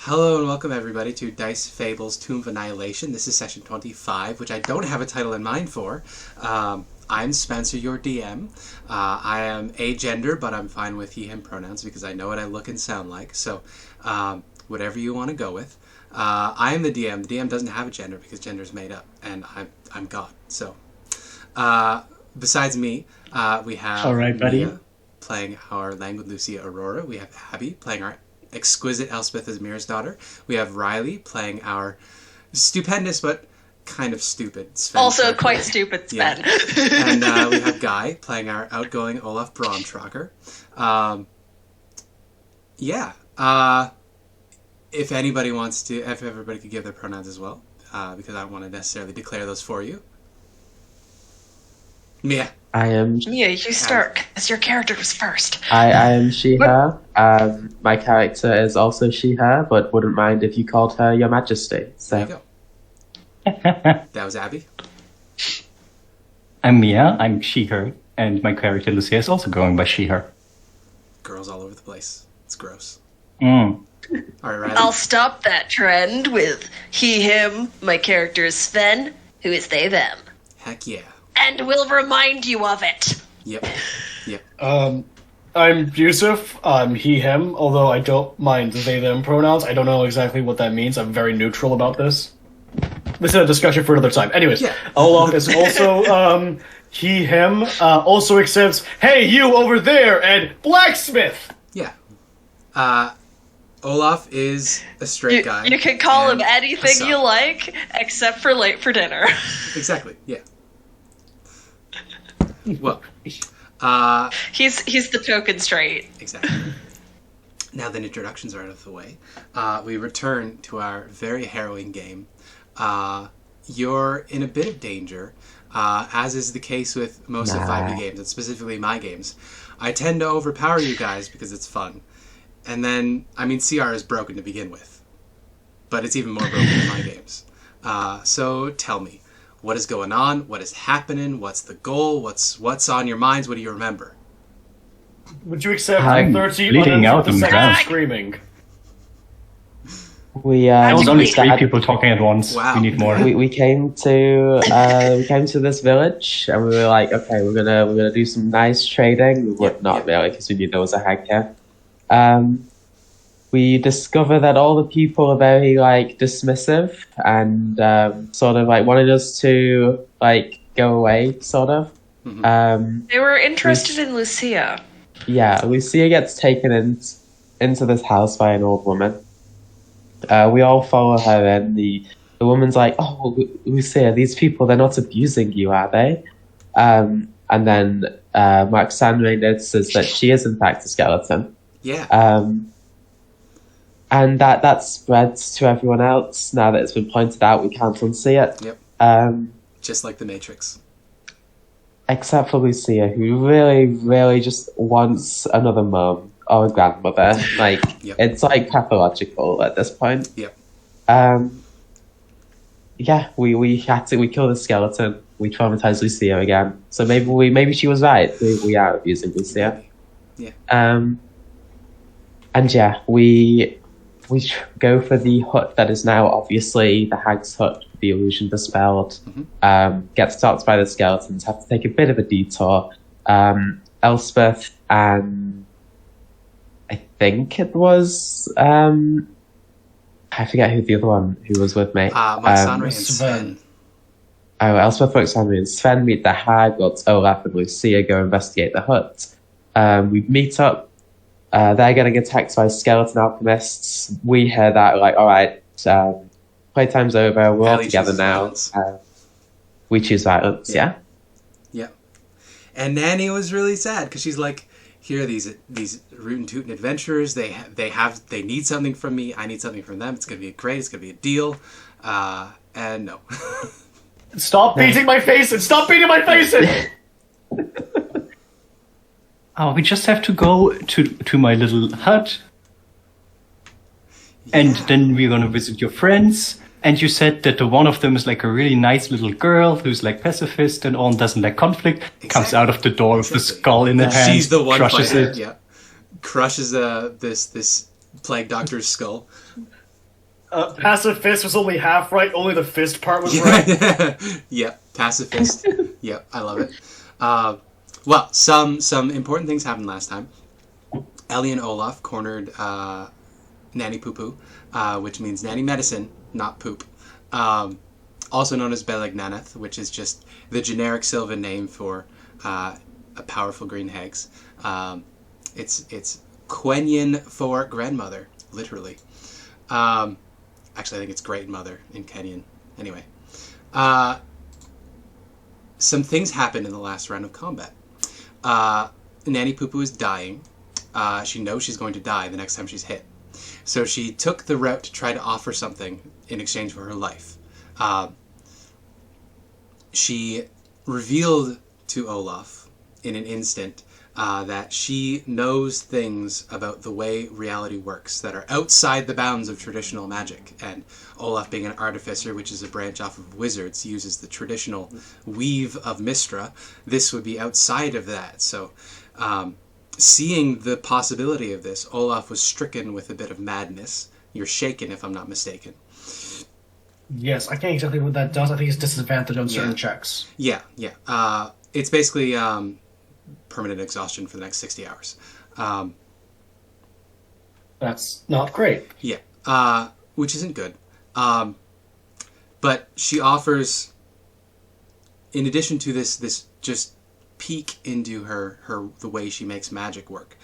Hello and welcome everybody to Dice Fables Tomb of Annihilation. This is session 25, which I don't have a title in mind for. I'm Spencer, your DM. I am agender, but I'm fine with he, him pronouns because I know what I look and sound like. So whatever you want to go with. I am the DM. The DM doesn't have a gender because gender is made up, and I'm God. So besides me, we have Mia playing our languid Lucia Aurora. We have Abby playing our exquisite Elspeth as Amirasdottir. We have Riley playing our stupendous but kind of stupid Sven. Also character. quite stupid Sven. Yeah. And we have Guy playing our outgoing Olaf Brandtrokk. If anybody wants to, if everybody could give their pronouns as well, because I don't want to necessarily declare those for you. Mia. I am... Mia, you start, because your character was first. I am she, her. My character is also she, her, but wouldn't mind if you called her Your Majesty. So. There you go. That was Abby. I'm Mia, I'm she, her, and my character Lucia is also going by she, her. Girls all over the place. It's gross. Mm. All right, Riley. I'll stop that trend with he, him. My character is Sven, who is they, them. Heck yeah. And will remind you of it. Yep. I'm Yusuf. I'm he, him, although I don't mind the they, them pronouns. I don't know exactly what that means. I'm very neutral about this. This is a discussion for another time. Anyways, Yeah. Olaf is also he, him, also accepts, hey, you over there, and blacksmith! Yeah. Olaf is a straight guy. You can call him and anything a you sub. like, except for late for dinner. Exactly, yeah. Well, He's the token straight. exactly. Now that introductions are out of the way, we return to our very harrowing game. You're in a bit of danger, as is the case with most of 5e games, and specifically my games. I tend to overpower you guys because it's fun. And then, CR is broken to begin with. But it's even more broken in my games. So tell me, what is going on? What is happening? What's the goal? What's on your minds? What do you remember? Would you accept I'm 13 bleeding out minutes on of the ground. screaming? We There was only 3 started- people talking at once. Wow. We need more. we came to this village and we were like, okay, we're gonna do some nice trading. Well, not really, because we knew there was a hag here. We discover that all the people are very dismissive and sort of wanted us to go away, sort of. Mm-hmm. They were interested in Lucia. Yeah, Lucia gets taken into this house by an old woman. We all follow her in. The woman's like, oh, Lucia, these people, they're not abusing you, are they? And then Mark Sandray notices that she is in fact a skeleton. Yeah. And that spreads to everyone else. Now that it's been pointed out, we can't unsee it. Yep. Just like the Matrix. Except for Lucia, who really, really just wants another mum or a grandmother. Yep. It's pathological at this point. Yep. Yeah, we killed a skeleton. We traumatized Lucia again. So maybe she was right. We are abusing Lucia. Yeah. And yeah, we go for the hut that is now obviously the hag's hut, the illusion dispelled. Mm-hmm. Get stopped by the skeletons, have to take a bit of a detour. Elspeth and I think it was I forget who the other one who was with me. Moxandre and Sven. Oh, Elspeth, Moxandre and Sven meet the hag, whilst Olaf and Lucia go investigate the hut. We meet up. They're getting attacked by skeleton alchemists. We hear that, alright, playtime's over, we're all Ellie together chooses now. violence. We choose violence, yeah? Yeah. And Nanny was really sad because she's like, here are these rootin' tootin' adventurers. They need something from me. I need something from them. It's gonna be great. It's gonna be a deal. And no. Stop beating my face and stop beating my face in! Oh, we just have to go to my little hut. And then we're gonna visit your friends. And you said that the one of them is a really nice little girl who's pacifist and all and doesn't like conflict. Comes out of the door with the skull in her hand. She's the one crushes fighter. it. Yeah. Crushes this plague doctor's skull. Pacifist was only half right, only the fist part was right. Yep, pacifist. Yep, I love it. Well, some important things happened last time. Ellie and Olaf cornered Nanny Poo Poo, which means nanny medicine, not poop. Also known as Belegnaneth, which is just the generic Sylvan name for a powerful green hags. It's Quenyan for grandmother, literally. Actually, I think it's great mother in Kenyan. Anyway. Some things happened in the last round of combat. Nanny Poo Poo is dying. She knows she's going to die the next time she's hit. So she took the route to try to offer something in exchange for her life. She revealed to Olaf in an instant that she knows things about the way reality works that are outside the bounds of traditional magic. And Olaf, being an artificer, which is a branch off of wizards, uses the traditional weave of Mistra. This would be outside of that. So seeing the possibility of this, Olaf was stricken with a bit of madness. You're shaken, if I'm not mistaken. Yes, I can't exactly what that does. I think it's disadvantage on certain checks. Yeah. It's basically permanent exhaustion for the next 60 hours. That's not great. Yeah, which isn't good. But she offers, in addition to this just peek into the way she makes magic work,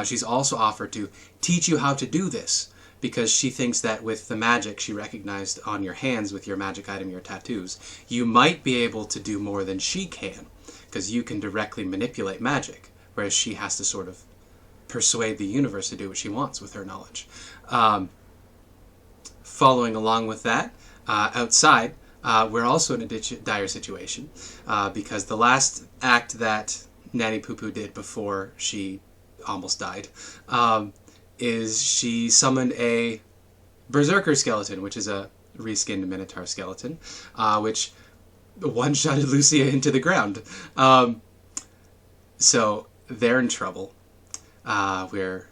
she's also offered to teach you how to do this, because she thinks that with the magic she recognized on your hands with your magic item, your tattoos, you might be able to do more than she can, because you can directly manipulate magic, whereas she has to sort of persuade the universe to do what she wants with her knowledge. Following along with that, outside, we're also in a dire situation, because the last act that Nanny Poo Poo did before she almost died is she summoned a Berserker skeleton, which is a reskinned Minotaur skeleton, which one-shotted Lucia into the ground. So they're in trouble. Where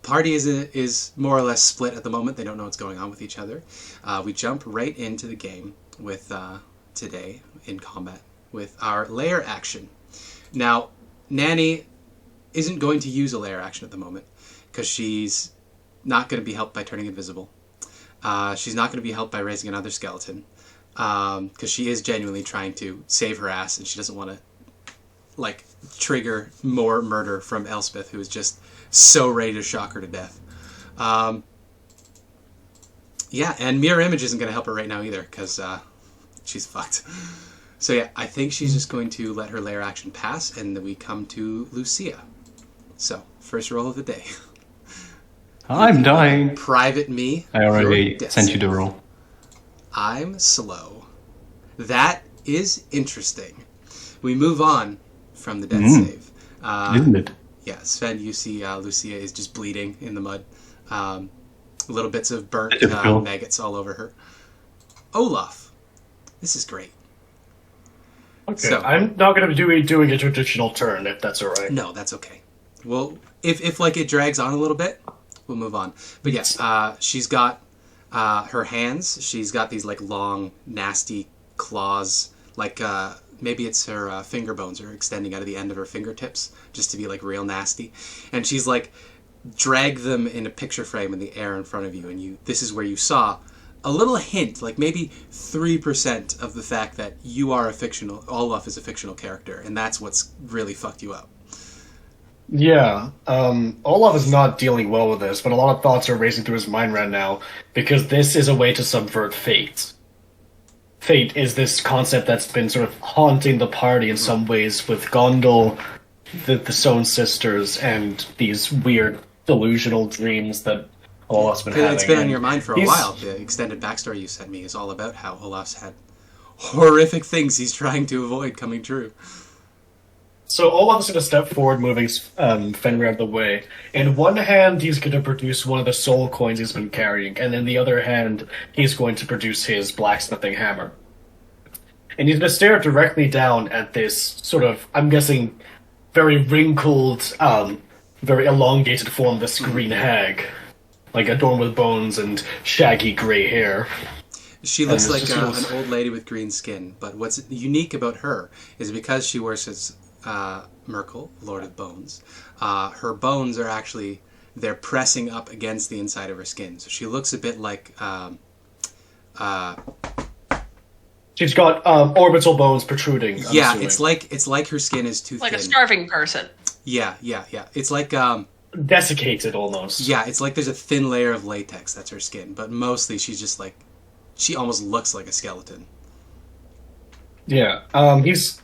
party is more or less split at the moment. They don't know what's going on with each other. We jump right into the game with today in combat with our lair action. Now, Nanny isn't going to use a lair action at the moment because she's not going to be helped by turning invisible. She's not going to be helped by raising another skeleton because she is genuinely trying to save her ass, and she doesn't want to trigger more murder from Elspeth, who is just so ready to shock her to death. Yeah, and Mirror Image isn't going to help her right now either, because she's fucked. So yeah, I think she's just going to let her lair action pass, and then we come to Lucia. So, first roll of the day. I'm dying. Private me. I already sent you the roll. I'm slow. That is interesting. We move on from the death save. Isn't it? Yeah, Sven, you see Lucia is just bleeding in the mud. Little bits of burnt maggots all over her. Olaf, this is great. Okay, so, I'm not going to be doing a traditional turn, if that's all right. No, that's okay. Well, if it drags on a little bit, we'll move on. But yes, she's got her hands. She's got these long, nasty claws, maybe it's her finger bones are extending out of the end of her fingertips, just to be real nasty. And she's drag them in a picture frame in the air in front of you, and this is where you saw a little hint, maybe 3% of the fact that you are Olaf is a fictional character, and that's what's really fucked you up. Yeah, Olaf is not dealing well with this, but a lot of thoughts are racing through his mind right now, because this is a way to subvert fate. Fate is this concept that's been sort of haunting the party in some ways with Gondel, the Stone Sisters, and these weird delusional dreams that Olaf's been having. It's been on your mind for a while. The extended backstory you sent me is all about how Olaf's had horrific things he's trying to avoid coming true. So Olaf's going to step forward, moving Fenrir out of the way. In one hand, he's going to produce one of the soul coins he's been carrying, and in the other hand, he's going to produce his blacksmithing hammer. And he's going to stare directly down at this sort of, I'm guessing, very wrinkled, very elongated form of this green hag. like adorned with bones and shaggy gray hair. She looks And like it's just an old lady with green skin, but what's unique about her is because she worships Merkel, Lord of Bones, her bones are actually, they're pressing up against the inside of her skin. So she looks a bit like... She's got orbital bones protruding. I'm assuming. it's like her skin is too Like thin. a starving person. Yeah. It's like... desiccated almost. yeah, it's like there's a thin layer of latex that's her skin, but mostly she's just like... She almost looks like a skeleton. Yeah.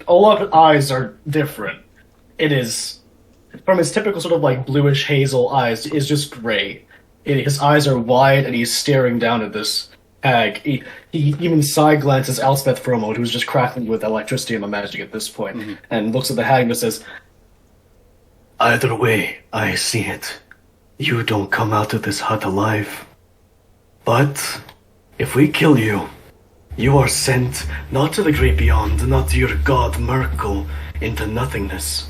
Olaf's eyes are different. It is from his typical sort of like bluish hazel eyes is just gray. His eyes are wide and he's staring down at this hag. He even side glances Elspeth for a moment, who's just crackling with electricity, I'm imagining at this point, and looks at the hag and says, "Either way, I see it. You don't come out of this hut alive. But if we kill you, you are sent not to the great beyond, not to your god Merkel, into nothingness.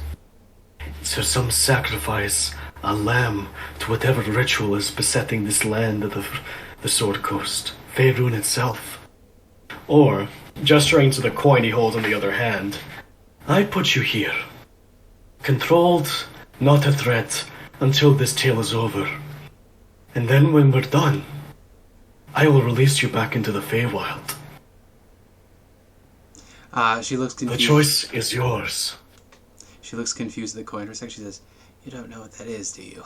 So some sacrifice, a lamb, to whatever ritual is besetting this land of the Sword Coast, Faerun itself. Or, gesturing to the coin he holds in the other hand, I put you here. Controlled, not a threat, until this tale is over. And then when we're done, I will release you back into the Feywild. She looks confused. The choice is yours." She looks confused at the coin for a second. She says, "You don't know what that is, do you?"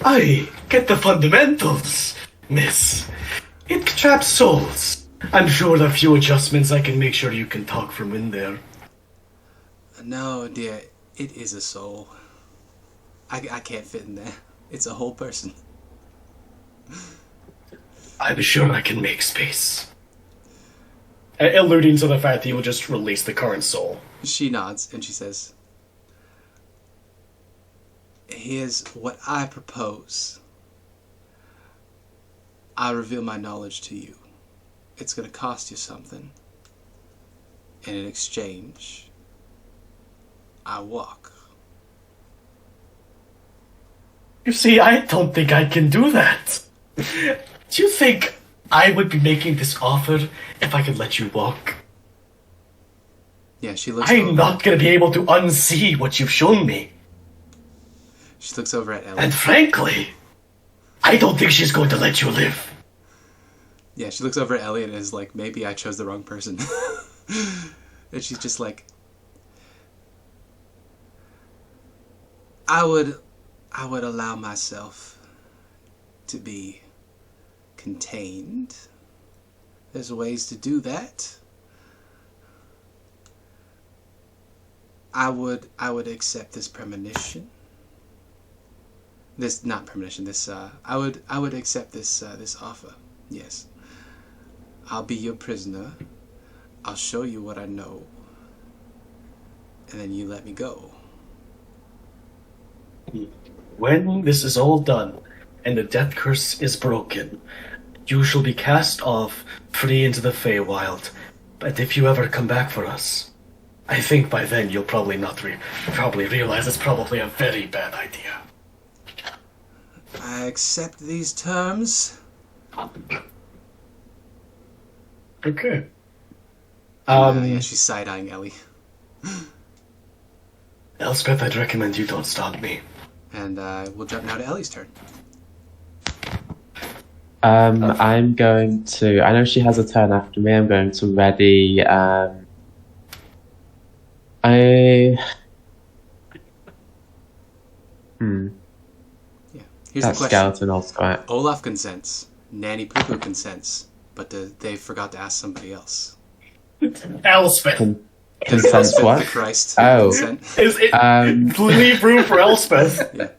I get the fundamentals, miss. It traps souls. I'm sure with a few adjustments I can make sure you can talk from in there. No, dear. It is a soul. I can't fit in there. It's a whole person. I'm sure I can make space. Alluding to the fact that he will just release the current soul. She nods and she says, "Here's what I propose. I reveal my knowledge to you. It's going to cost you something. And in exchange, I walk." You see, I don't think I can do that. Do you think I would be making this offer if I could let you walk? Yeah, she looks I'm over. not going to be able to unsee what you've shown me. She looks over at Ellie. And frankly, I don't think she's going to let you live. Yeah, she looks over at Ellie and is like, maybe I chose the wrong person. And she's just like, I would allow myself to be contained. There's ways to do that. I would accept this premonition. This not premonition. This I would accept this offer. Yes. I'll be your prisoner. I'll show you what I know. And then you let me go. When this is all done, and the death curse is broken, you shall be cast off, free into the Feywild. But if you ever come back for us, I think by then you'll probably probably realize it's probably a very bad idea. I accept these terms. Okay. Yeah, she's side-eyeing Ellie. Elspeth, I'd recommend you don't stop me. And we'll jump now to Ellie's turn. I'm going to. I know she has a turn after me. I'm going to ready. Yeah. Here's That the question. skeleton also. Right. Olaf consents. Nanny Poo consents. But they forgot to ask somebody else. Elspeth. Does Consent Elspeth what? the Christ Oh. consent? Is it leave room for Elspeth? Yeah.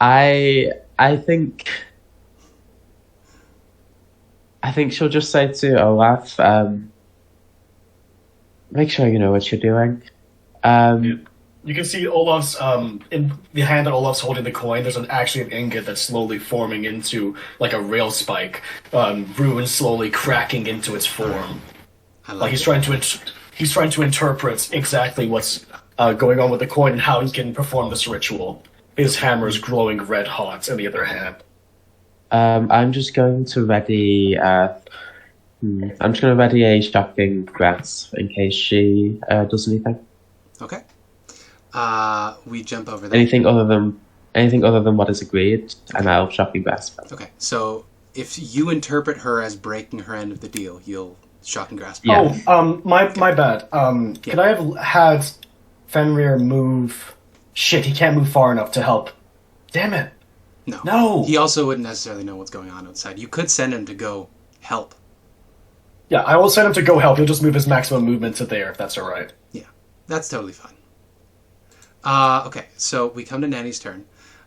I think she'll just say to Olaf, make sure you know what you're doing. You can see Olaf's, in the hand that Olaf's holding the coin, there's actually an ingot that's slowly forming into, like a rail spike, runes slowly cracking into its form. I He's trying to interpret exactly what's going on with the coin and how he can perform this ritual. His hammer's glowing red hot in the other hand. I'm just going to ready. I'm just going to ready a shocking grasp in case she does anything. Okay. We jump over that. Anything other than what is agreed, and I'll shocking grasp. Okay, so if you interpret her as breaking her end of the deal, you'll shock and grasp. Yeah. Oh, my bad. Could I have had Fenrir move? Shit, he can't move far enough to help. Damn it. No. He also wouldn't necessarily know what's going on outside. You could send him to go help. Yeah, I will send him to go help. He'll just move his maximum movement to there, if that's alright. Yeah, that's totally fine. Okay, so we come to Nanny's turn.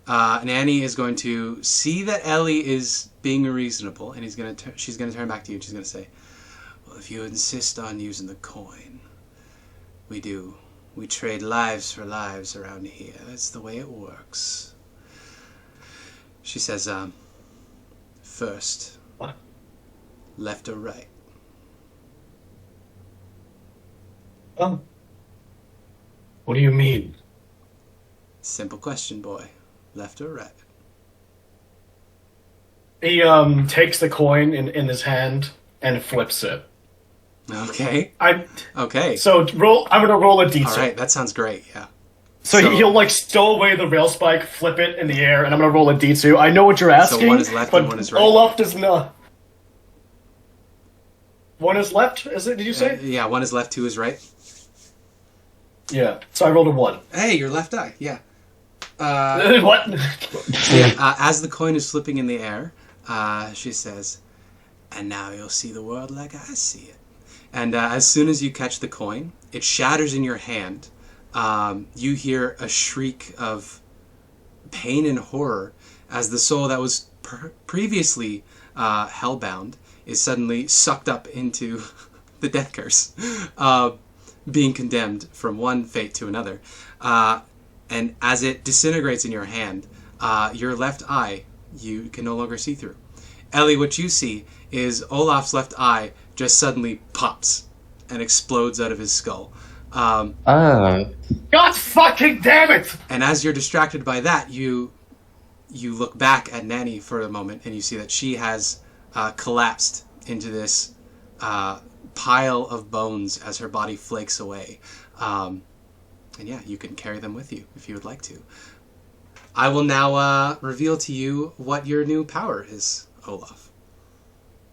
Nanny is going to see that Ellie is being reasonable, and she's going to turn back to you, and she's going to say, well, if you insist on using the coin, we do. We trade lives for lives around here. It's the way it works. She says, first, what? Left or right? What do you mean? Simple question, boy. Left or right? He takes the coin in his hand and flips it. Okay. Okay. So I'm gonna roll a d6. All right, that sounds great. Yeah. So he'll like stow away the rail spike, flip it in the air, and I'm gonna roll a d2. I know what you're asking. So one is left but and one is right. Olaf does not. One is left. Is it? Did you say? Yeah, one is left, two is right. Yeah. So I rolled a 1. Hey, your left eye. Yeah. What? As the coin is flipping in the air, she says, "And now you'll see the world like I see it." And as soon as you catch the coin, it shatters in your hand. You hear a shriek of pain and horror as the soul that was previously hellbound is suddenly sucked up into the death curse, being condemned from one fate to another. And as it disintegrates in your hand, your left eye you can no longer see through. Ellie, what you see is Olaf's left eye just suddenly pops and explodes out of his skull. God fucking damn it! And as you're distracted by that, you look back at Nanny for a moment, and you see that she has collapsed into this pile of bones as her body flakes away. And yeah, you can carry them with you if you would like to. I will now reveal to you what your new power is, Olaf,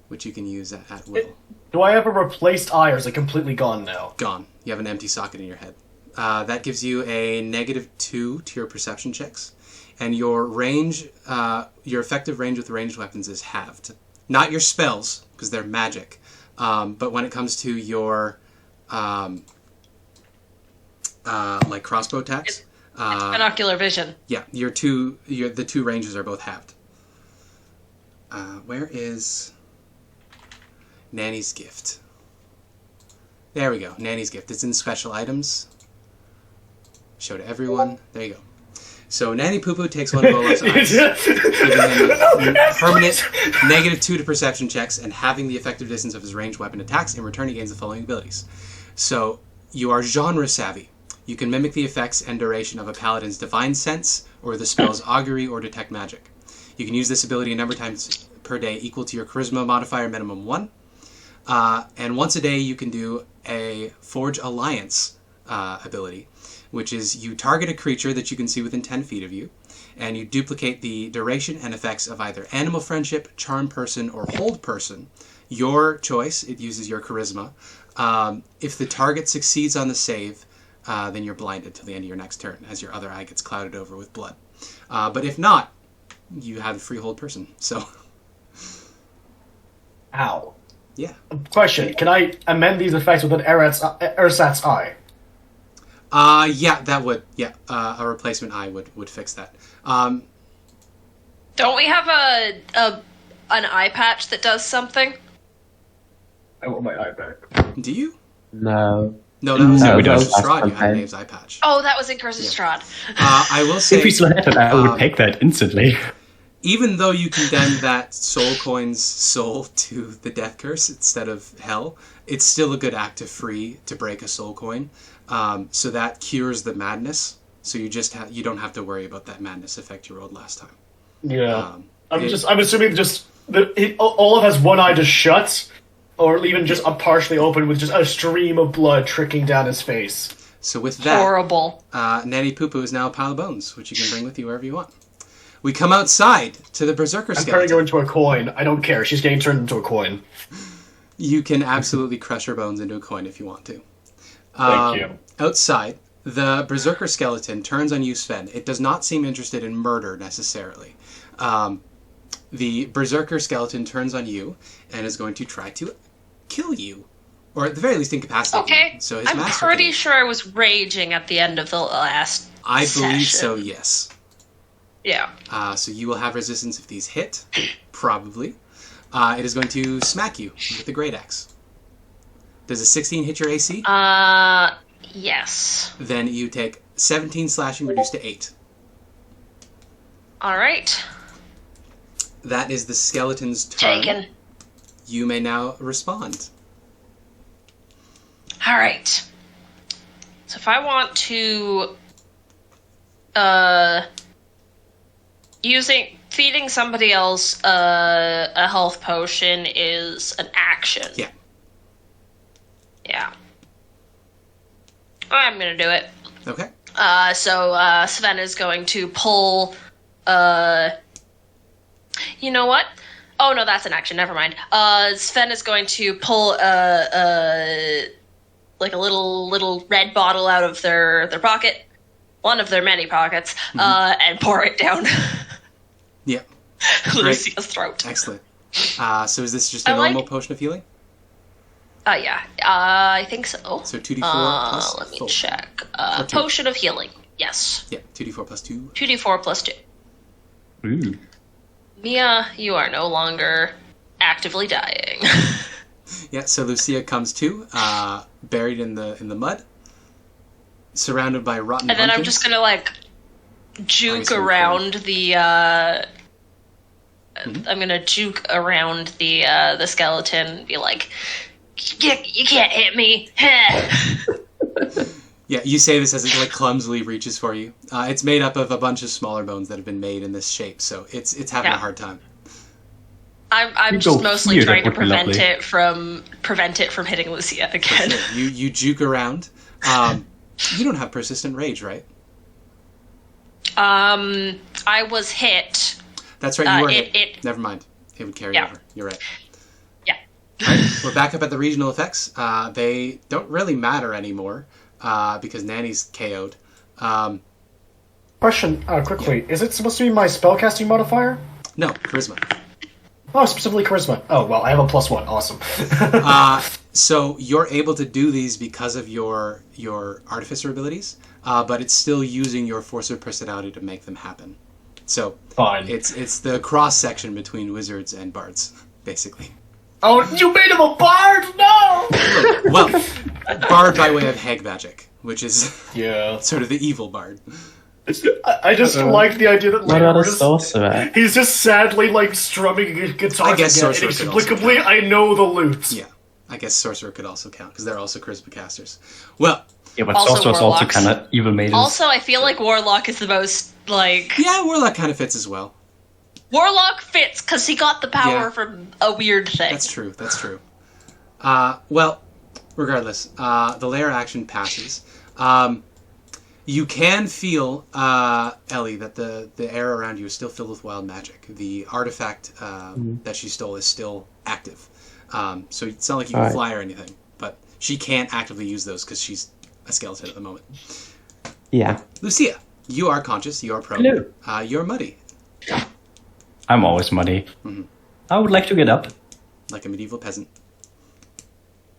which you can use at will. Do I have a replaced eye, or is it completely gone now? Gone. You have an empty socket in your head. That gives you a -2 to your perception checks, and your range, your effective range with ranged weapons is halved. Not your spells, because they're magic, but when it comes to your like crossbow attacks, It's binocular vision. yeah, the two ranges are both halved. Where is Nanny's gift? There we go. Nanny's gift. It's in special items. Show to everyone. There you go. So Nanny Poo Poo takes one of Olaf's eyes, giving him permanent -2 to perception checks and having the effective distance of his ranged weapon attacks. In return, he gains the following abilities. So you are genre savvy. You can mimic the effects and duration of a paladin's divine sense or the spell's augury or detect magic. You can use this ability a number of times per day equal to your charisma modifier minimum 1. And once a day you can do a Forge Alliance ability, which is you target a creature that you can see within 10 feet of you, and you duplicate the duration and effects of either animal friendship, charm person, or hold person. Your choice, it uses your charisma. If the target succeeds on the save, then you're blinded till the end of your next turn, as your other eye gets clouded over with blood. But if not, you have a free hold person, so... Ow. Yeah. Question, can I amend these effects with an ersatz eye? Yeah, that would. Yeah, a replacement eye would fix that. Don't we have an eye patch that does something? I want my eye back. Do you? No. No, that was we don't. Strahd. You had Dave's eye patch. Oh, that was in Curse of Strahd. I will say, If we still had it, I would take that instantly. even though you condemn that soul coin's soul to the death curse instead of hell, it's still a good act to break a soul coin. So that cures the madness. So you don't have to worry about that madness effect you rolled last time. Yeah. I'm assuming Olaf has one eye just shut, or even just partially open with just a stream of blood trickling down his face. So with that, Horrible. Nanny Poo Poo is now a pile of bones, which you can bring with you wherever you want. We come outside to the Berserker I'm skeleton. turning her into a coin. I don't care. She's getting turned into a coin. You can absolutely crush her bones into a coin if you want to. Thank you. Outside, the Berserker skeleton turns on you, Sven. It does not seem interested in murder necessarily. The Berserker skeleton turns on you and is going to try to kill you, or at the very least incapacitate you. Okay. So his I'm master pretty can- sure I was raging at the end of the last I believe session. so. Yes. Yeah. So you will have resistance if these hit, probably. It is going to smack you with the Great Axe. Does a 16 hit your AC? Yes. Then you take 17 slashing reduced to 8. Alright. That is the skeleton's turn. Taken. You may now respond. Alright. So if I want to... Feeding somebody else a health potion is an action. Yeah. Yeah. I'm gonna do it. Okay. So Sven is going to pull. You know what? Oh no, that's an action. Never mind. Sven is going to pull like a little red bottle out of their pocket, one of their many pockets, and pour it down Yeah. Lucia's throat. Excellent. So is this just a normal potion of healing? Yeah. I think so. So 2d4 plus Let me 4. check. Or 2. Potion of healing. Yes. Yeah, 2d4 plus 2. 2d4 plus 2. Ooh. Mia, you are no longer actively dying. Yeah, so Lucia comes to, buried in the mud, surrounded by rotten And then I'm pumpkins. just gonna like juke Obviously, around the I'm gonna juke around the skeleton and be like, you can't hit me. Yeah, you say this as it like clumsily reaches for you. It's made up of a bunch of smaller bones that have been made in this shape, so it's having a hard time. I'm You just go mostly here, trying to that would be prevent it from hitting Lucia again. Sure. You juke around. You don't have persistent rage, right? I was hit. That's right, you were hit. it- Never mind. It would carry Yeah. over. You're right. Yeah. Right, we're back up at the regional effects. They don't really matter anymore because Nanny's KO'd. Question, quickly. Is it supposed to be my spellcasting modifier? No, charisma. Oh, specifically charisma. Oh, well, I have a +1. Awesome. So you're able to do these because of your artificer abilities, but it's still using your force of personality to make them happen. So Fine. it's the cross section between wizards and bards, basically. Oh, you made him a bard? No! Well, bard by way of hag magic, which is Yeah. sort of the evil bard. I just like the idea that What about a we're just- sorcerer? he's just sadly, like, strumming a guitar I guess again, sorcerer could also inexplicably, I know the lute. Yeah, I guess sorcerer could also count because they're also charisma casters. Well, Yeah, but Also sorcerers also warlocks. kind of evil mages. Also, I feel like Warlock is the most, like... yeah, warlock kind of fits as well. Warlock fits because he got the power Yeah. from a weird thing. That's true. That's true. Well, regardless, the lair action passes. You can feel, Ellie, that the air around you is still filled with wild magic. The artifact that she stole is still active. So it's not like you can Alright. fly or anything, but she can't actively use those because she's a skeleton at the moment. Yeah. Lucia, you are conscious. You are prone. Hello. You're muddy, I'm always muddy. I would like to get up. like a medieval peasant.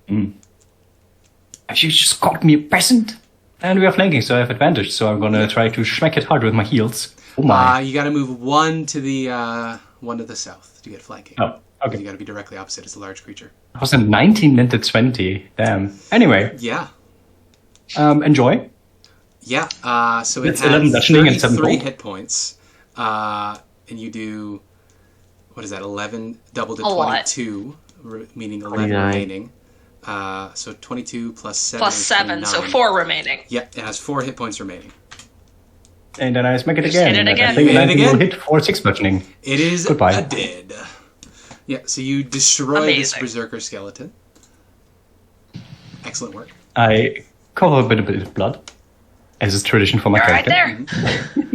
Have you just got me a peasant? And we are flanking, so I have advantage, so I'm gonna try to smack it hard with my heels. Oh my. You got to move one to the south to get flanking. Oh, okay. You got to be directly opposite. It's a large creature. I was a 19 into 20. Damn. Anyway, Yeah. enjoy. Yeah, so It's it 11 has bludgeoning and 7 33 gold. hit points, and you do, what is that, 11 doubled to A lot. 22, meaning 11 29. remaining. So 22 plus 7 Plus is 7, so 29. 4 remaining. Yep, it has 4 hit points remaining. And then I smack it Just again. hit it again. I think You hit it 19 will again? hit for 6 bludgeoning. It is Goodbye. a dead. Yeah, so you destroy this Amazing. berserker skeleton. Excellent work. I cover a bit of blood, as is tradition for my You're right character. there.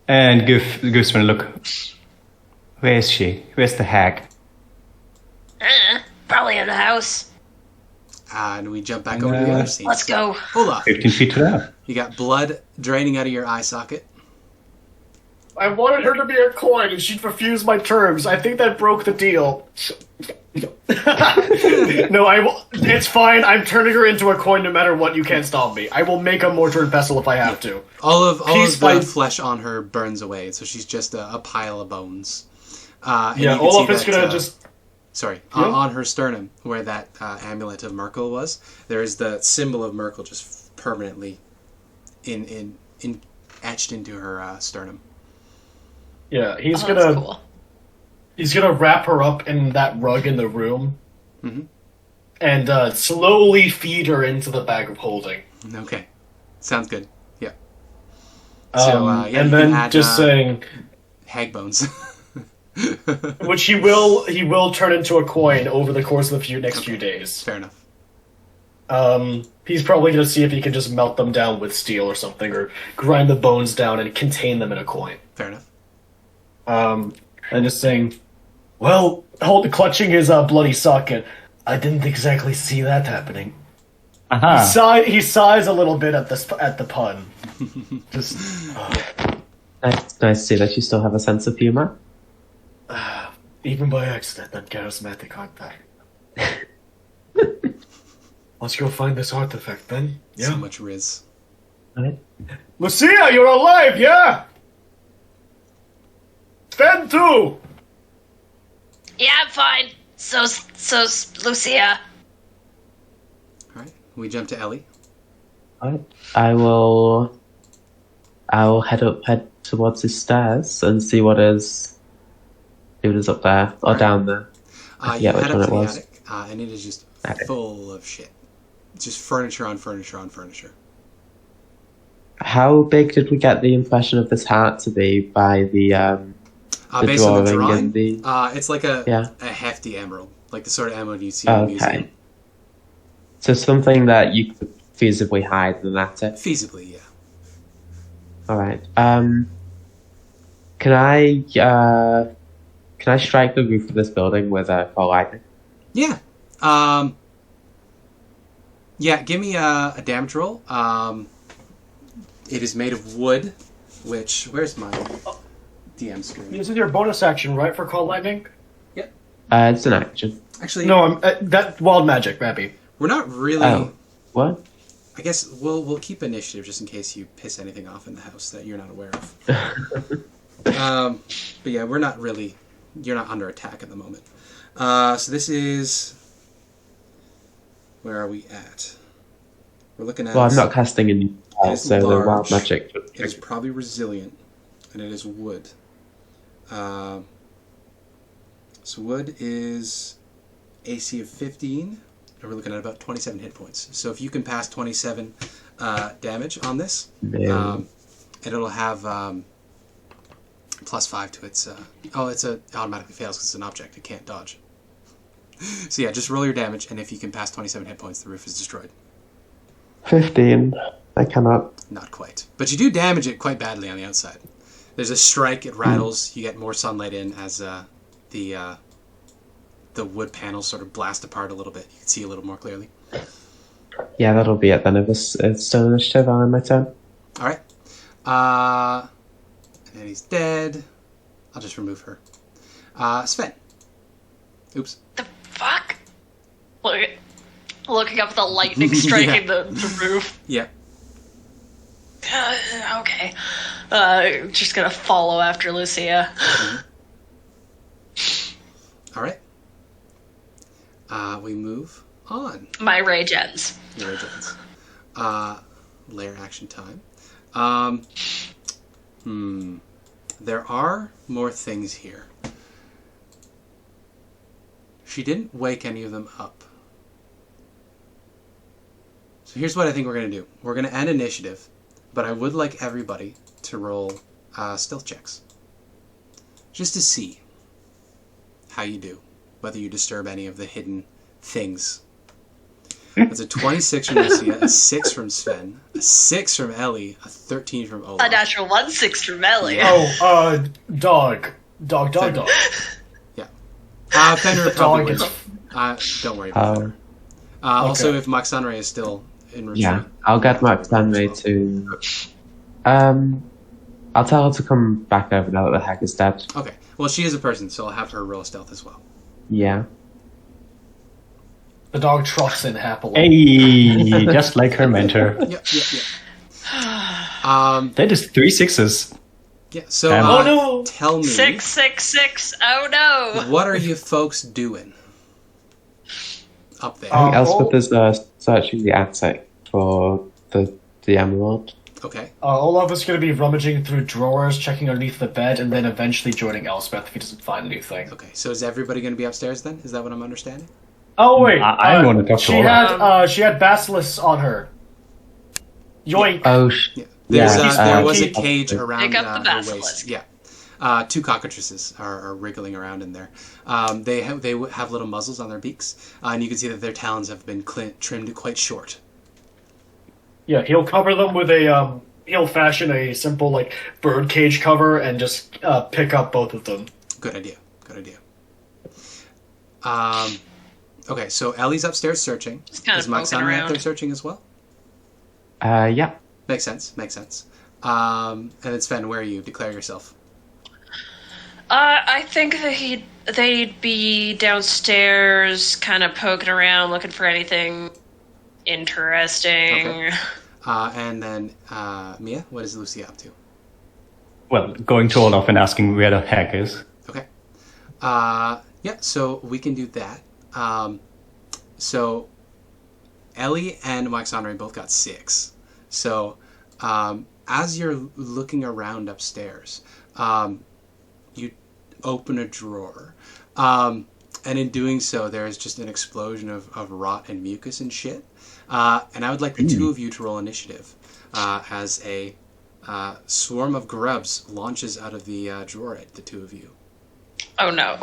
And give Sven a look. Where is she? Where's the hag? Probably in the house. And we jump back over to the other scene. Let's go. Olaf, 15 feet to there. you got blood draining out of your eye socket. I wanted her to be a coin, and she'd refused my terms. I think that broke the deal. No, I will. It's fine. I'm turning her into a coin no matter what. You can't stop me. I will make a mortar and pestle if I have to. All of Peace the by- flesh on her burns away, so she's just a pile of bones. And Yeah, you can Olaf see is that, gonna just. Sorry, Yeah? on her sternum, where that amulet of Merkel was, there is the symbol of Merkel just permanently in etched into her sternum. Yeah, he's That's gonna. cool. He's gonna wrap her up in that rug in the room, Mhm. and slowly feed her into the bag of holding. Okay, sounds good. Yeah. So, yeah, you and can then add, just saying, hag bones. which he will turn into a coin over the course of the next few days. Fair enough. He's probably gonna see if he can just melt them down with steel or something, or grind the bones down and contain them in a coin. Fair enough. And just saying, well, clutching his bloody socket. I didn't exactly see that happening. Aha. He sighs a little bit at the pun. Just Nice to see that you still have a sense of humor. even by accident, that charismatic artifact. Let's go find this artifact then. So Yeah. much Riz. Right? Lucia, you're alive, yeah? Sven too! Yeah, I'm fine. So's Lucia. All right, we jump to Ellie. Right. I'll head towards the stairs and see what is up there or down there. You which head one up to it the was. attic, and it is just Attic. full of shit. Just furniture on furniture on furniture. How big did we get the impression of this heart to be by the Based on the drawing drawing, and the it's like a Yeah. hefty emerald, like the sort of emerald you see in a museum. okay. So something that you could feasibly hide in the attic. Feasibly, yeah. All right. Can I strike the roof of this building with a call lightning? Yeah. Yeah, give me a damage roll. It is made of wood, which... Where's my DM screen? This is your bonus action, right, for Call Lightning? It's an action. Actually, No, that wild magic, Mappy. we're not really... Oh, what? I guess we'll keep initiative just in case you piss anything off in the house that you're not aware of. But yeah, we're not really... You're not under attack at the moment. So this is... Where are we at? We're looking at... Well, I'm not casting a new spell, It's so the wild large. magic. It is probably resilient, and it is wood. So wood is AC of 15, and we're looking at about 27 hit points. So if you can pass 27 damage on this, and it'll have +5 to its... it automatically fails because it's an object. It can't dodge. So yeah, just roll your damage, and if you can pass 27 hit points, the roof is destroyed. 15. I cannot. Not quite. But you do damage it quite badly on the outside. There's a strike, it rattles, you get more sunlight in as the wood panels sort of blast apart a little bit. You can see a little more clearly. Yeah, that'll be it then. If it's still initiative, I'll end my turn. Alright. And then he's dead. I'll just remove her. Sven. Oops. The fuck? Looking up at the lightning striking the roof. Yeah. Okay. Just gonna follow after Lucia. Alright. We move on. My rage ends. Your agents. Layer action time. There are more things here. She didn't wake any of them up. So here's what I think we're going to do. We're going to end initiative. but I would like everybody to roll stealth checks. Just to see how you do. Whether you disturb any of the hidden things. That's a 26 from Lucia, a 6 from Sven, a 6 from Ellie, a 13 from Olaf. A natural 1/6 from Ellie. Yeah. Oh, dog. Dog. Yeah. Fenrir probably dog wins. Don't worry about it. Also, Okay. if Moxanray is still in retreat. Yeah, I'll get Moxanray to. I'll tell her to come back over now that the hag is dead. Okay. Well, she is a person, so I'll have her roll stealth as well. Yeah. The dog trots in happily. Hey, just like her mentor. Yep. That is 3 6s. Yeah. So, Oh no! tell me, 666. Oh no. what are you folks doing up there? I think Elspeth is searching the attic for the emerald. Okay. Olaf is going to be rummaging through drawers, checking underneath the bed, and then eventually joining Elspeth if he doesn't find anything. Okay. So is everybody going to be upstairs then? Is that what I'm understanding? Oh wait, I want to talk to she Olaf. she had basilisks on her. Yoink! Oh, Yeah. yeah. There was a keep- cage around Pick up the her basilisk. waist. Yeah. 2 cockatrices are wriggling around in there. They have little muzzles on their beaks, and you can see that their talons have been trimmed quite short. Yeah, he'll cover them with a he'll fashion a simple like bird cage cover and just pick up both of them. Good idea. Okay, so Ellie's upstairs searching. Just kind Is of poking Moxanray up around. there searching as well? Yeah. Makes sense. And then Sven, where are you? Declare yourself. I think that they'd be downstairs, kind of poking around, looking for anything interesting. Okay. And then Mia, what is Lucia up to? Well, going to Olaf and asking where the hag is. Okay. Yeah, so we can do that. So Ellie and Moxanray both got 6. So as you're looking around upstairs, you open a drawer. And in doing so, there is just an explosion of rot and mucus and shit. And I would like the 2 of you to roll initiative as a swarm of grubs launches out of the drawer at the 2 of you. Oh no.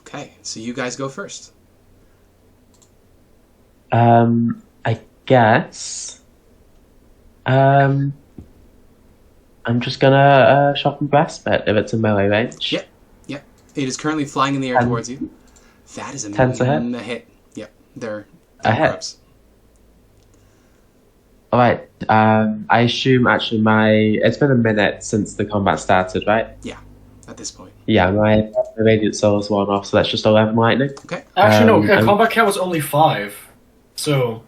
Okay, so you guys go first. I guess. I'm just gonna shock and grasp it if it's a melee range. Yep. It is currently flying in the air towards you. That is a 10's a hit? a hit. Yep, they're A hit. grubs. Alright, I assume actually it's been a minute since the combat started, right? Yeah, at this point. Yeah, my radiant soul is worn off, so that's just 11 lightning. Okay. Actually, no, I'm- combat count was only 5, so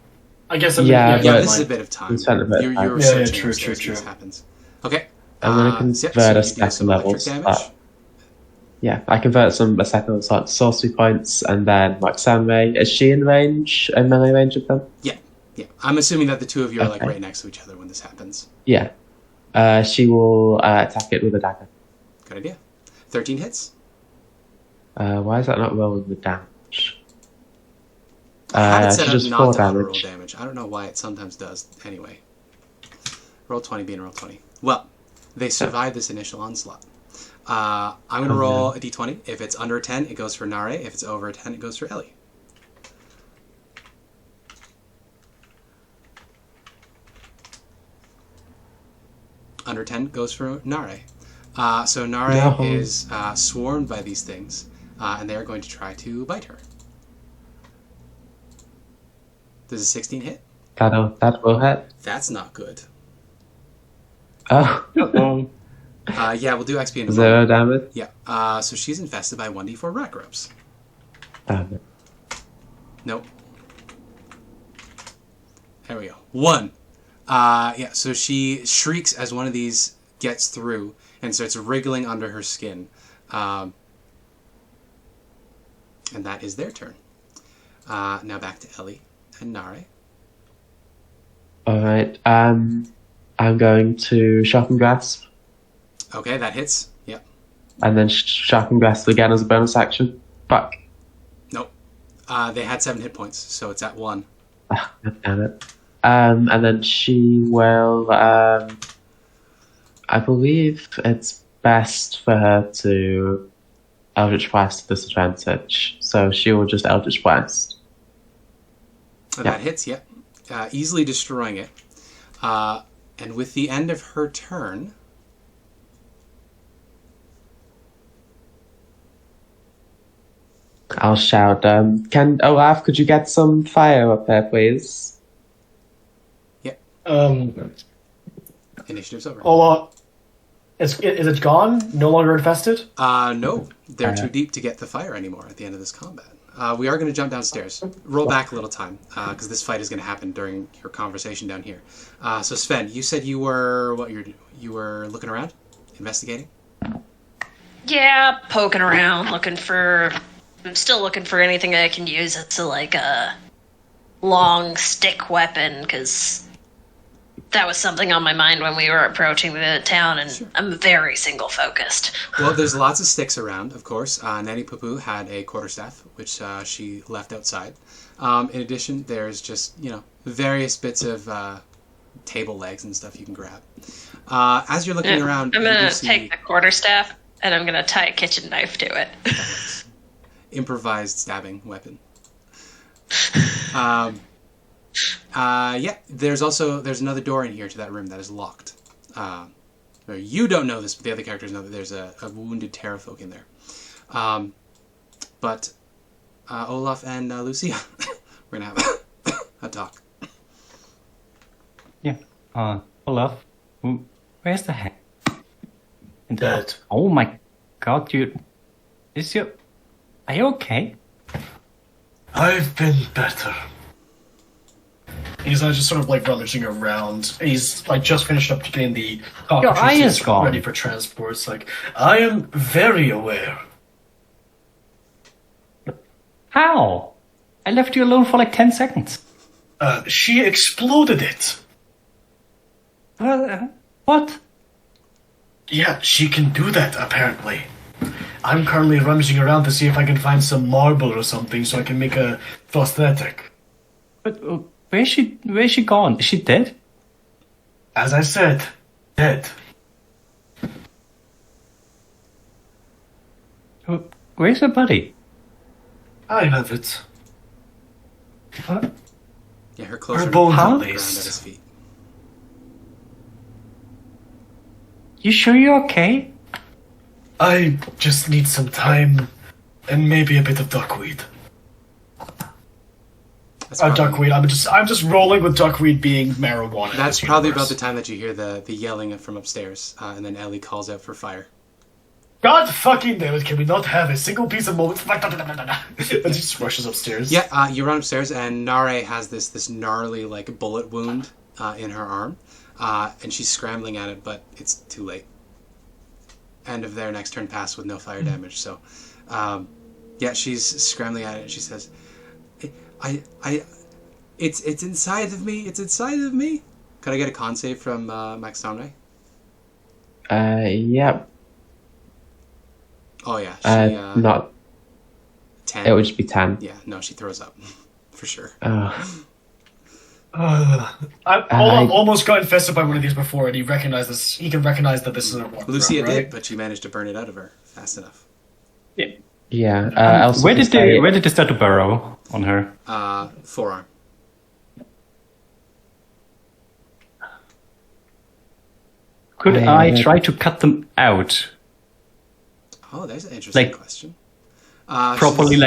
I guess I mean, Yeah, Yeah, but- this is a bit of time. We spent a bit of You're time. researching true, upstairs true. when this happens. Okay. I'm gonna so convert you a do second some level electric damage. Yeah, I convert a second level sorcery points, and then Moxanray. Is she in range, in melee range of them? Yeah. I'm assuming that the 2 of you are like Okay. right next to each other when this happens. Yeah. She will attack it with a dagger. Good idea. 13 hits. Why is that not rolling with damage? I had it she set up does not 4 to auto roll damage. damage. I don't know why it sometimes does. Anyway. Roll 20 being roll 20. Well, they survived this initial onslaught. I'm going to roll a d20. If it's under a 10, it goes for Nare. If it's over a 10, it goes for Ellie. Under 10 goes for Nare. So Nare No. is swarmed by these things, and they are going to try to bite her. Does a 16 hit? That will hit. That's not good. Oh, Yeah, we'll do XP in a 0 moment. damage. Yeah. So she's infested by 1d4 rat grubs. Damn it. Nope. There we go. 1. Yeah, so she shrieks as one of these gets through and starts wriggling under her skin. And that is their turn. Now back to Ellie and Nare. Alright, I'm going to shock and grasp. Okay, that hits. Yep. And then shocking blast again as a bonus action. Fuck. Nope. They had 7 hit points, so it's at 1. Ah, God damn it. And then she will. I believe it's best for her to Eldritch Blast at disadvantage. So she will just Eldritch Blast. That hits, yep. Easily destroying it. And with the end of her turn, I'll shout, Olaf, could you get some fire up there, please? initiative's over. Olaf, is it gone? No longer infested? No, they're too deep to get the fire anymore at the end of this combat. We are going to jump downstairs. Roll back a little time, because this fight is going to happen during your conversation down here. So Sven, you said you were you were looking around, investigating. Yeah, poking around, I'm still looking for anything I can use. It's like a long stick weapon, because that was something on my mind when we were approaching the town, and sure. I'm very single-focused. Well, there's lots of sticks around, of course. Nanny Poo had a quarterstaff, which she left outside. In addition, there's just, various bits of table legs and stuff you can grab. As you're looking around... I'm going to take the quarterstaff, and I'm going to tie a kitchen knife to it. Improvised stabbing weapon. There's another door in here to that room that is locked. You don't know this, but the other characters know that there's a wounded terrafolk in there. But Olaf and Lucia, we're gonna have a talk. Yeah. Olaf, where's the head? Dead. Oh my God, are you okay? I've been better. He's just sort of rummaging around. He's just finished up getting the Your eye is gone. ready for transport. It's I am very aware. How? I left you alone for 10 seconds. She exploded it. What? Yeah, she can do that, apparently. I'm currently rummaging around to see if I can find some marble or something so I can make a prosthetic. But where's she gone? Is she dead? As I said, dead. Where's her body? I have it. What? Yeah, her clothes Her are bones around at at least. his feet. You sure you're okay? I just need some time and maybe a bit of duckweed. Duckweed. I'm just rolling with duckweed being marijuana. That's probably about the time that you hear the yelling from upstairs, and then Ellie calls out for fire. God fucking damn it! Can we not have a single piece of moment? And she just rushes upstairs. Yeah, you run upstairs, and Nare has this gnarly bullet wound in her arm, and she's scrambling at it, but it's too late. End of their next turn pass with no fire damage. So, she's scrambling at it. And she says, it's inside of me. It's inside of me. Could I get a con save from Max Tonray? Yep. Oh yeah. She, not 10. It would just be 10. Yeah. No, she throws up for sure. Olaf almost got infested by one of these before, and he recognized this. He can recognize that this is a walk Lucia around, right? did, but she managed to burn it out of her fast enough. Yeah. Where did they start to burrow on her? Forearm. Could I try to cut them out? Oh, there's an interesting question. Properly,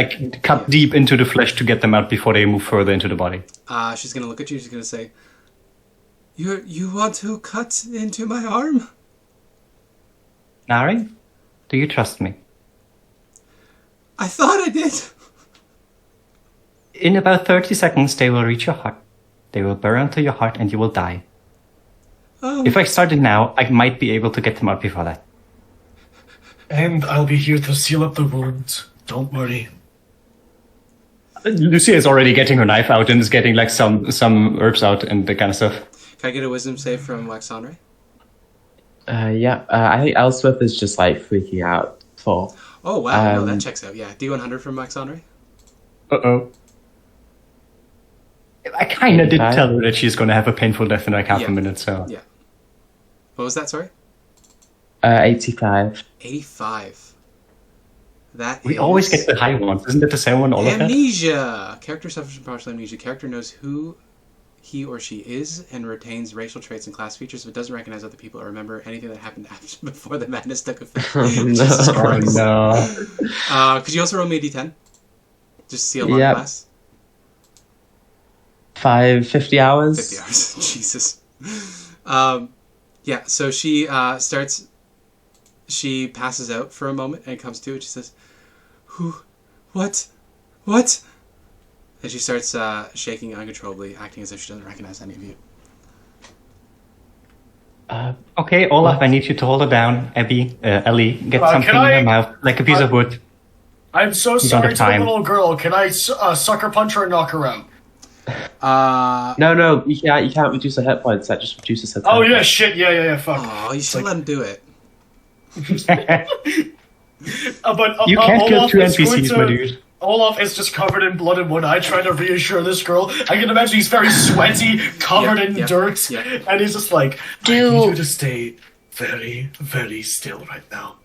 cut deep into the flesh to get them out before they move further into the body. She's gonna look at you. She's gonna say, "You want to cut into my arm?" Nari, do you trust me? I thought I did. In about 30 seconds, they will reach your heart. They will burrow into your heart, and you will die. Oh. If I started now, I might be able to get them out before that. And I'll be here to seal up the wound. Don't worry. Lucia is already getting her knife out and is getting some herbs out and that kind of stuff. Can I get a wisdom save from Waxonre? I think Elspeth is just freaking out 4. Oh wow, no, that checks out. Yeah, D100 from Max Henri. Uh-oh. I kind of did Okay. tell her that she's going to have a painful death in like half a minute, so... Yeah. What was that? Sorry. 85. 85. That We is always get the high ones. Isn't it the same one all of that? amnesia. Character suffers from partial amnesia. Character knows who he or she is and retains racial traits and class features, but doesn't recognize other people or remember anything that happened after before the madness took effect. Jesus No. Christ. No. Could you also roll me a d10? Just see a long Yep. class. 50 hours. 50 hours. Jesus. Yeah, so she starts... She passes out for a moment and comes to and she says, "Who? What? What?" And she starts shaking uncontrollably, acting as if she doesn't recognize any of you. Okay, Olaf, I need you to hold her down. Ellie, get something can in I- her mouth, like a piece of wood. I'm so don't sorry have to the time. little girl. Can I sucker punch her and knock her out? No, you can't reduce her hit points. That just reduces her. Oh tempo. yeah, shit, yeah, fuck. Oh, you should let him do it. But You can't kill Olaf 2 is going NPCs, to- my dude. Olaf is just covered in blood and one eye, trying to reassure this girl. I can imagine he's very sweaty, covered in dirt, and he's just like, "I need you to stay very, very still right now."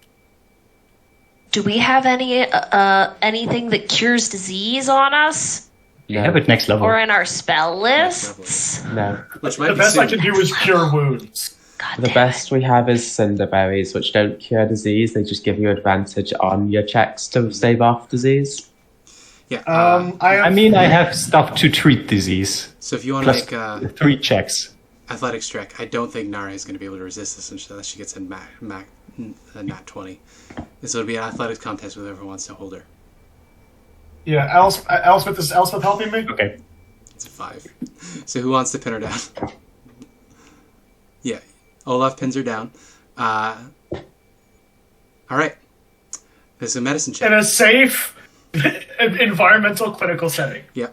Do we have anything that cures disease on us You have it next level. or in our spell Next lists? No. Which might The be best I soon. can do is cure wounds. God The damn best we have is cinder berries, which don't cure disease. They just give you advantage on your checks to stave off disease. Yeah. I have stuff to treat disease. So if you want to Plus make 3 checks. athletics check, I don't think Nara is going to be able to resist this unless she gets a nat 20. This will be an athletics contest with whoever wants to hold her. Yeah, Elspeth is Elspeth helping me? Okay. It's a 5. So who wants to pin her down? Yeah. Olaf pins her down. All right. There's a medicine check. In a safe, environmental, clinical setting. Yeah.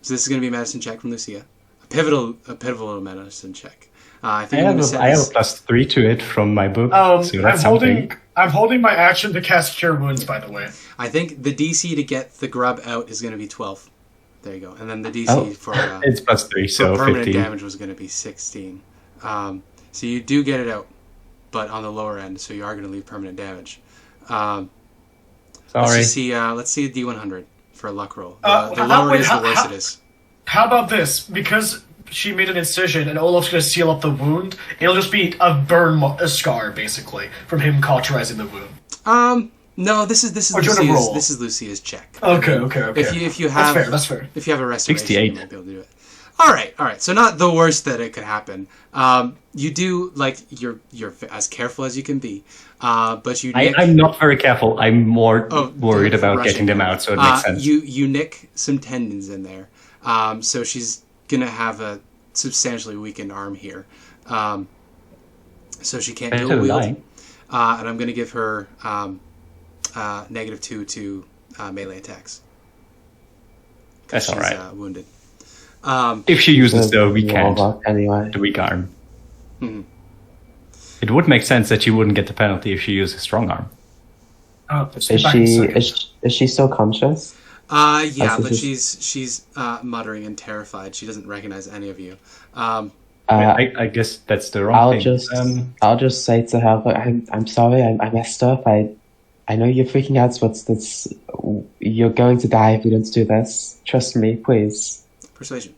So this is going to be a medicine check from Lucia. A pivotal medicine check. I think I'm going to set I have a this. plus 3 to it from my book. so I'm that's something. holding my action to cast Cure Wounds, by the way. I think the DC to get the grub out is going to be 12. There you go. And then the DC for It's plus 3, for so permanent 15. damage was going to be 16. So you do get it out, but on the lower end, so you are going to leave permanent damage. Let's Sorry. just see. Let's see a D100 for a luck roll. The how- lower wait, it is, the how- worse how- it is. How about this? Because she made an incision and Olaf's going to seal up the wound, it'll just be a scar, basically, from him cauterizing the wound. No, this is Or do you wanna roll? Lucia's check. Okay. If you have That's fair. if you have a restoration, 68. you might be able to do it. All right. So not the worst that it could happen. You do you're as careful as you can be, but you. I'm not very careful. I'm more Oh, worried about rushing getting them in. out, so it makes sense. You nick some tendons in there, so she's gonna have a substantially weakened arm here, so she can't dual wield. And I'm gonna give her -2 to melee attacks. That's all right. She's wounded. If she uses the weekend, Anyway. the weak arm. Mhm. It would make sense that she wouldn't get the penalty if she uses strong arm. Is she still conscious? Yeah, As but this is- she's muttering and terrified. She doesn't recognize any of you. I guess that's the wrong thing. I'll just say to her, look, I'm sorry, I messed up. I know you're freaking out, but you're going to die if we don't do this. Trust me, please. Persuasion.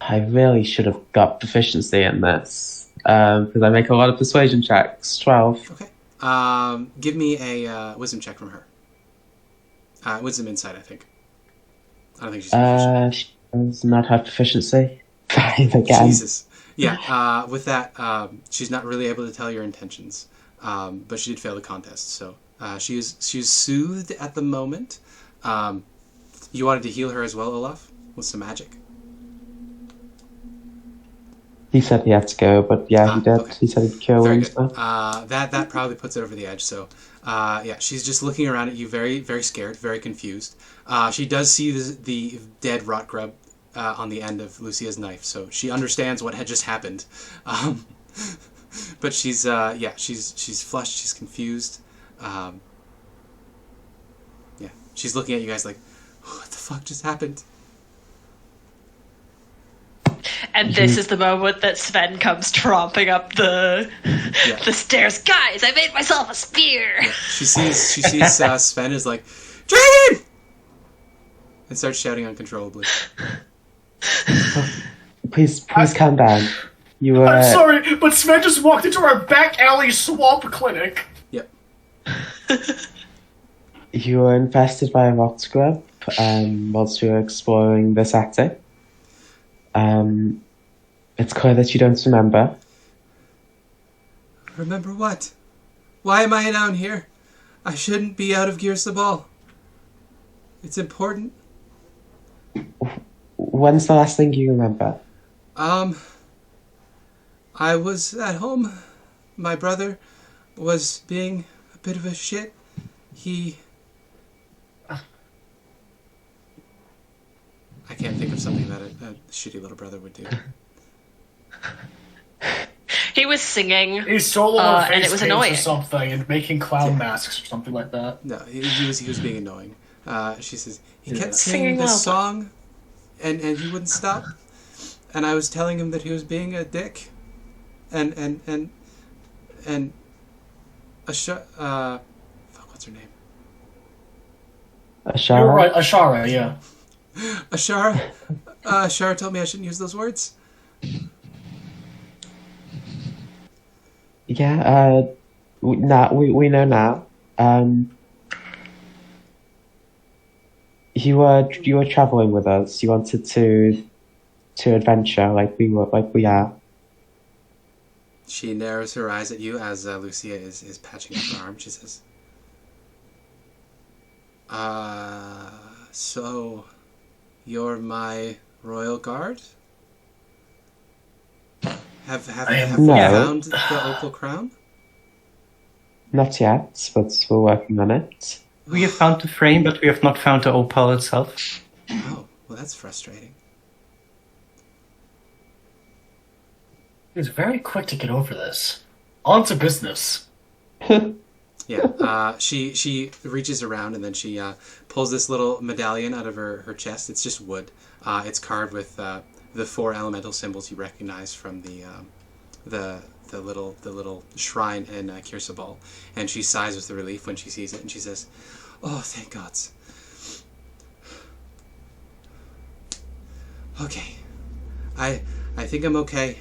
I really should have got proficiency in this because I make a lot of persuasion checks. 12. Okay. Give me a wisdom check from her. Wisdom insight, I think. I don't think she's proficient. She does not have proficiency. Fine again. Jesus. Yeah. With that, she's not really able to tell your intentions, but she did fail the contest. So she's soothed at the moment. You wanted to heal her as well, Olaf, with some magic. He said he had to go, but yeah, he did. Okay. He said he'd cure Very wounds. good. That probably puts it over the edge. So, yeah, she's just looking around at you, very, very scared, very confused. She does see the dead rot grub on the end of Lucia's knife, so she understands what had just happened. But she's she's flushed, she's confused. She's looking at you guys like, what the fuck just happened? And this is the moment that Sven comes tromping up the stairs. Guys, I made myself a spear. Yeah. She sees Sven is like, dragon, and starts shouting uncontrollably. Please calm down. I'm sorry, but Sven just walked into our back alley swamp clinic. Yep. You were infested by a rot scrub whilst you were exploring this attic. It's clear that you don't remember. Remember what? Why am I down here? I shouldn't be out of Gearsabal. It's important. When's the last thing you remember? I was at home. My brother was being a bit of a shit. I can't think of something that a shitty little brother would do. He was singing. He's solo and it was annoying. or something, and making clown masks or something like that. No, he was being annoying. She says he kept Singing singing this well. song, and he wouldn't stop. And I was telling him that he was being a dick, and fuck, what's her name? Ashara? You're right, Ashara, yeah. Ashara told me I shouldn't use those words. Yeah, we know now. You were traveling with us. You wanted to adventure like we are. She narrows her eyes at you as Lucia is patching up her arm. She says, so you're my royal guard? Have you found the opal crown? Not yet, but we're working on it. We have found the frame, but we have not found the opal itself. Oh, well, that's frustrating. He was very quick to get over this. On to business. Yeah, she reaches around and then she pulls this little medallion out of her chest. It's just wood. It's carved with the 4 elemental symbols you recognize from the little shrine in Gearsabal. And she sighs with relief when she sees it, and she says, "Oh, thank gods." Okay, I think I'm okay.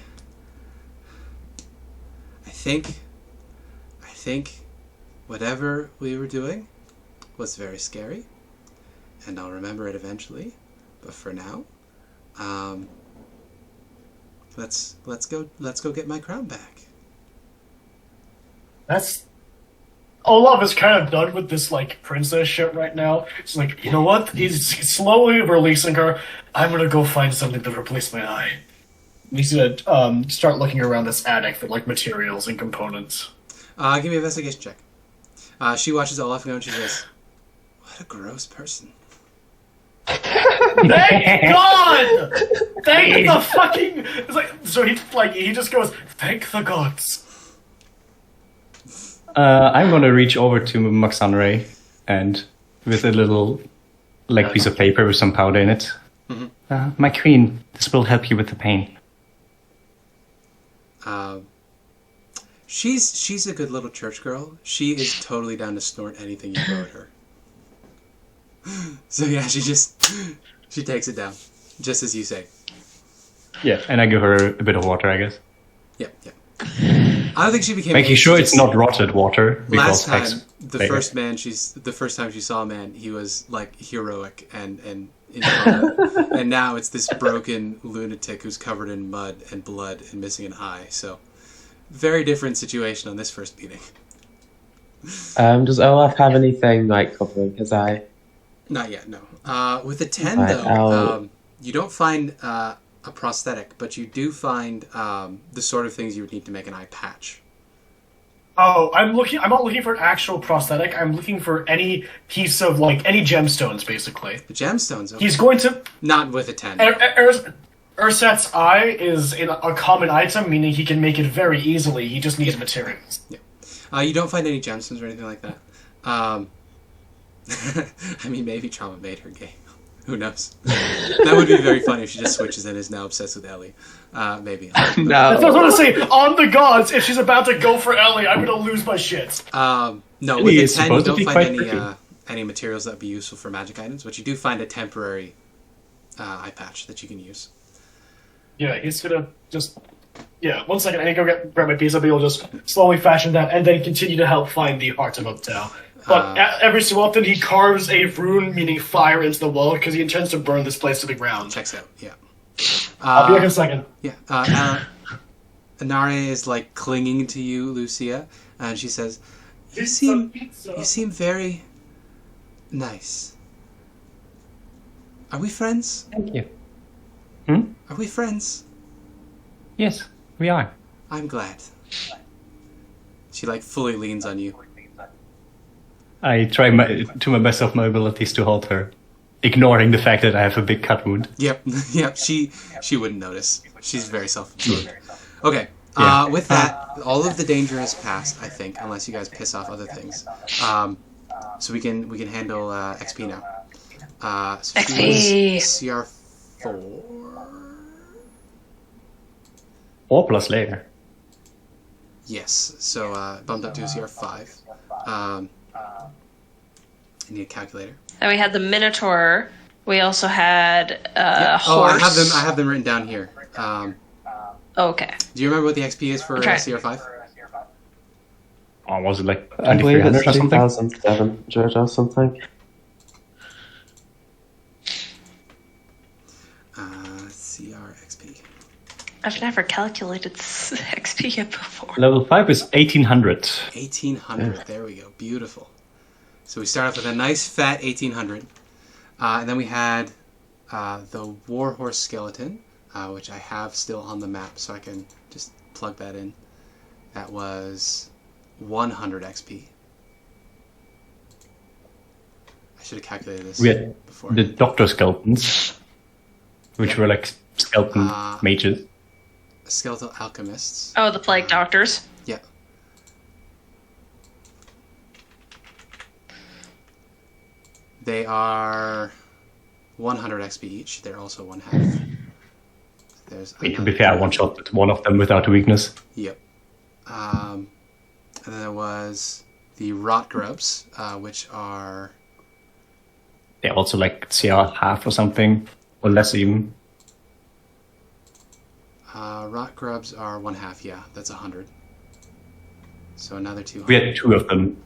I think whatever we were doing was very scary, and I'll remember it eventually. But for now, let's go get my crown back. Olaf is kind of done with this like princess shit right now. It's like, you know what? He's slowly releasing her. I'm gonna go find something to replace my eye. He's gonna start looking around this attic for like materials and components. Give me an investigation check. She watches Olaf go and she says, "What a gross person." Thank God! Thank the fucking. It's like so he just goes, "Thank the gods." I'm gonna reach over to Maxanre and with a little piece of paper with some powder in it. Mm-hmm. My queen, this will help you with the pain. She's a good little church girl. She is totally down to snort anything you throw at her. So yeah, she takes it down, just as you say. Yeah, and I give her a bit of water, I guess. Yep. I don't think she became. Making sure it's not rotted water. Last time, the first time she saw a man, he was like heroic and in combat. And now it's this broken lunatic who's covered in mud and blood and missing an eye. So, very different situation on this first meeting. Does Olaf have anything like covering his eye? Not yet, no. With a 10, though, you don't find a prosthetic, but you do find the sort of things you would need to make an eye patch. Oh, I'm not looking for an actual prosthetic. I'm looking for any piece of, any gemstones, basically. The gemstones? Okay. He's going to... Not with a 10. Ursat's eye is a common item, meaning he can make it very easily. He just needs materials. Yeah. You don't find any gemstones or anything like that. I mean, maybe trauma made her gay. Who knows? That would be very funny if she just switches and is now obsessed with Ellie. Maybe. No. That's what I was going to say. On the gods, if she's about to go for Ellie, I'm going to lose my shit. No, Ellie with is the 10, you supposed to don't be find quite any materials that would be useful for magic items, but you do find a temporary eye patch that you can use. Yeah, he's going to just... Yeah, 1 second. I need to go grab my piece. I'll be able to just slowly fashion that and then continue to help find the Heart of Uptown. But every so often he carves a rune, meaning fire, into the wall because he intends to burn this place to the ground. Checks out, yeah. I'll be back in a second. Yeah. Inari is like clinging to you, Lucia, and she says, "You seem very nice. Are we friends? Thank you. Are we friends? Yes, we are. I'm glad." She like fully leans on you. I try to my best of my abilities to hold her, ignoring the fact that I have a big cut wound. Yep. She wouldn't notice. She's very self-absorbed. Okay. Yeah. With that, all of the danger has passed, I think, unless you guys piss off other things. So we can handle XP now. So XP. CR4. 4 plus layer. Yes. So bumped up to a CR5. I need a calculator. And we had the Minotaur. We also had horse. Oh, I have them written down here. Okay. Do you remember what the XP is for CR5? Oh, was it like I believe 2300 it's or something? 2,700 or something. CRXP. I've never calculated XP yet before. Level 5 is 1800. 1800. There we go. Beautiful. So we start off with a nice fat 1800. And then we had the Warhorse Skeleton, which I have still on the map, so I can just plug that in. That was 100 XP. I should have calculated this We had before. the Doctor Skeletons, which were like skeleton mages. Skeletal Alchemists. Oh, the Plague Doctors. Yeah. They are 100 XP each. They're also 1/2. There's To be another- fair, I one-shot one of them without a weakness. Yep. And then there was the Rot Grubs, which are... They're also like CR half or something, or less even. Rot Grubs are 1/2, yeah. That's 100. So another 200. We had 2 of them.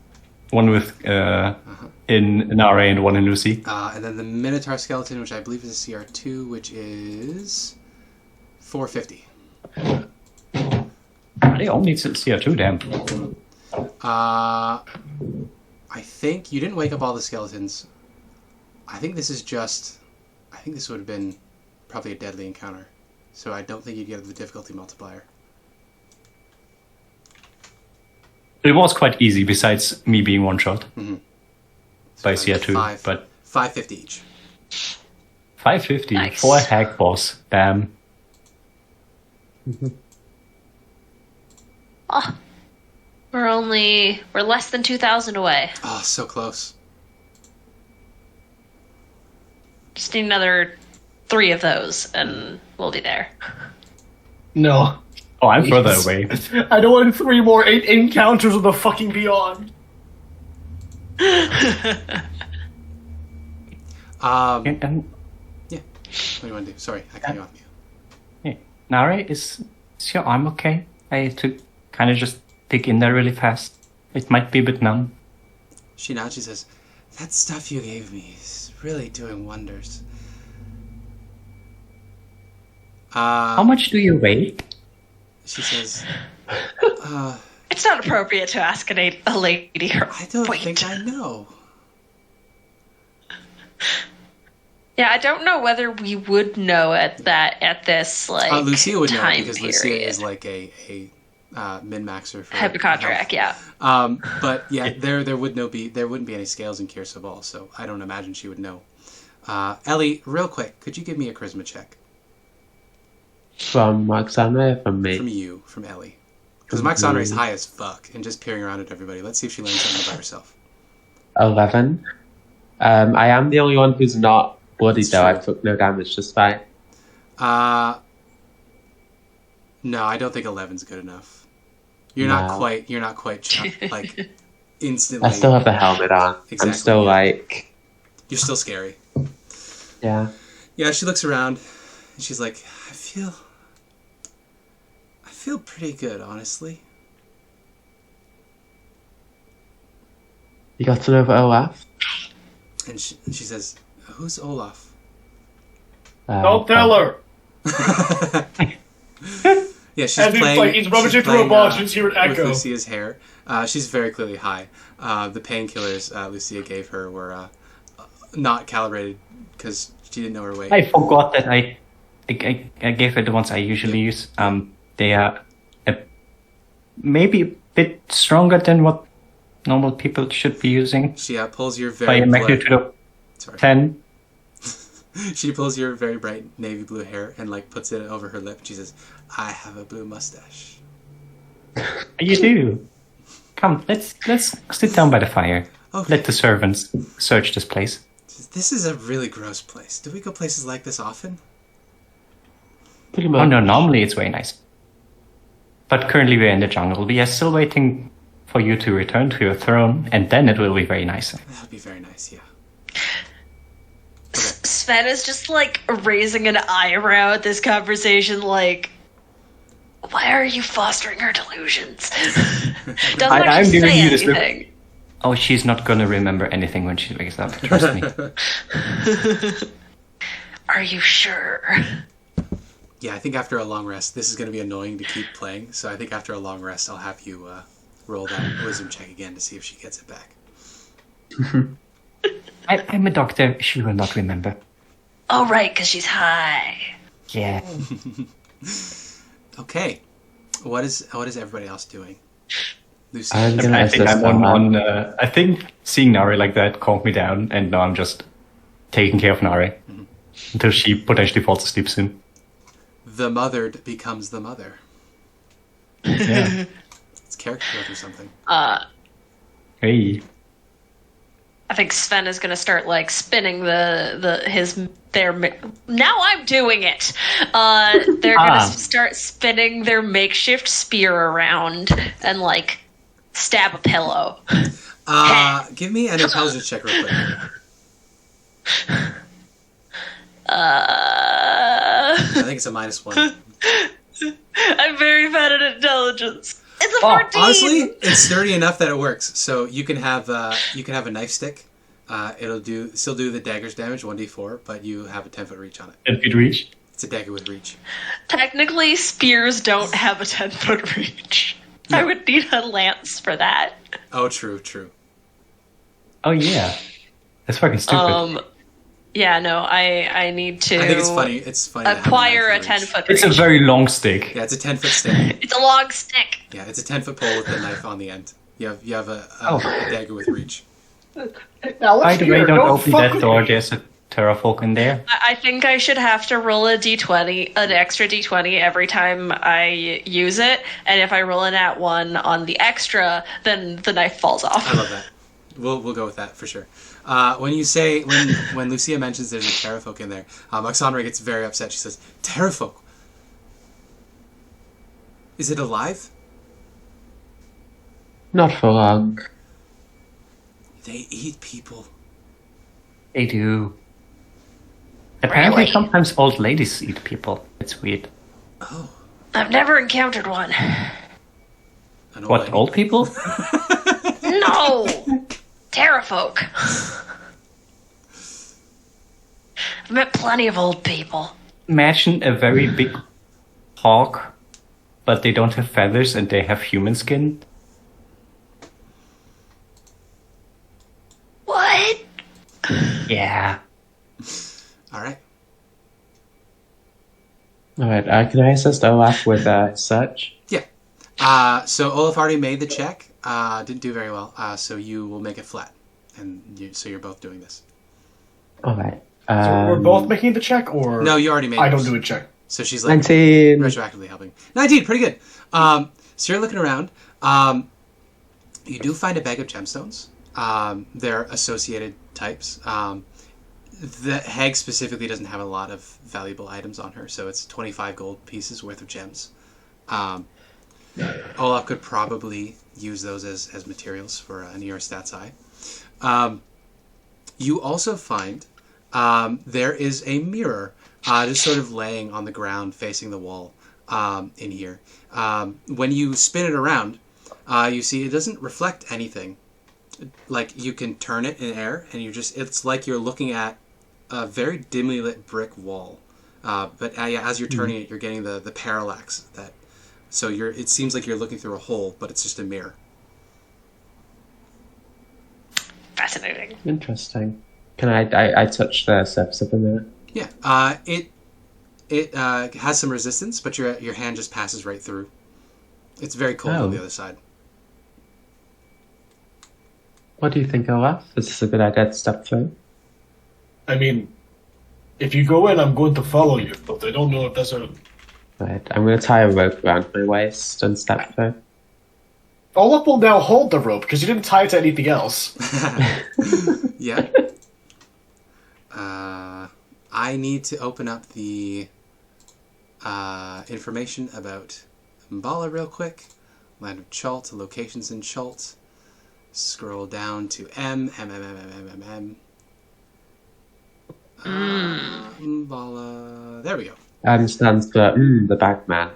One with in RA and one in Lucy. And then the Minotaur Skeleton, which I believe is a CR2, which is 450. They all need CR2, damn. I think you didn't wake up all the skeletons. I think this is just... I think this would have been probably a deadly encounter. So I don't think you'd get the difficulty multiplier. It was quite easy, besides me being one-shot by So CR2. But 550 each. 550 Nice. for a hack boss, damn. Oh, we're less than 2,000 away. Oh, so close. Just need another 3 of those, and we'll be there. No. Oh, I'm further Jeez. away. I don't want 3 more 8 encounters of the fucking beyond. And Yeah. What do you want to do? Sorry, I cut you off. yeah. Nare, is your arm okay? I had to kind of just dig in there really fast. It might be a bit numb. She nods. She says, "That stuff you gave me is really doing wonders." How much do you weigh? She says, It's not appropriate to ask a lady her "I don't weight. think I know." Yeah, I don't know whether we would know at this like Lucia would know time because period. Lucia is like a min-maxer for Hypochondriac, yeah. But yeah, there wouldn't be any scales in Kirsa Ball, so I don't imagine she would know. Ellie, real quick, could you give me a charisma check? From Roxana or from me? From you, from Ellie. Because Maxandra is high as fuck and just peering around at everybody. Let's see if she learns something by herself. 11. I am the only one who's not bloody That's though. I true. took no damage, just fine. No, I don't think 11's good enough. You're not quite like instantly. I still have the helmet on. Exactly, I'm still yeah. like, You're still scary. yeah. Yeah, she looks around and she's like, I feel pretty good, honestly. You got to know about Olaf? And she says, who's Olaf? Don't tell her. Yeah, she's And playing. he's rummaging she's through a playing, box and hear an with echo. Lucia's hair. She's very clearly high. The painkillers Lucia gave her were not calibrated because she didn't know her weight. I forgot that I gave her the ones I usually use. They are maybe a bit stronger than what normal people should be using. She pulls your By very a magnitude of Sorry. 10. She pulls your very bright navy blue hair and like puts it over her lip. And she says, "I have a blue mustache." You do. Come, let's sit down by the fire. Okay. Let the servants search this place. This is a really gross place. Do we go places like this often? Pretty Oh much. no, normally it's very nice. But currently we're in the jungle. We are still waiting for you to return to your throne, and then it will be very nice. That would be very nice, yeah. Sven is just like raising an eyebrow at this conversation, like, why are you fostering her delusions? Doesn't I'm actually giving say you this look. anything. Oh, she's not gonna remember anything when she wakes up, trust me. Are you sure? Yeah, I think after a long rest, this is going to be annoying to keep playing. So I think after a long rest, I'll have you roll that wisdom check again to see if she gets it back. I'm a doctor, she will not remember. Oh, right, because she's high. Yeah. Okay, what is everybody else doing? Lucy, I'm gonna I think assist I'm on I think seeing Nari like that calmed me down, and now I'm just taking care of Nari. Until she potentially falls asleep soon. the mothered becomes the mother. Yeah. It's character growth or something. Hey. I think Sven is gonna start like spinning now I'm doing it. They're gonna start spinning their makeshift spear around and like stab a pillow. Give me an intelligence check real quick. I think it's a -1. I'm very bad at intelligence. It's a 14. Honestly, it's sturdy enough that it works. So you can have a knife stick. It'll still do the dagger's damage, 1d4, but you have a 10-foot reach on it. 10 feet reach. It's a dagger with reach. Technically, spears don't have a 10-foot reach. No. I would need a lance for that. Oh, true. Oh yeah. That's fucking stupid. Yeah, no, I need to. I think it's funny. It's funny. to have Acquire a knife with reach. 10-foot It's reach. a very long stick. Yeah, it's a 10-foot stick. It's a long stick. Yeah, it's a 10-foot pole with a knife on the end. You have a dagger with reach. Now By let's the way, hear. don't open fuck that with door. me. There's a terrafolk in there. I think I should have to roll a d20, an extra d20 every time I use it, and if I roll an at 1 on the extra, then the knife falls off. I love that. We'll go with that for sure. When Lucia mentions there's a terrafolk in there, Alexandra gets very upset. She says, "Terrafolk? Is it alive? Not for long. They eat people." They do. Apparently, Really? sometimes old ladies eat people. It's weird. Oh, I've never encountered one. an old What, lady. old people? No! Terrafolk. I've met plenty of old people. Imagine a very big hawk, but they don't have feathers and they have human skin. What? Yeah. All right. Alright, can I assist Olaf with search? Yeah. So Olaf already made the check. Didn't do very well. So you will make it flat, and so you're both doing this. Alright. So we're both making the check, or No, you already made. I yours. don't do a check. So she's like 19. retroactively helping. 19, pretty good. So you're looking around. You do find a bag of gemstones. They're associated types. The hag specifically doesn't have a lot of valuable items on her, so it's 25 gold pieces worth of gems. Olaf could probably use those as materials for an Amirasdottir's eye. You also find there is a mirror just sort of laying on the ground facing the wall in here. When you spin it around, you see it doesn't reflect anything. Like, you can turn it in air, and it's like you're looking at a very dimly lit brick wall. But as you're turning it, you're getting the parallax that. So it seems like you're looking through a hole, but it's just a mirror. Fascinating. Interesting. Can I touch the surface of the mirror? Yeah. It has some resistance, but your hand just passes right through. It's very cold on the other side. What do you think, Olaf? Is this a good idea to step through? I mean, if you go in, I'm going to follow you, but I don't know if that's a... Right, I'm going to tie a rope around my waist and step through. Olaf will now hold the rope, because you didn't tie it to anything else. Yeah. I need to open up the information about Mbala real quick. Land of Chult, locations in Chult. Scroll down to M. Mbala. There we go. M stands for the bagman.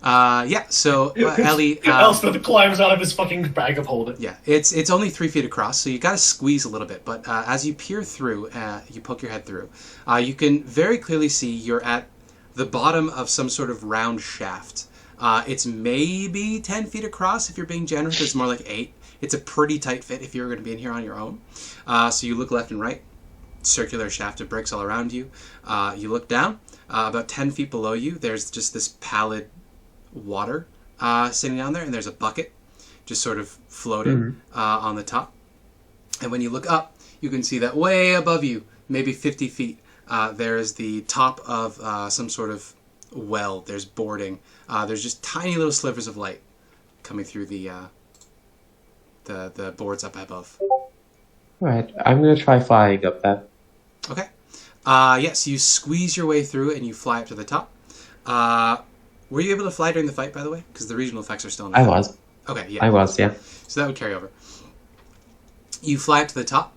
Yeah, so Ellie... Elspeth climbs out of his fucking bag of holding. Yeah, it's only 3 feet across, so you got to squeeze a little bit. But as you peer through, you poke your head through, you can very clearly see you're at the bottom of some sort of round shaft. It's maybe 10 feet across if you're being generous. It's more like 8. It's a pretty tight fit if you're going to be in here on your own. So you look left and right. Circular shaft of bricks all around you. You look down. About 10 feet below you, there's just this pallid water sitting down there, and there's a bucket just sort of floating on the top. And when you look up, you can see that way above you, maybe 50 feet, there is the top of some sort of well. There's boarding. There's just tiny little slivers of light coming through the boards up above. Right, I'm going to try flying up there. Okay. Yes, you squeeze your way through and you fly up to the top. Were you able to fly during the fight, by the way? Because the regional effects are still in the I fight. was. Okay, yeah. I was, yeah. So that would carry over. You fly up to the top.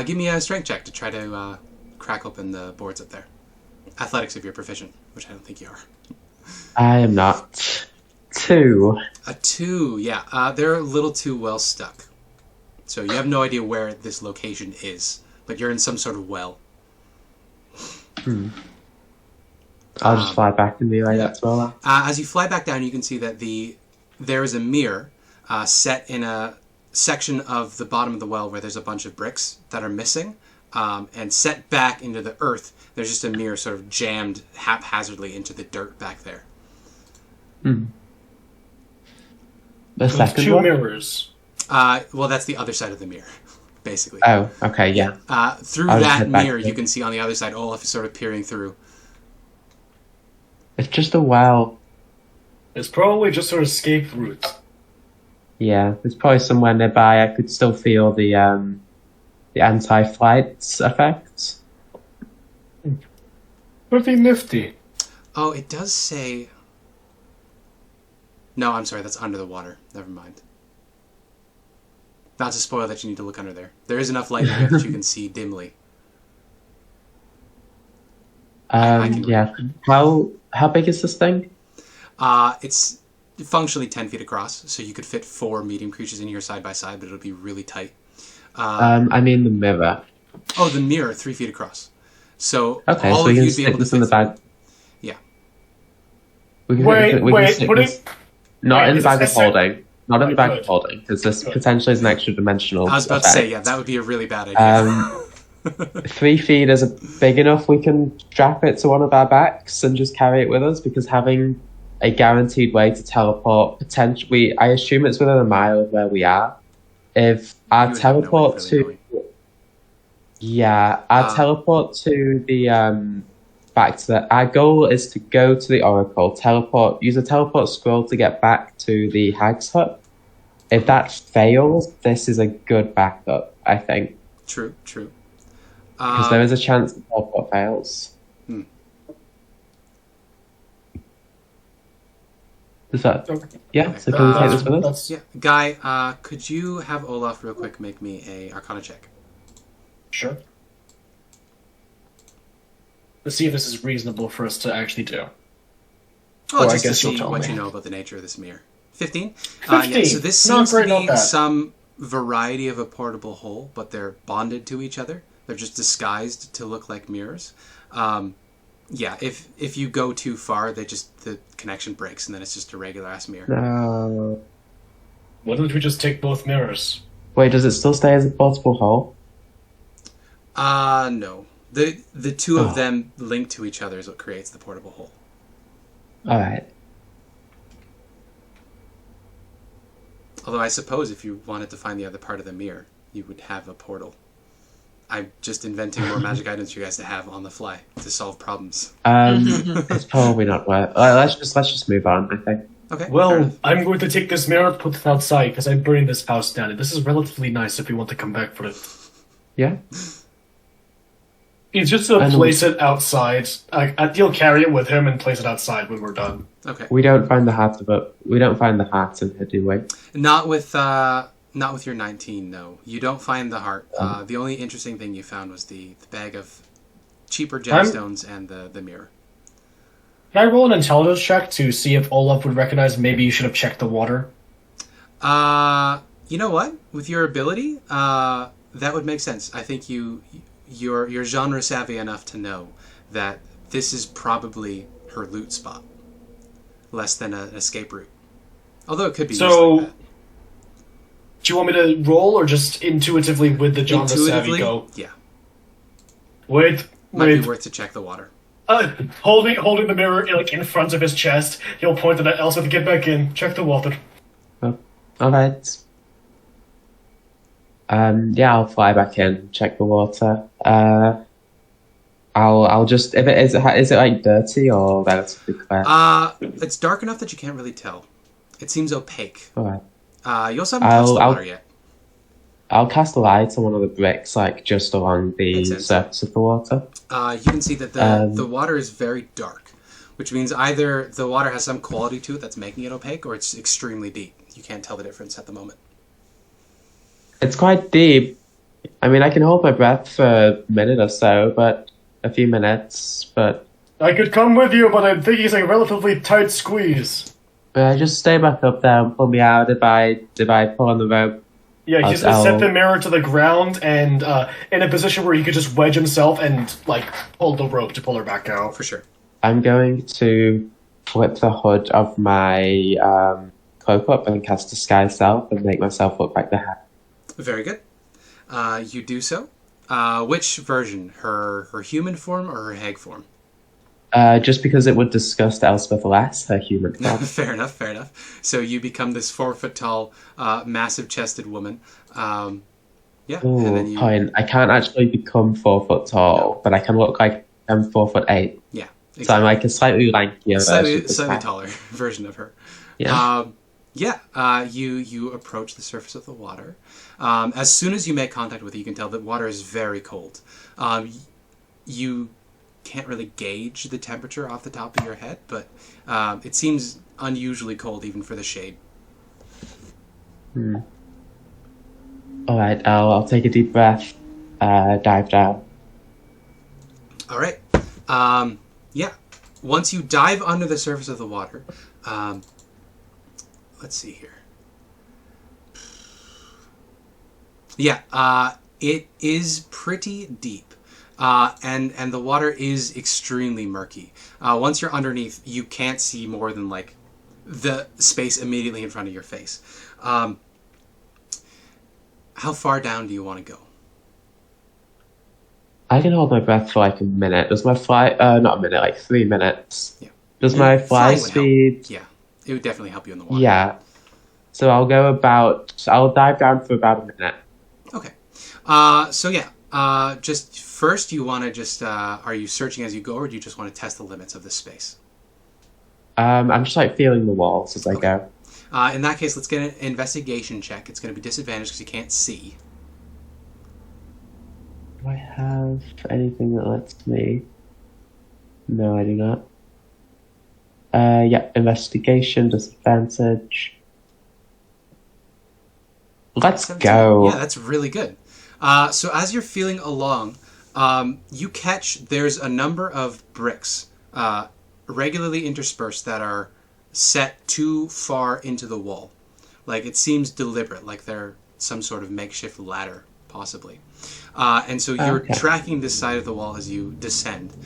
Give me a strength check to try to crack open the boards up there. Athletics if you're proficient, which I don't think you are. I am not. 2. A 2, yeah. They're a little too well stuck. So you have no idea where this location is, but you're in some sort of well. I'll just fly back and be like, that's well. As you fly back down, you can see that there is a mirror set in a section of the bottom of the well where there's a bunch of bricks that are missing, and set back into the earth. There's just a mirror sort of jammed haphazardly into the dirt back there. The second two one? mirrors. Well, that's the other side of the mirror, basically. Oh, okay, yeah. Through I'll just that head back mirror, to it. you can see on the other side, Olaf is sort of peering through. It's just a well. It's probably just sort of escape route. Yeah, there's probably somewhere nearby. I could still feel the anti-flight effect. Pretty nifty. Oh, it does say... No, I'm sorry, that's under the water. Never mind. Not to spoil that you need to look under there. There is enough light in there that you can see dimly. I can Yeah. How big is this thing? It's functionally 10 feet across, so you could fit 4 medium creatures in here side by side, but it'll be really tight. I mean the mirror. Oh, the mirror, 3 feet across. So Okay, all so of we can you'd be stick able to this fit in the through. bag. Yeah. We can Wait, stick put this- it... Not wait, in the is bag of this necessary? holding. Not in the bag Good. of holding, because this Good. potentially is an extra dimensional. I was about to say, yeah, that would be a really bad idea. 3 feet is big enough. We can strap it to one of our backs and just carry it with us, because having a guaranteed way to teleport, potentially, I assume it's within a mile of where we are. If our You would have no way of teleport really to, yeah, our teleport to the back to the. Our goal is to go to the Oracle, use a teleport scroll to get back to the Hag's Hut. If that fails, this is a good backup, I think. True. Because there is a chance the teleport fails. Is that... Yeah, so can we take this with us? Yeah. Guy, could you have Olaf real quick make me a Arcana check? Sure. Let's see if this is reasonable for us to actually do. Oh, Or I just to guess you'll see tell what me. you know about the nature of this mirror. 15? 15. Yeah, so this Not seems great, to not be bad. some variety of a portable hole, but they're bonded to each other. They're just disguised to look like mirrors. Yeah, if you go too far, the connection breaks, and then it's just a regular ass mirror. No. Why don't we just take both mirrors? Wait, does it still stay as a portable hole? No. The two of them linked to each other is what creates the portable hole. Alright. Although I suppose if you wanted to find the other part of the mirror, you would have a portal. I'm just inventing more magic items for you guys to have on the fly to solve problems. It's probably not worth. Let's just move on, I think. Okay. fair Well, enough. I'm going to take this mirror, put it outside, because I'm burning this house down. This is relatively nice if we want to come back for it. Yeah? He's just to And- place it outside. He'll carry it with him and place it outside when we're done. Okay. We don't find the hat, but we don't find the hat in here, do we? Not with your 19, no. You don't find the heart. The only interesting thing you found was the bag of cheaper gemstones and the mirror. Can I roll an intelligence check to see if Olaf would recognize maybe you should have checked the water? You know what? With your ability, that would make sense. I think you're genre savvy enough to know that this is probably her loot spot, less than an escape route. Although it could be used like that. Do you want me to roll or just intuitively with the genre savvy Intuitively, go? yeah. Might Might be worth to check the water. Holding the mirror in front of his chest, he'll point it at Elspeth, get back in, check the water. Oh, alright. Yeah, I'll fly back in, check the water. I'll just, if it is it like dirty or relatively clear? It's dark enough that you can't really tell. It seems opaque. Alright. You also haven't touched the water yet. I'll cast a light on one of the bricks, like just along the Makes sense. surface of the water. You can see that the water is very dark, which means either the water has some quality to it that's making it opaque, or it's extremely deep. You can't tell the difference at the moment. It's quite deep. I mean, I can hold my breath for a minute or so, but a few minutes, but I could come with you, but I'm thinking it's a relatively tight squeeze. just stay back up there and pull me out if I pull on the rope. Yeah, he's gonna set the mirror to the ground and in a position where he could just wedge himself and pull the rope to pull her back out. For sure. I'm going to flip the hood of my cloak up and cast Disguise Self and make myself look like the hat. Very good. You do so. Which version? Her human form or her hag form? Just because it would disgust Elspeth less, her human form. Fair enough. So you become this 4 foot tall, massive chested woman. Yeah. Ooh, and then you... point. I can't actually become 4 foot tall, but I can look like I'm 4'8". Yeah. Exactly. So I'm like a slightly lankier version. Slightly taller version of her. Yeah. You approach the surface of the water. As soon as you make contact with it, you can tell that water is very cold. You can't really gauge the temperature off the top of your head, but it seems unusually cold even for the shade. Alright, I'll take a deep breath, dive down. All right. Yeah. Once you dive under the surface of the water, let's see here. Yeah, it is pretty deep. And the water is extremely murky. Once you're underneath, you can't see more than the space immediately in front of your face. How far down do you want to go? I can hold my breath for a minute. Does my fly... not a minute, 3 minutes. Yeah. Does my fly Flying would help. speed... Yeah, it would definitely help you in the water. Yeah. So I'll dive down for about a minute. Okay. So yeah, Just first, you want to just are you searching as you go, or do you just want to test the limits of this space? I'm just like feeling the walls as I go. In that case, let's get an investigation check. It's going to be disadvantaged because you can't see. Do I have anything that lets me? No, I do not. Yeah, investigation, disadvantage. Let's 17. go. Yeah, that's really good. So as you're feeling along, you catch there's a number of bricks regularly interspersed that are set too far into the wall. Like, it seems deliberate, like they're some sort of makeshift ladder, possibly. And so you're tracking this side of the wall as you descend.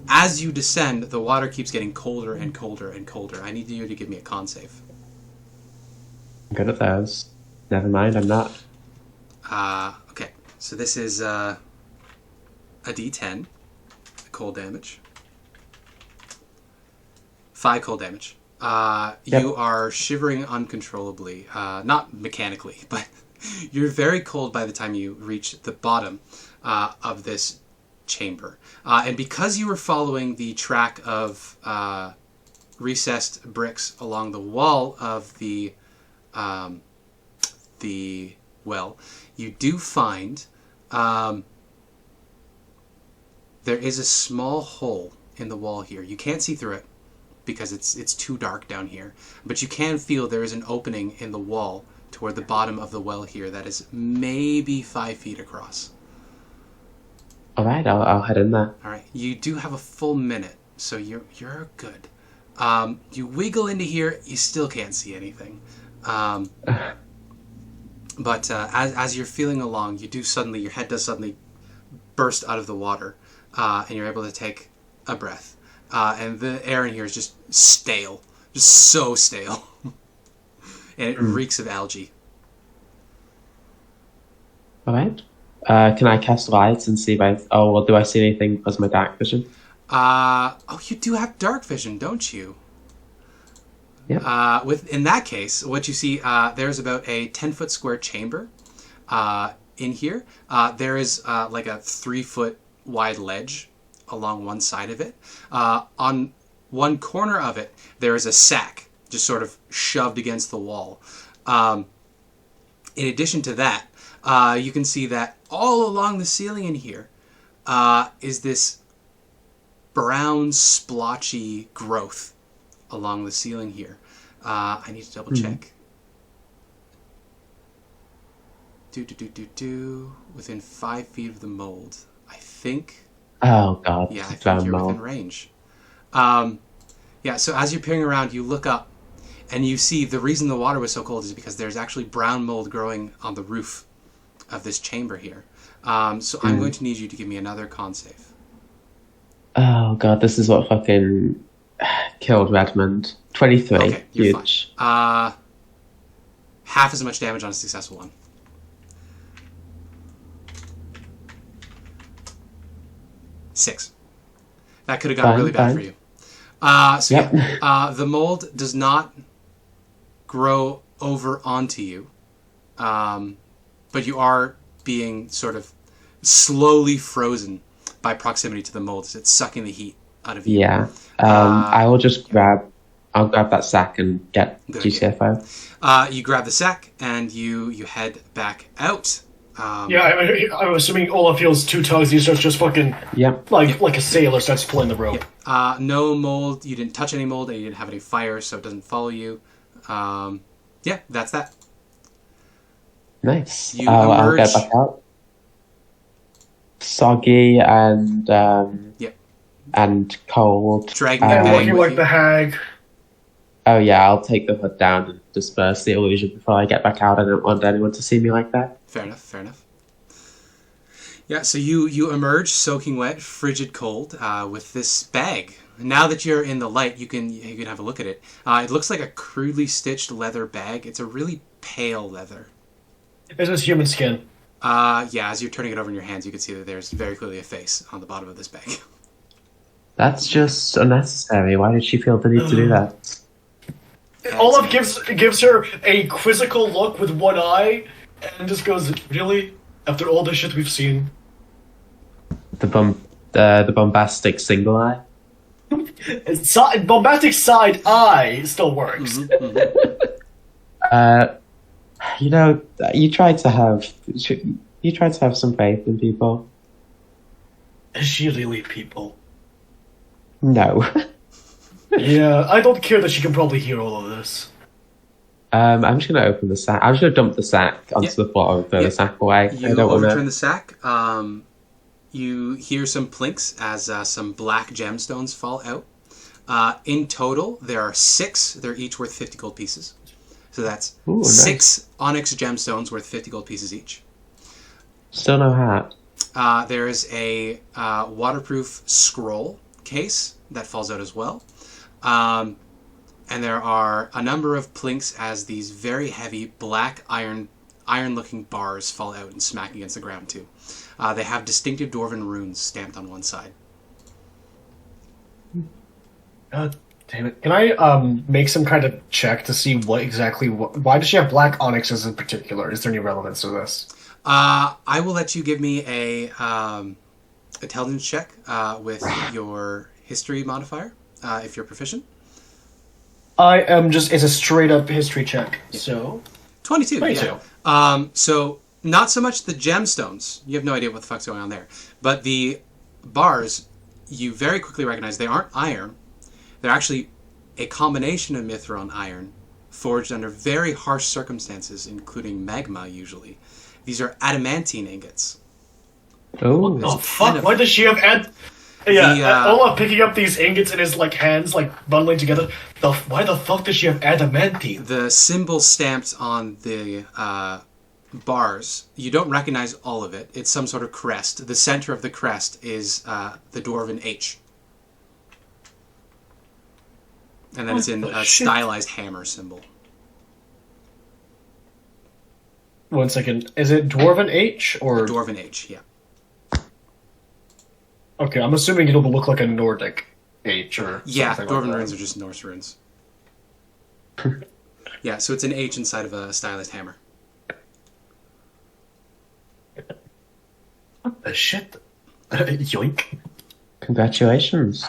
As you descend, the water keeps getting colder and colder and colder. I need you to give me a con save. I'm good at those. Never mind, I'm not. Okay, so this is a D10, cold damage. 5 cold damage. You are shivering uncontrollably, not mechanically, but you're very cold by the time you reach the bottom of this chamber. And because you were following the track of recessed bricks along the wall of the well, you do find there is a small hole in the wall here. You can't see through it because it's too dark down here, but you can feel there is an opening in the wall toward the bottom of the well here that is maybe 5 feet across. All right, I'll head in there. All right, you do have a full minute, so you're good. You wiggle into here, you still can't see anything. But as you're feeling along, your head does suddenly burst out of the water, and you're able to take a breath. And the air in here is just stale, just so stale. And it reeks of algae. All right. Can I cast lights and see if do I see anything because of my dark vision? You do have dark vision, don't you? Yeah. In that case, what you see, there's about a 10-foot square chamber in here. There is like a 3-foot wide ledge along one side of it. On one corner of it, there is a sack just sort of shoved against the wall. In addition to that, you can see that all along the ceiling in here is this brown, splotchy growth along the ceiling here. I need to double check. Within 5 feet of the mold. I think... Oh, God. Yeah, I think you're within range. So as you're peering around, you look up, and you see the reason the water was so cold is because there's actually brown mold growing on the roof of this chamber here. So I'm going to need you to give me another con save. Oh, God, this is what fucking killed Redmond. 23. Okay, you're huge. Fine. Half as much damage on a successful one. Six. That could have gone really bad for you. The mold does not grow over onto you, but you are being sort of slowly frozen by proximity to the mold. It's sucking the heat out of you. Yeah. I will just grab that sack and get GCFO. You grab the sack and you head back out. I'm assuming Olaf feels 2 tugs. He starts just fucking like a sailor starts pulling the rope. No mold. You didn't touch any mold, and you didn't have any fire, so it doesn't follow you. That's that. Nice. I'll get back out. Soggy and cold. Dragging looking like the hag. Oh yeah, I'll take the hood down and disperse the illusion before I get back out. I don't want anyone to see me like that. Fair enough. Yeah, so you emerge soaking wet, frigid cold, with this bag. Now that you're in the light, you can have a look at it. It looks like a crudely stitched leather bag. It's a really pale leather. Is this human skin? As you're turning it over in your hands, you can see that there's very clearly a face on the bottom of this bag. That's just unnecessary. Why did she feel the need to do that? Olaf gives her a quizzical look with one eye, and just goes, "Really? After all the shit we've seen?" the bombastic single eye. Bombastic side eye still works. You know, you try to have some faith in people. Is she really people? No. Yeah, I don't care that she can probably hear all of this. I'm just gonna open the sack. I'm just gonna dump the sack onto the floor and throw the sack away. You overturn the sack. You hear some plinks as some black gemstones fall out. In total, there are 6. They're each worth 50 gold pieces. So that's 6 onyx gemstones worth 50 gold pieces each. Still no hat. There is a waterproof scroll case that falls out as well. And there are a number of plinks as these very heavy black iron-looking bars fall out and smack against the ground too. They have distinctive dwarven runes stamped on one side. God damn it. Can I make some kind of check to see why does she have black onyxes in particular? Is there any relevance to this? I will let you give me a intelligence check with your history modifier, if you're proficient. It's a straight up history check, so... 22. 22. Yeah. So, not so much the gemstones. You have no idea what the fuck's going on there. But the bars, you very quickly recognize they aren't iron. They're actually a combination of mithril and iron, forged under very harsh circumstances, including magma, usually. These are adamantine ingots. Oh. What the fuck? Why does she have Olaf picking up these ingots in his hands, bundling together. Why the fuck does she have adamantine? The symbol stamped on the bars, you don't recognize all of it. It's some sort of crest. The center of the crest is the dwarven H. And then it's in a stylized hammer symbol. 1 second. Is it dwarven H or... Dwarven H, yeah. Okay, I'm assuming it'll look like a Nordic H or something Dwarven like runes are just Norse runes. Yeah, so it's an H inside of a stylized hammer. What the shit? Yoink. Congratulations.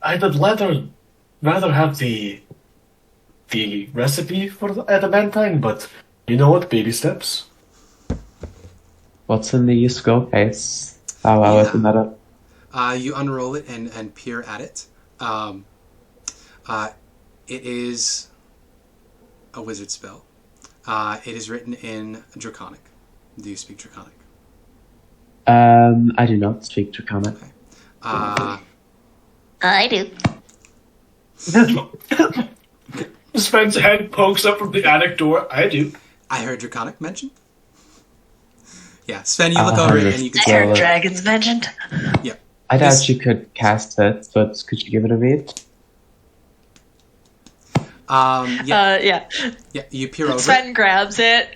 I'd rather have the recipe for the adamantine, but you know what? Baby steps. What's in the scroll case? I'll open that up. You unroll it and peer at it. It is a wizard spell. It is written in Draconic. Do you speak Draconic? I do not speak Draconic. Okay. I do. Sven's head pokes up from the attic door. I do. I heard Draconic mentioned. Yeah, Sven, you look over it and you can I heard dragons mentioned. Yeah. I doubt you could cast it, but could you give it a read? Yeah, you peer over Sven grabs it,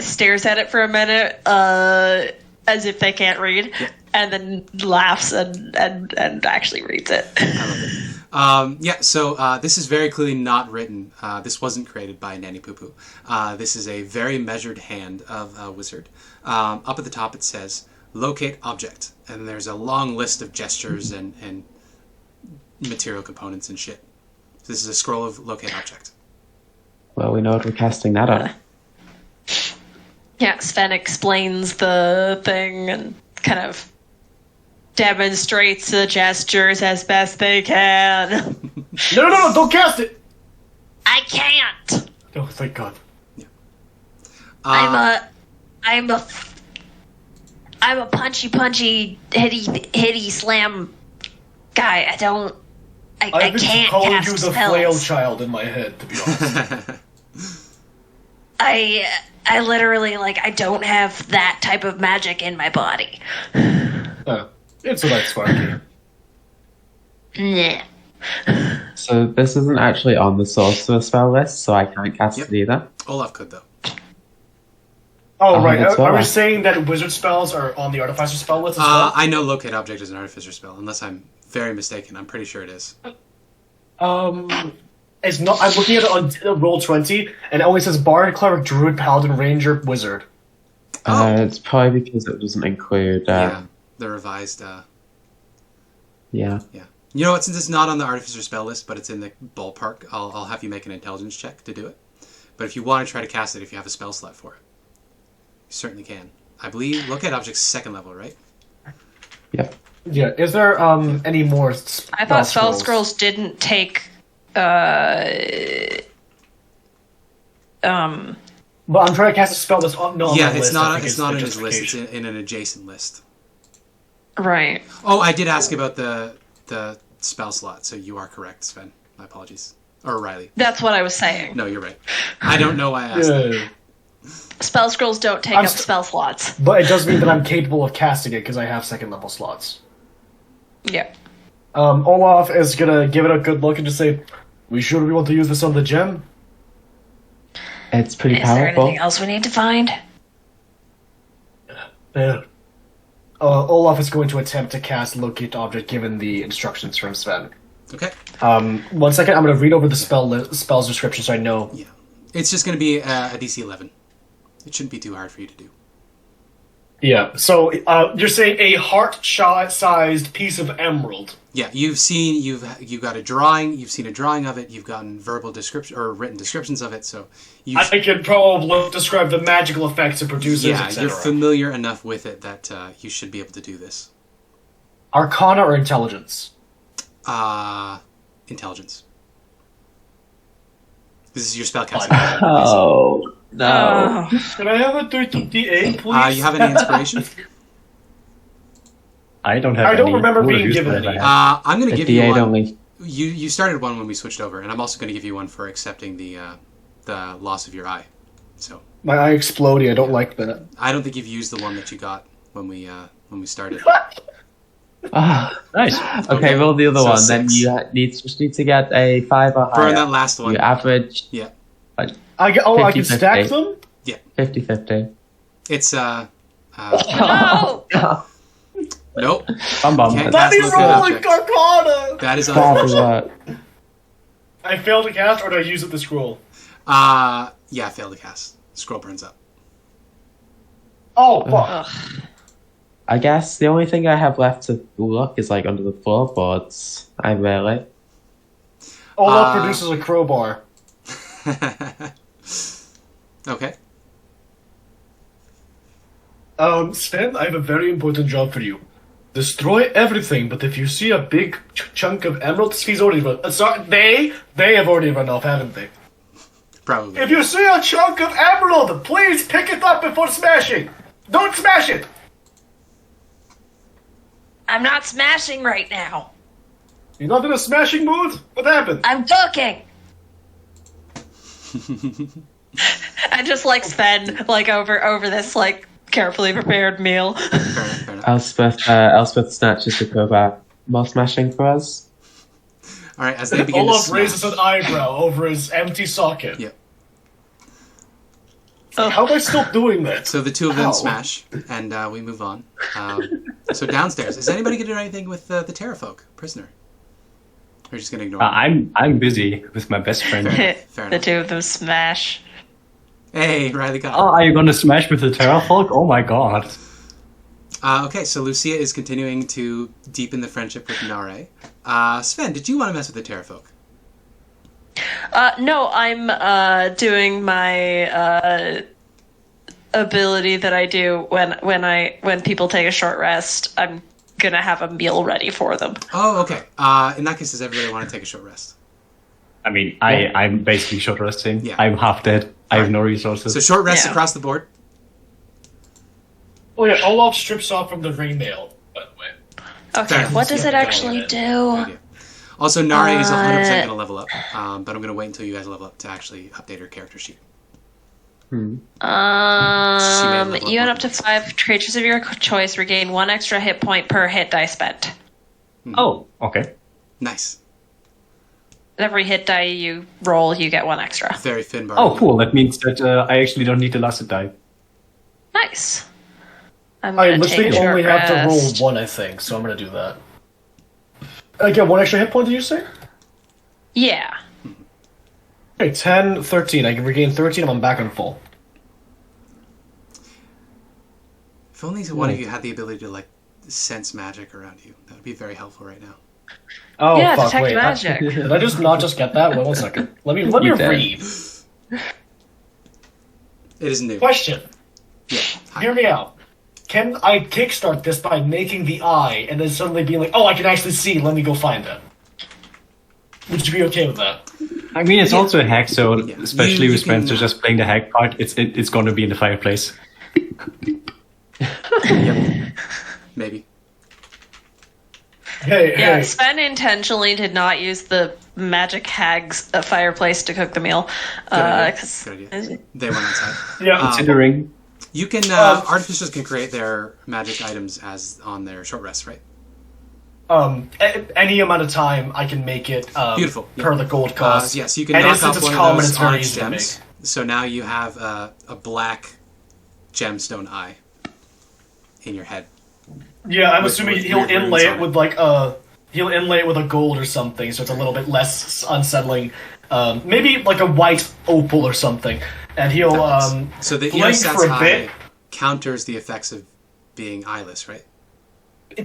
stares at it for a minute, as if they can't read, and then laughs and actually reads it. So this is very clearly not written. This wasn't created by Nanny Poo Poo. This is a very measured hand of a wizard. Up at the top it says, locate object. And there's a long list of gestures and material components and shit. So this is a scroll of locate object. Well, we know what we're casting that on. Yeah, Sven explains the thing and kind of demonstrates the gestures as best they can. No, don't cast it! I can't! Oh, thank God. Yeah. I'm a punchy, hitty slam guy. I I've been can't calling cast you the spells. flail child in my head, to be honest. I literally, I don't have that type of magic in my body. It's a nice sparky. Yeah. So this isn't actually on the Sorcerer spell list, so I can't cast it either. Olaf could, though. Oh, right. that's Are we Olaf. saying that wizard spells are on the Artificer spell list as well? I know locate object is an Artificer spell, unless I'm very mistaken. I'm pretty sure it is. It's not. I'm looking at it on roll 20, and it only says Bard, Cleric, Druid, Paladin, Ranger, Wizard. It's probably because it doesn't include. Yeah, the revised. Yeah. Yeah. You know what? Since it's not on the Artificer spell list, but it's in the ballpark, I'll have you make an intelligence check to do it. But if you want to try to cast it, if you have a spell slot for it, you certainly can. I believe. Look at objects 2nd level, right? Yep. Yeah. Is there any more? I thought spell scrolls didn't take. But I'm trying to cast a spell that's not on Yeah, the it's list. not. It's not in his list. It's in an adjacent list. Right. Oh, I did ask about the spell slot, so you are correct, Sven. My apologies. Or Riley. That's what I was saying. No, you're right. I don't know why I asked that. Yeah. Spell scrolls don't take up spell slots. But it does mean that I'm capable of casting it because I have 2nd level slots. Yeah. Olaf is gonna give it a good look and just say, "We sure we want to use this on the gem?" It's pretty Is there powerful. anything else we need to find? Yeah. Olaf is going to attempt to cast Locate Object given the instructions from Sven. Okay. 1 second, I'm going to read over the spell's description so I know. Yeah. It's just going to be a DC 11. It shouldn't be too hard for you to do. Yeah, so you're saying a heart-sized piece of emerald. Yeah, you've got a drawing. You've seen a drawing of it. You've gotten verbal description or written descriptions of it. So I can probably describe the magical effects it produces, yeah, etc. you're familiar enough with it that you should be able to do this. Arcana or intelligence? Intelligence. This is your spellcasting. Oh no! Can I have a 30d8, please? You have any inspiration? I don't have. I don't any. remember Who would being use given that if any. I had? I'm going to A give you D8 one. only. You started one when we switched over, and I'm also going to give you one for accepting the loss of your eye. So My eye exploding, I don't like that. I don't think you've used the one that you got when we started. Ah, Nice. okay, roll the other So one. Then 6. you just need to get a 5 or Burn that higher. last one. You average Yeah, I can 50-50. stack them? 50-50. it's No! nope. Bum bum. Can't Let cast me locate roll object. Arcana! That is Probably unfortunate. what? I failed to cast, or did I use up the scroll? Yeah, fail to cast. Scroll burns up. Oh, fuck. Ugh. I guess the only thing I have left to look is like under the floorboards. I really. Olaf produces a crowbar. Okay. Sven, I have a very important job for you. Destroy everything, but if you see a big chunk of emeralds, he's already run. Sorry, they have already run off, haven't they? Probably. If you see a chunk of emerald, please pick it up before smashing. Don't smash it. I'm not smashing right now. You're not in a smashing mood? What happened? I'm cooking. I just like Sven, like over this like carefully prepared meal. Fair enough, fair enough. Elspeth snatches the crowbar. More smashing for us. All right, as they begin Olaf to raises smash. an eyebrow over his empty socket. Yep. How am I still doing that? So the two of them Ow. smash, and we move on. So downstairs, is anybody going to do anything with the Terrafolk prisoner? Or are you just going to ignore him? I'm busy with my best friend. Fair The enough. two of them smash. Hey, Riley got it. Oh, are you gonna smash with the Terrafolk? Oh my god. Okay, so Lucia is continuing to deepen the friendship with Nare. Sven, did you want to mess with the Terrafolk? No, I'm doing my ability that I do when people take a short rest. I'm gonna have a meal ready for them. Oh, okay. In that case, does everybody want to take a short rest? I mean, I'm basically short resting. Yeah. I'm half dead. I have no resources. So short rest Yeah. across the board. Oh yeah, Olaf strips off from the ring mail, by the way. Okay, Fair. what does it actually Good do? idea. Also, Nare is 100% going to level up, but I'm going to wait until you guys level up to actually update her character sheet. You level up and up to once. 5 creatures of your choice regain 1 extra hit point per hit die spent. Oh, okay. Nice. Every hit die you roll, you get 1 extra. Very Finbar. Oh, cool. That means that I actually don't need the last die. Nice. I'm I gonna take literally a short only have to roll rest. 1, I think, so I'm gonna do that. I get 1 extra hit point, did you say? Yeah. Okay, 10, 13. I can regain 13 and I'm back on full. If only one of you had the ability to like sense magic around you. That would be very helpful right now. Oh, Yeah, fuck, detect wait. magic. Did I just not just get that? Wait 1 second. Let me You did. read. It is new. Question. Yeah. Hi. Hear me out. Can I kickstart this by making the eye and then suddenly being like, oh, I can actually see, let me go find it? Would you be okay with that? I mean, it's also a hack, so Yeah. especially You with can, Spencer just playing the hack part, it's going to be in the fireplace. Yep. Maybe. Hey, Yeah, hey. Sven intentionally did not use the magic hag's fireplace to cook the meal. Good idea. 'Cause- Good idea. They went outside. Yeah. Considering. You can artificers can create their magic items as on their short rest, right? Any amount of time I can make it Beautiful. per the gold cost. Yes, you can and knock since off it's one common, of those it's very onyx easy to gems. So now you have a black gemstone eye in your head. Yeah, I'm With- assuming with he'll weird runes inlay on it it. with like he'll inlay it with a gold or something, so it's a little bit less unsettling. Maybe like a white opal or something, and he'll So the blink EOS for a eye bit. counters the effects of being eyeless, right?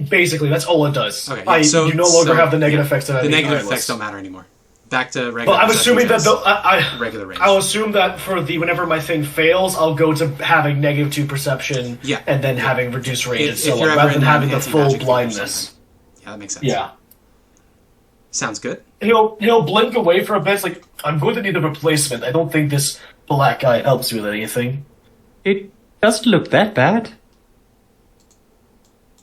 Basically, that's all it does. Okay, yeah, You no longer have the negative effects of the being negative eyeless. effects don't matter anymore. Back to regular. But I'm assuming that perception checks, regular range. I'll assume that for the whenever my thing fails, I'll go to having -2 perception, Yeah. and then having reduced range and If so you're on, ever rather in than that having the full anti-magic field or blindness. something. Yeah, that makes sense. Yeah. Sounds good. He'll blink away for a bit. It's like, I'm going to need a replacement. I don't think this black eye helps you with anything. It doesn't look that bad.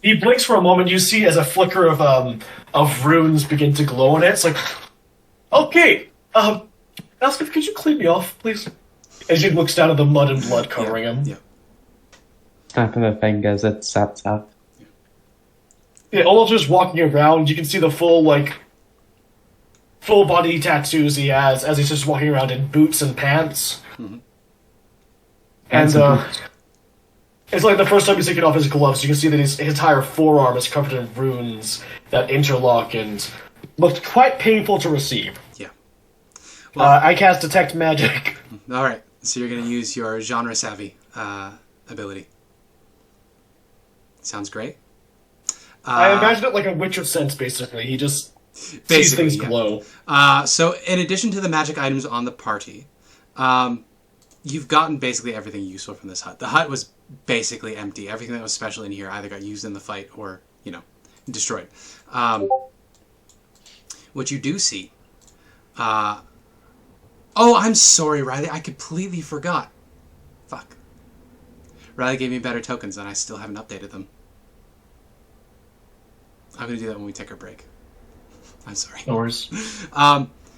He blinks for a moment. You see as a flicker of runes begin to glow in it. It's like, okay, Elspeth, could you clean me off, please? As he looks down at the mud and blood covering him. Yeah. Snapping her fingers, it saps up. Yeah, Olaf's just walking around. You can see the full body tattoos he has as he's just walking around in boots and pants. Mm-hmm. And it's like the first time he's taken off his gloves. You can see that his entire forearm is covered in runes that interlock and looked quite painful to receive. Yeah. I cast Detect Magic. All right. So you're going to use your genre savvy ability. Sounds great. I imagine it like a Witcher sense, basically. He just sees things yeah. glow. So in addition to the magic items on the party, you've gotten basically everything useful from this hut. The hut was basically empty. Everything that was special in here either got used in the fight or, destroyed. What you do see... oh, I'm sorry, Riley. I completely forgot. Fuck. Riley gave me better tokens and I still haven't updated them. I'm going to do that when we take our break. I'm sorry. No worries.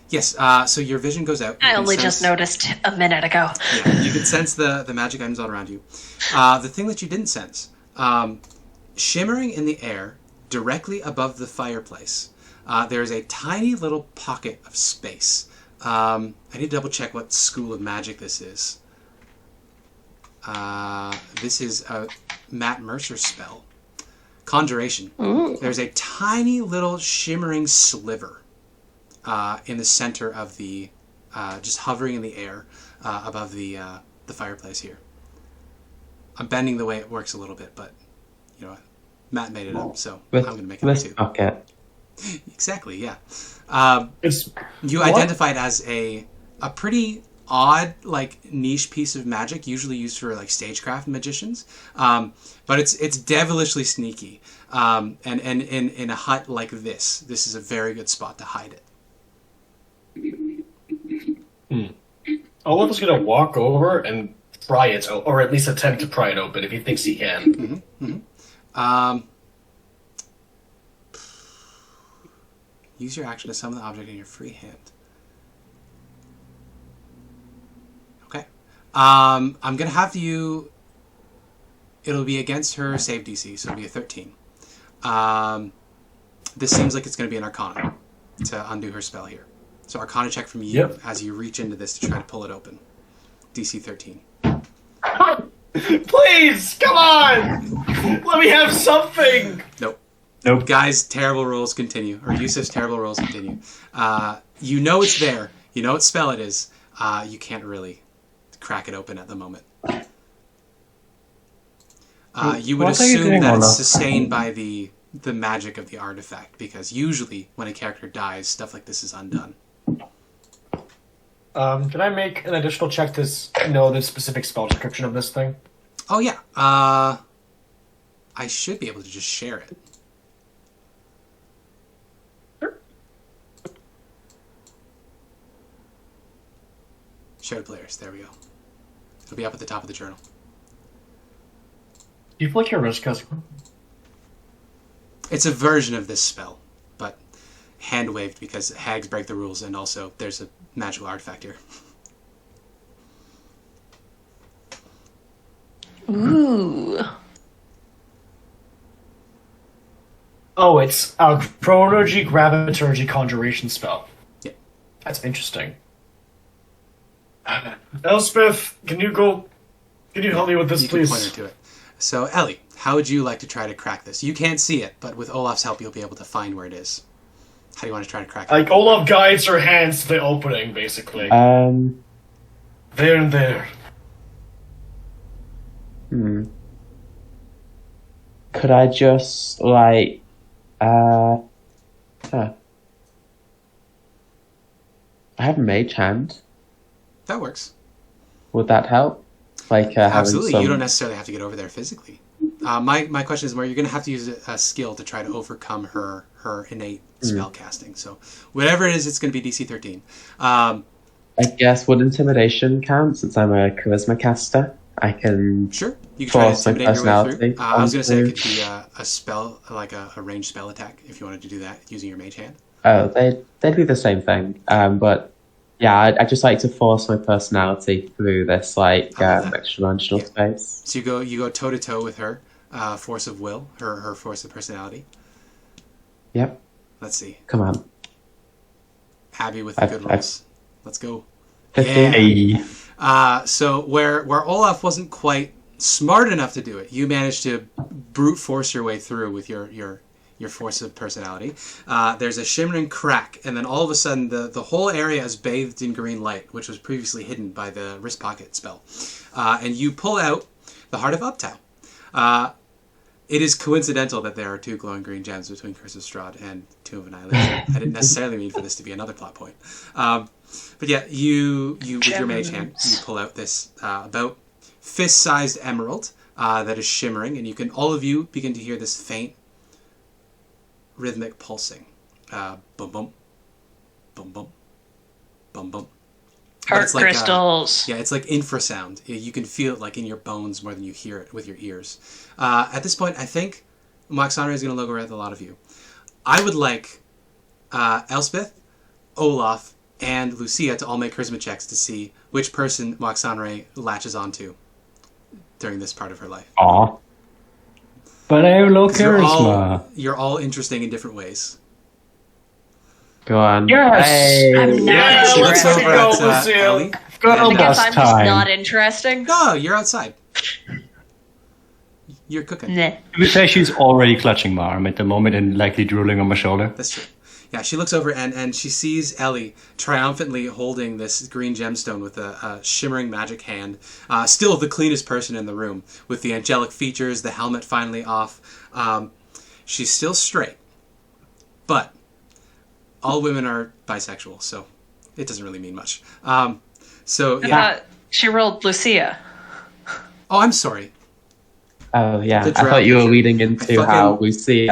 Yes, so your vision goes out. I You can only sense- just noticed a minute ago. Yeah, you can sense the magic items all around you. The thing that you didn't sense, shimmering in the air, directly above the fireplace, there is a tiny little pocket of space. I need to double check what school of magic this is. This is a Matt Mercer spell. Conjuration. Ooh. There's a tiny little shimmering sliver in the center of the, just hovering in the air above the fireplace here. I'm bending the way it works a little bit, but you know what? Matt made it up, so I'm going to make it up This too. pocket. Exactly, yeah. It's You What? identify it as a pretty odd, niche piece of magic, usually used for stagecraft magicians. But it's devilishly sneaky. And in a hut like this is a very good spot to hide it. Olaf is gonna walk over and pry it, or at least attempt to pry it open if he thinks he can. Use your action to summon the object in your free hand. Okay. I'm gonna have you. It'll be against her save DC, so it'll be a 13. This seems like it's gonna be an Arcana to undo her spell here. So Arcana check from you Yep. as you reach into this to try to pull it open. DC 13. Please, come on! Let me have something! Nope. Nope. Guys, terrible rolls continue. Or Yusuf's terrible rolls continue. You know it's there. You know what spell it is. You can't really crack it open at the moment. You would What are you assume doing, that it's Olaf? sustained by the magic of the artifact, because usually when a character dies, stuff like this is undone. Can I make an additional check to know the specific spell description of this thing? Oh yeah, I should be able to just share it. Share to players. There we go. It'll be up at the top of the journal. Do you feel like your wrist has... It's a version of this spell, but hand waved because hags break the rules, and also there's a magical artifact here. Ooh. Oh, it's a Chronology Graviturgy Conjuration spell. Yeah. That's interesting. Elspeth, can you help me with this, You can please? point her to it. So, Ellie, how would you like to try to crack this? You can't see it, but with Olaf's help, you'll be able to find where it is. How do you want to try to crack it? Like, Olaf guides her hands to the opening, basically. There and there. Could I just, like, I have a mage hand. That works. Would that help? Like, having Absolutely. some... You don't necessarily have to get over there physically. My question is more, you're going to have to use a skill to try to overcome her innate spell casting. So whatever it is, it's going to be DC 13. I guess would intimidation count, since I'm a charisma caster? I can... Sure. You can try to force my intimidate your way through. personality I was going to say it onto- could be a spell, like a ranged spell attack, if you wanted to do that using your mage hand. Oh, they do the same thing. But yeah, I just like to force my personality through this like extra-dimensional space. So you go toe to toe with her, force of will, her force of personality. Yep. Let's see. Come on. Abby with the good rolls. Let's go. 15. Yeah. So where Olaf wasn't quite smart enough to do it, you managed to brute force your way through with your force of personality. There's a shimmering crack, and then all of a sudden the whole area is bathed in green light, which was previously hidden by the wrist pocket spell. And you pull out the Heart of Uptow. It is coincidental that there are two glowing green gems between Curse of Strahd and Tomb of Annihilation. I didn't necessarily mean for this to be another plot point. But yeah, you with your mage hand, you pull out this about fist-sized emerald that is shimmering, and you can all of you begin to hear this faint rhythmic pulsing. Bum bum, bum bum, bum bum. Heart like, crystals. Yeah, it's like infrasound. You can feel it like in your bones more than you hear it with your ears. At this point, I think Moxonra is going to look over at a lot of you. I would like Elspeth, Olaf, and Lucia to all make charisma checks to see which person Moxonra latches onto during this part of her life. Aw. But I have low 'Cause charisma. You're all interesting in different ways. Go on. Yes! Hey. I'm not Yeah, She looks interested. over at Lucia. Ellie. Girl I guess boss I'm just time. not interesting. No, you're outside. You're cooking. Nah. You would say she's already clutching my arm at the moment and likely drooling on my shoulder. That's true. Yeah, she looks over and she sees Ellie triumphantly holding this green gemstone with a shimmering magic hand. Still the cleanest person in the room, with the angelic features, the helmet finally off. She's still straight, but all women are bisexual, so it doesn't really mean much. So yeah. She rolled Lucia. Oh, I'm sorry. Oh yeah, The I drow thought you were picture. leading into Fucking how we see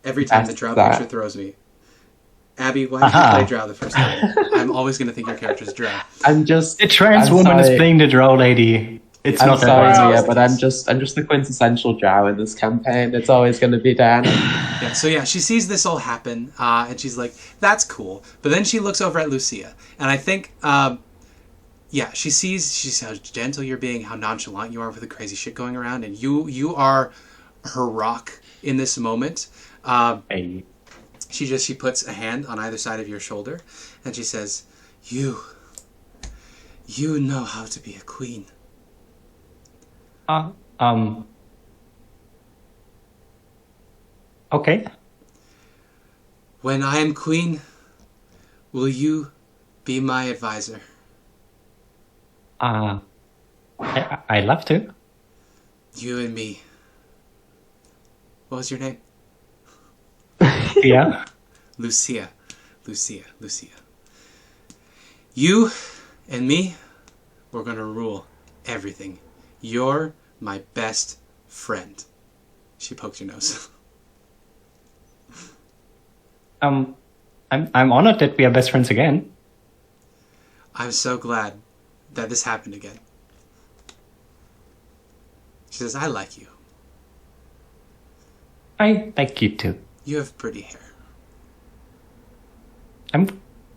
Every time the that's drow that. picture throws me. Abby, why did you play drow the first time? I'm always going to think your character's drow. I'm just The trans I'm woman is sorry. playing the drow lady. It's I'm not that sorry, hard. Mia, but I'm just the quintessential drow in this campaign. It's always going to be Dan. Yeah, so yeah, she sees this all happen, and she's like, that's cool. But then she looks over at Lucia, and I think, she sees how gentle you're being, how nonchalant you are with the crazy shit going around, and you are her rock in this moment. Hey. She puts a hand on either side of your shoulder, and she says, you know how to be a queen. Okay. When I am queen, will you be my advisor? I'd love to. You and me. What was your name? Yeah. Lucia. You and me, we're gonna rule everything. You're my best friend. She poked your nose. I'm honored that we are best friends again. I'm so glad that this happened again. She says, I like you. I like you too. You have pretty hair.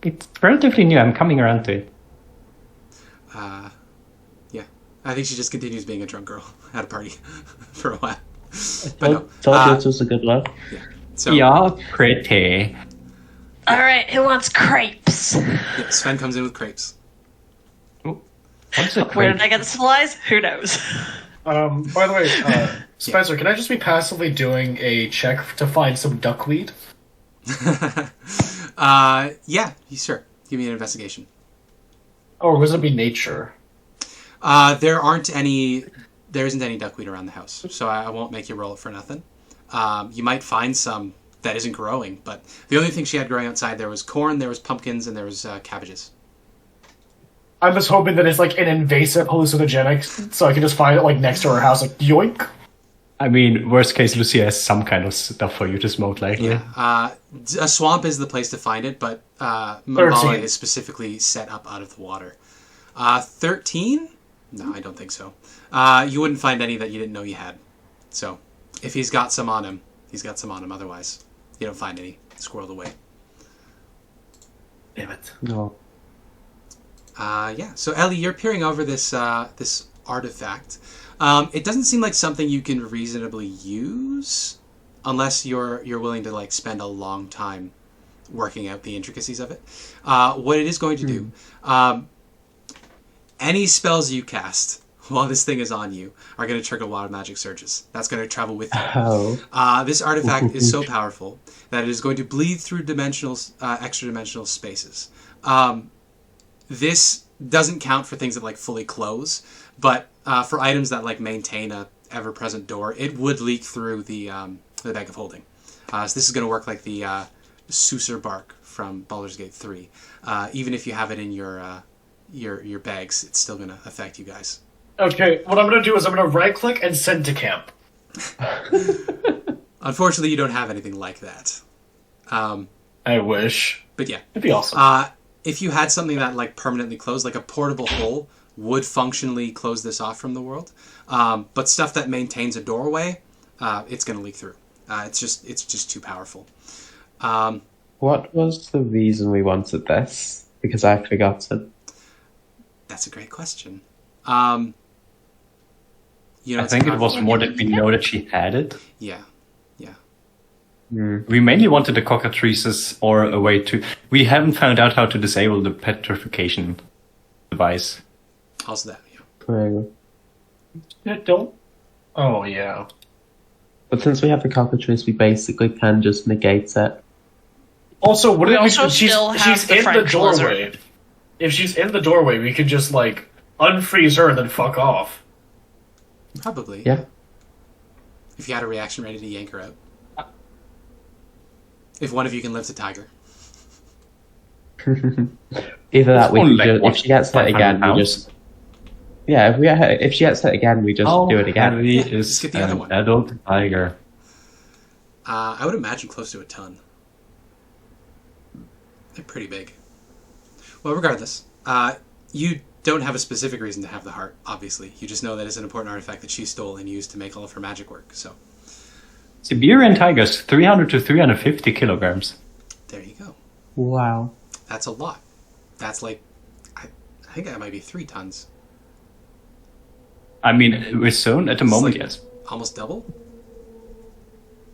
It's relatively new. I'm coming around to it. Yeah. I think she just continues being a drunk girl at a party for a while. Told you it was a good one. Yeah. So, You're pretty. All right, who wants crepes? yeah, Sven comes in with crepes. What's a Where did I get the supplies? Who knows? By the way, Spencer, can I just be passively doing a check to find some duckweed? Yeah, sure. Give me an investigation. Or was it be nature? There isn't any duckweed around the house, so I won't make you roll it for nothing. You might find some that isn't growing, but the only thing she had growing outside, there was corn, there was pumpkins, and there was cabbages. I'm just hoping that it's like an invasive hallucinogenic, so I can just find it like next to her house, like yoink. I mean, worst case, Lucia has some kind of stuff for you to smoke, likely. Yeah. A swamp is the place to find it, but Mambala 13. is specifically set up out of the water. 13? No, I don't think so. You wouldn't find any that you didn't know you had. So, if he's got some on him, he's got some on him. Otherwise, you don't find any squirreled away. Damn it. No. Yeah. So, Ellie, you're peering over this this artifact. It doesn't seem like something you can reasonably use, unless you're willing to like spend a long time working out the intricacies of it. What it is going to do, any spells you cast while this thing is on you are going to trigger wild magic surges. That's going to travel with you. Oh. This artifact is so powerful that it is going to bleed through extra dimensional spaces. This doesn't count for things that like fully close, but for items that like maintain a ever-present door, it would leak through the bag of holding. So this is going to work like the Sorcerer bark from Baldur's Gate 3. Even if you have it in your bags, it's still going to affect you guys. Okay, what I'm gonna do is I'm gonna right-click and send to camp. Unfortunately, you don't have anything like that. I wish. But yeah. It'd be awesome. If you had something that like permanently closed, like a portable hole, would functionally close this off from the world. But stuff that maintains a doorway, it's going to leak through. It's just too powerful. What was the reason we wanted this? Because I've forgotten. That's a great question. I think it was more that we know that she had it. Yeah. We mainly wanted the cockatrices or a way to... We haven't found out how to disable the petrification device. Also that, yeah. True. Yeah, don't. Oh, yeah. But since we have the cockatrice, we basically can just negate it. Also, what We if also she's still have she's the in the French doorway? lizard. If she's in the doorway, we could just, like, unfreeze her and then fuck off. Probably. Yeah. If you had a reaction ready to yank her out. If one of you can lift a tiger. Either that, we only can like, just, if she gets hit 500 again, we pounds? just... Yeah, if she gets hit again, we just do it again. Heavy Let's is get the other an one. adult tiger? I would imagine close to a ton. They're pretty big. Well, regardless, you don't have a specific reason to have the heart, obviously. You just know that it's an important artifact that she stole and used to make all of her magic work, so... Siberian tigers, 300 to 350 kilograms. There you go. Wow. That's a lot. That's like... I think that might be 3 tons. I mean, with Zone at the It's moment, like yes. Almost double?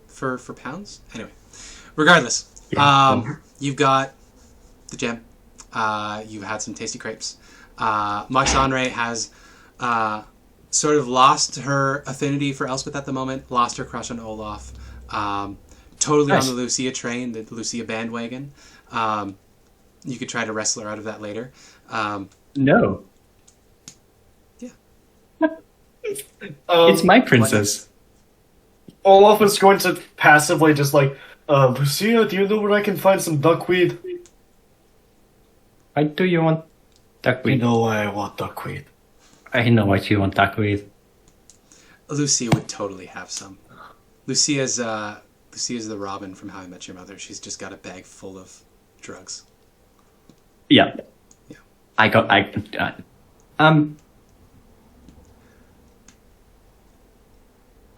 For pounds? Anyway. Regardless. You've got the gem. You've had some tasty crepes. Moxonre has sort of lost her affinity for Elspeth at the moment. Lost her crush on Olaf. Totally Nice. on the Lucia train, the Lucia bandwagon. You could try to wrestle her out of that later. No. Yeah. It's my princess. Olaf is going to passively just like, Lucia, do you know where I can find some duckweed? Why do you want duckweed? You know why I want duckweed. I know why you want duckweed. Lucia would totally have some. Lucia's the Robin from How I Met Your Mother. She's just got a bag full of drugs. Yeah. Yeah.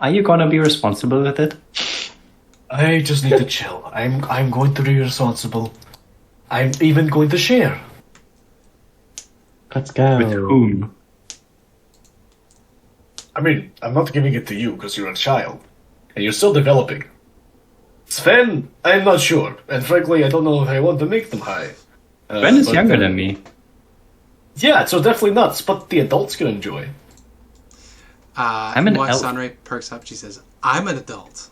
Are you gonna be responsible with it? I just need to chill. I'm going to be responsible. I'm even going to share. Let's go. With whom? I mean, I'm not giving it to you because you're a child. And you're still developing. Sven, I'm not sure. And frankly, I don't know if I want to make them high. Ben is younger than me. Yeah, so definitely nuts, but the adults can enjoy. I'm an elf. Sunray perks up. She says, "I'm an adult."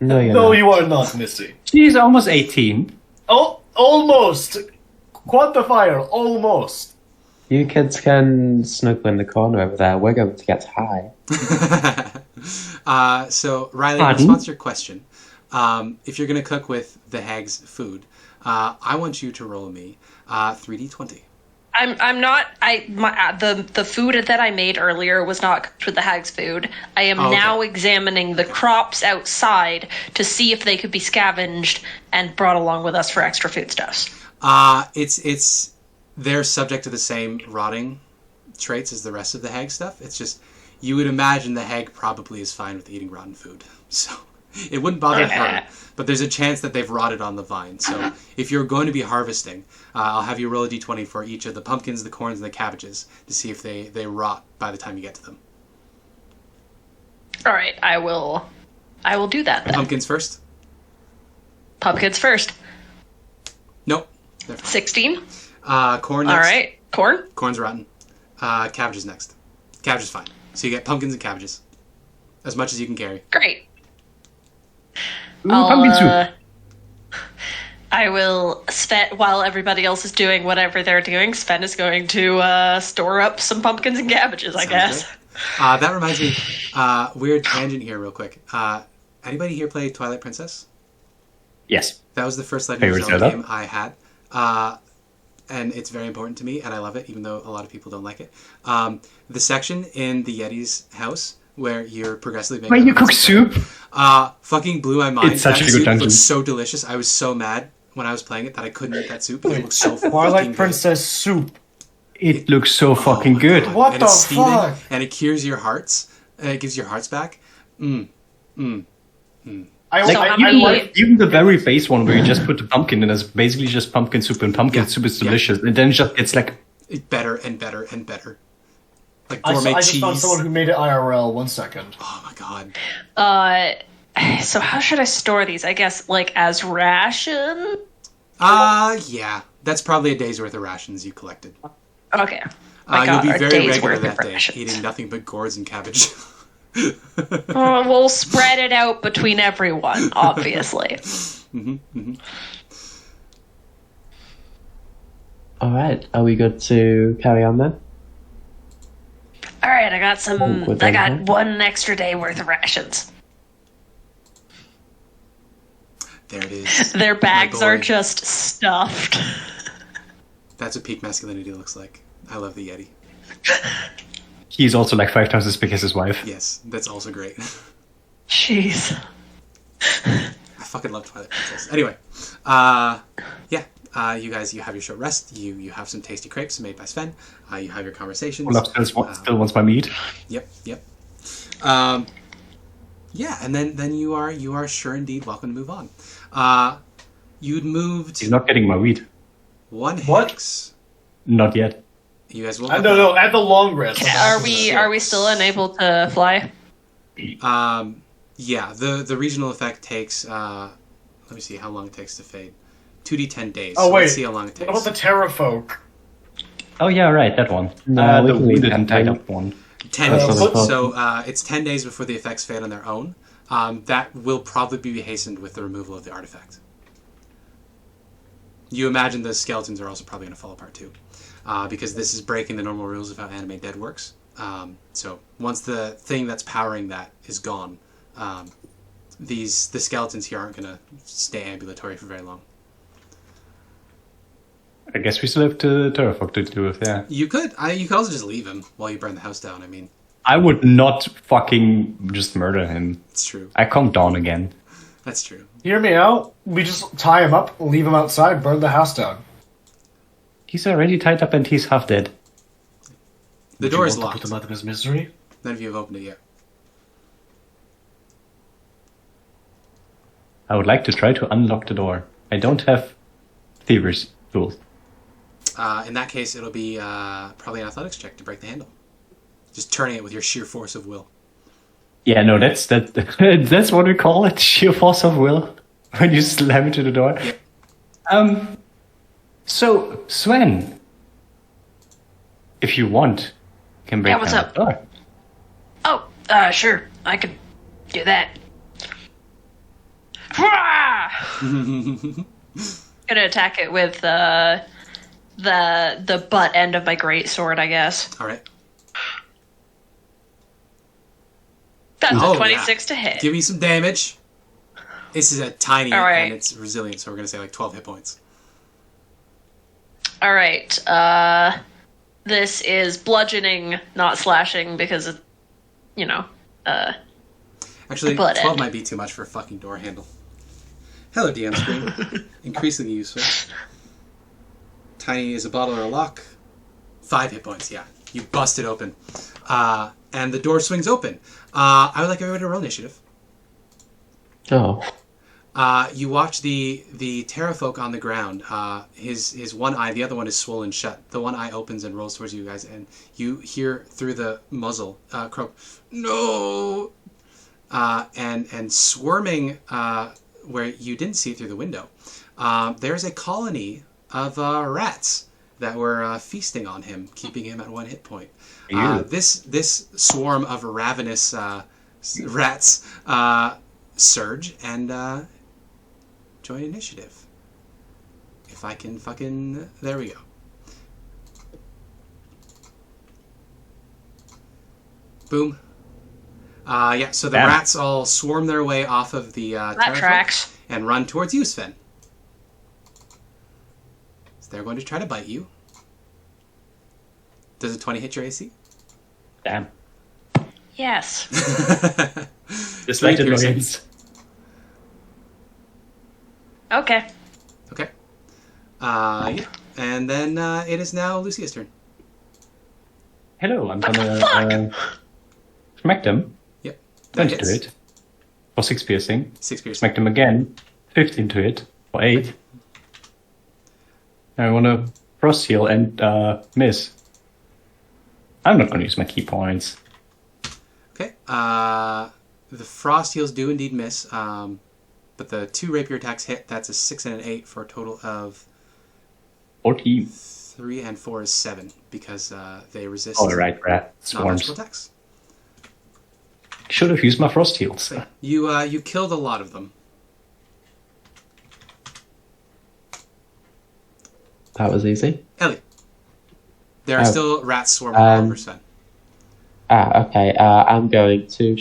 No, you're No, not. you are not, Missy. She's almost 18. Oh, almost! Quantifier, almost. You kids can snuggle in the corner over there. We're going to get high. So, Riley, Pardon? in response to your question, if you're going to cook with the hag's food, I want you to roll me 3d20. I'm not. The food that I made earlier was not cooked with the hag's food. I am Okay. now examining the crops outside to see if they could be scavenged and brought along with us for extra foodstuffs. They're subject to the same rotting traits as the rest of the hag stuff. It's just, you would imagine the hag probably is fine with eating rotten food. So it wouldn't bother her. But there's a chance that they've rotted on the vine. So if you're going to be harvesting, I'll have you roll a d20 for each of the pumpkins, the corns, and the cabbages to see if they rot by the time you get to them. All right, I will do that then. Pumpkins first? Pumpkins first. Nope. They're fine. 16. Corn next. All right, corn. Corn's rotten. Cabbages next. Cabbage is fine. So you get pumpkins and cabbages. As much as you can carry. Great. Ooh, pumpkin soup. I will, Sven, while everybody else is doing whatever they're doing, Sven is going to store up some pumpkins and cabbages, I Sounds guess. good. That reminds me, weird tangent here real quick. Anybody here play Twilight Princess? Yes. That was the first Legend of Favorite Zelda Zelda? game I had. And it's very important to me, and I love it, even though a lot of people don't like it. The section in the Yeti's house where you're progressively making... Where you cook soup? Fucking blew my mind. It's such That a good soup dungeon. looks so delicious. I was so mad when I was playing it that I couldn't eat that soup because it looks so Twilight fucking good. Princess soup. It looks so fucking my good. God. What And the it's steaming, fuck? and it cures your hearts. It gives your hearts back. I So how many- Even the very base one where you just put the pumpkin in is basically just pumpkin soup, and pumpkin soup is delicious. And then it just gets like It's better and better and better. Like I gourmet just cheese. found someone who made it IRL. 1 second. Oh my god. So how should I store these? I guess, like, as ration? Yeah. That's probably a day's worth of rations you collected. Okay. You'll be a very day's regular worth that of day, rations. eating nothing but gourds and cabbage. We'll spread it out between everyone, obviously. All right, are we good to carry on then? All right, I got some. Oh, I got one extra day worth of rations. There it is. Their bags boy. are just stuffed. That's what peak masculinity looks like. I love the Yeti. he's also like 5 times as big as his wife. Yes, that's also great. Jeez. I fucking love Twilight Princess. Anyway, you guys, you have your short rest. You have some tasty crepes made by Sven. You have your conversations. Olaf still wants my meat. Yep. Yeah, and then you are sure indeed welcome to move on. You'd moved He's not getting my wheat. one What? hex. Not yet. You guys will. No, at the long rest. Are we still unable to fly? Yeah, the regional effect takes. Let me see how long it takes to fade. 2d10 days. Oh, So wait. Let's see how long it takes. What about the Terrafolk? Oh yeah, right, that one. No, we The can leave wounded that and tied one. up one. 10 That's days. what I So it's 10 days before the effects fade on their own. That will probably be hastened with the removal of the artifact. You imagine the skeletons are also probably going to fall apart too. Because this is breaking the normal rules of how anime dead works. So once the thing that's powering that is gone, the skeletons here aren't going to stay ambulatory for very long. I guess we still have the Terrafolk to deal with, yeah. You could also just leave him while you burn the house down. I mean, I would not fucking just murder him. it's true. I calmed down again. That's true. Hear me out. We just tie him up, leave him outside, burn the house down. He's already tied up and he's half dead. The door is Want to locked. put him out of his misery? None of you have opened it yet. I would like to try to unlock the door. I don't have thieves' tools. In that case, it'll be probably an athletics check to break the handle. Just turning it with your sheer force of will. Yeah, no, that's that's what we call it, sheer force of will. When you slam into the door. Yep. So Sven, if you want, you can break what's down up? the door. Oh, sure. I could do that. Gonna attack it with the butt end of my greatsword, I guess. All right. That's Oh, a 26 to hit. Give me some damage. This is a tiny, All right. and it's resilient, so we're going to say like 12 hit points. All right. This is bludgeoning, not slashing, because it, Actually, butt 12 end. might be too much for a fucking door handle. Hello, DM screen. Increasingly useful. Tiny as a bottle or a lock. 5 hit points, yeah. You bust it open. And the door swings open. I would like everybody to roll initiative. Oh. You watch the Terrafolk on the ground. His one eye, the other one is swollen shut. The one eye opens and rolls towards you guys, and you hear through the muzzle croak, "No!" And swarming where you didn't see it through the window. There's a colony of rats that were feasting on him, keeping him at 1 hit point. This swarm of ravenous rats surge and join initiative. If I can fucking... There we go. Boom. Yeah, so the Damn. rats all swarm their way off of the That Terrafolk tracks. and run towards you, Sven. So they're going to try to bite you. Does a 20 hit your AC? Damn. Yes. Just like the piercing. Lions. Okay. Okay. Yeah. And then it is now Lucia's turn. Hello, I'm gonna smack them. Yep. That 20 to hits. hit. For 6 piercing. 6 piercing. Smack them again. 15 to hit. For 8. I wanna frost heal and miss. I'm not gonna use my key points. Okay. The frost heals do indeed miss. But the 2 rapier attacks hit. That's a 6 and an 8 for a total of 14. 3 and 4 is 7 because they resist Alright, rat. non-magical Swarms. attacks. Should have used my frost heals. So you killed a lot of them. That was easy. Ellie. There are Oh. still rats swarming all over Sven. Okay. I'm going to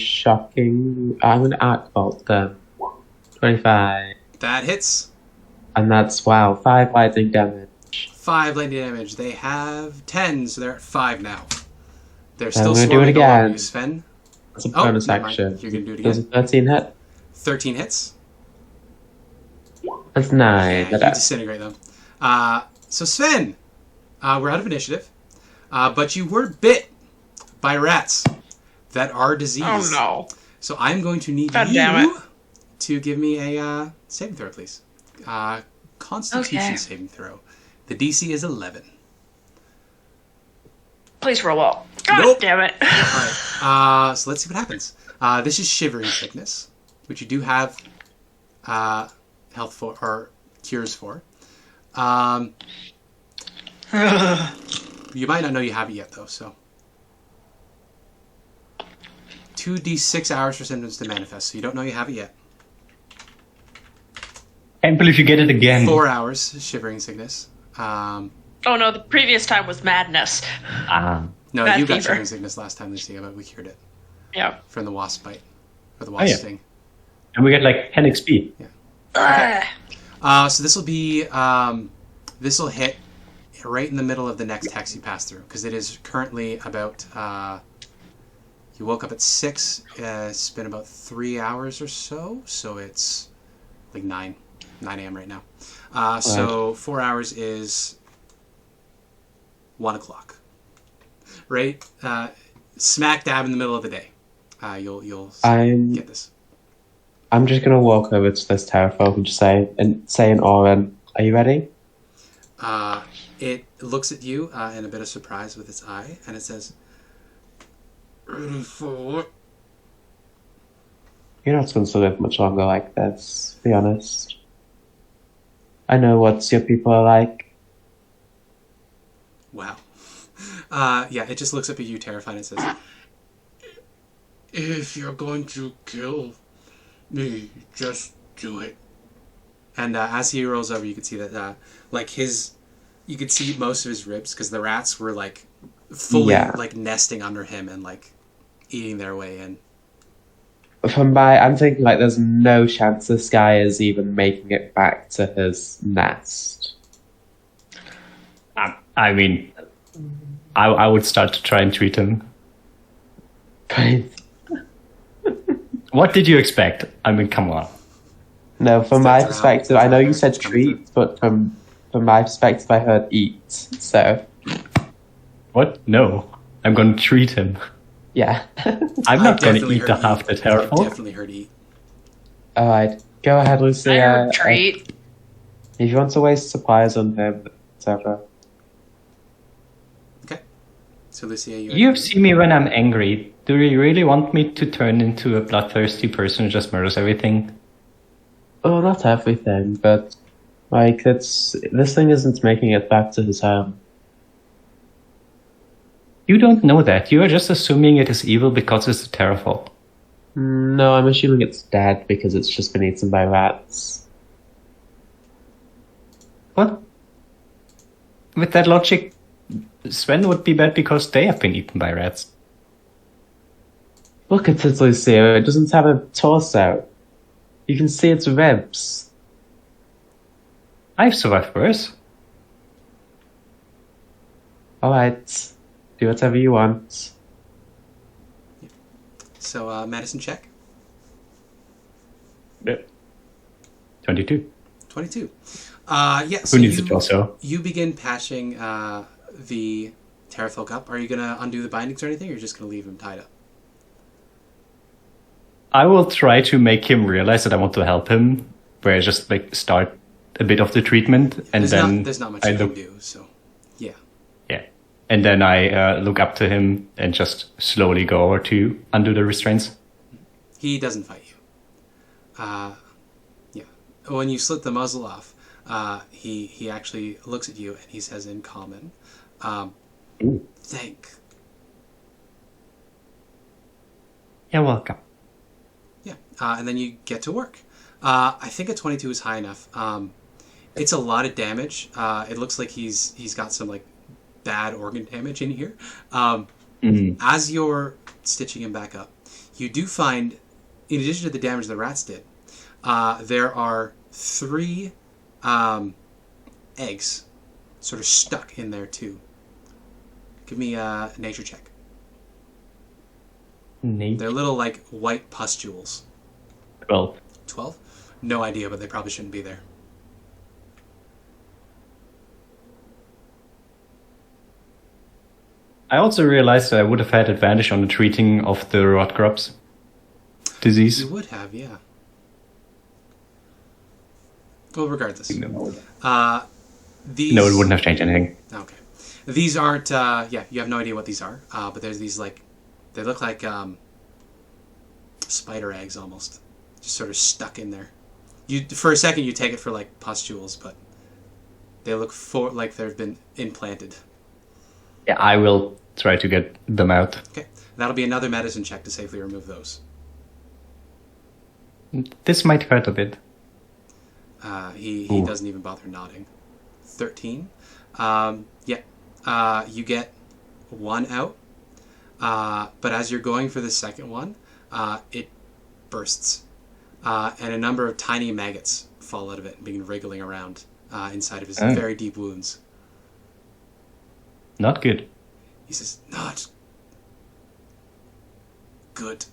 I'm going to arc bolt them. 25. That hits. And that's, 5 lightning damage. 5 lightning damage. They have 10, so they're at 5 now. They're I'm still gonna do it swarming all over again. you, Sven. That's a Oh, bonus never mind. action. You're going to do it Does a again. 13 hit? 13 hits. That's 9. Yeah, you disintegrate them. So Sven, we're out of initiative. But you were bit by rats that are diseased. Oh no. So I'm going to need God you damn it. to give me a saving throw, please. Constitution Okay. saving throw. The DC is 11. Please roll well. God Nope. damn it. Alright, so let's see what happens. This is Shivering Sickness, which you do have health for, or cures for. You might not know you have it yet, though, so. 2d6 hours for symptoms to manifest, so you don't know you have it yet. Can't believe you get it again. 4 hours, Shivering Sickness. Oh no, the previous time was madness. No, bad you got fever. chicken sickness last time, Lucia, but we cured it Yeah. from the wasp bite or the wasp yeah. sting. And we get like 10 XP. So this will be this will hit right in the middle of the next hex you pass through, because it is currently about you woke up at 6. It's been about 3 hours or so it's like 9 a.m. right now. So 4 hours is 1 o'clock, right? Smack dab in the middle of the day. You'll get this. I'm just gonna walk over to this terrafolk and just say in Oren, "Are you ready?" It looks at you in a bit of surprise with its eye, and it says, "Ready for what?" You're not going to live much longer like this. Be honest. I know what your people are like. Wow. Yeah, it just looks up at you terrified and says, "If you're going to kill me, just do it." And as he rolls over, you can see that, you could see most of his ribs, because the rats were, like, fully, like, nesting under him and, like, eating their way in. I'm thinking, like, there's no chance this guy is even making it back to his nest. I mean, I would start to try and treat him. What did you expect? I mean, come on. No, from my perspective, I know you said Come treat, but from my perspective, I heard eat. So, What? No. I'm going to treat him. yeah. I'm not going to definitely eat the heard half eat. the I terrible. definitely heard eat. Alright, go ahead, Lucia. I heard treat. If you want to waste supplies on him, whatever. Okay. So, Lucia, You've seen me when I'm angry. Do you really want me to turn into a bloodthirsty person who just murders everything? Oh, not everything, but like this thing isn't making it back to his home. You don't know that. You are just assuming it is evil because it's a terraform. No, I'm assuming it's dead because it's just been eaten by rats. What? With that logic, Sven would be bad because they have been eaten by rats. Look at it, Lucia. It doesn't have a torso. You can see its ribs. I've survived worse. Alright. Do whatever you want. So, medicine check. 22. 22. Yeah, so Who needs it also? you begin patching the terrafolk up. Are you going to undo the bindings or anything, or you're just going to leave him tied up? I will try to make him realize that I want to help him, where I just like start a bit of the treatment, and There's not much you can do, so yeah. Yeah. And then I look up to him and just slowly go over to undo the restraints. He doesn't fight you. Yeah. When you slit the muzzle off, he actually looks at you and he says in common, "Thank." You're welcome. Yeah. And then you get to work. I think a 22 is high enough. It's a lot of damage. It looks like he's got some like bad organ damage in here. As you're stitching him back up, you do find, in addition to the damage the rats did, there are 3 eggs sort of stuck in there too. Give me a nature check. They're little like white pustules. 12. 12? No idea, but they probably shouldn't be there. I also realized that I would have had advantage on the treating of the rot grubs disease. You would have, yeah. Well, regardless. These... No, it wouldn't have changed anything. Okay. These aren't, yeah, you have no idea what these are, but there's these, like, they look like spider eggs almost. Just sort of stuck in there. For a second, you take it for, like, pustules, but they look like they've been implanted. Yeah, I will try to get them out. Okay. That'll be another medicine check to safely remove those. This might hurt a bit. He doesn't even bother nodding. 13. Yeah. You get one out, but as you're going for the second one, it bursts, and a number of tiny maggots fall out of it and begin wriggling around inside of his very deep wounds. Not good. He says, "Not good."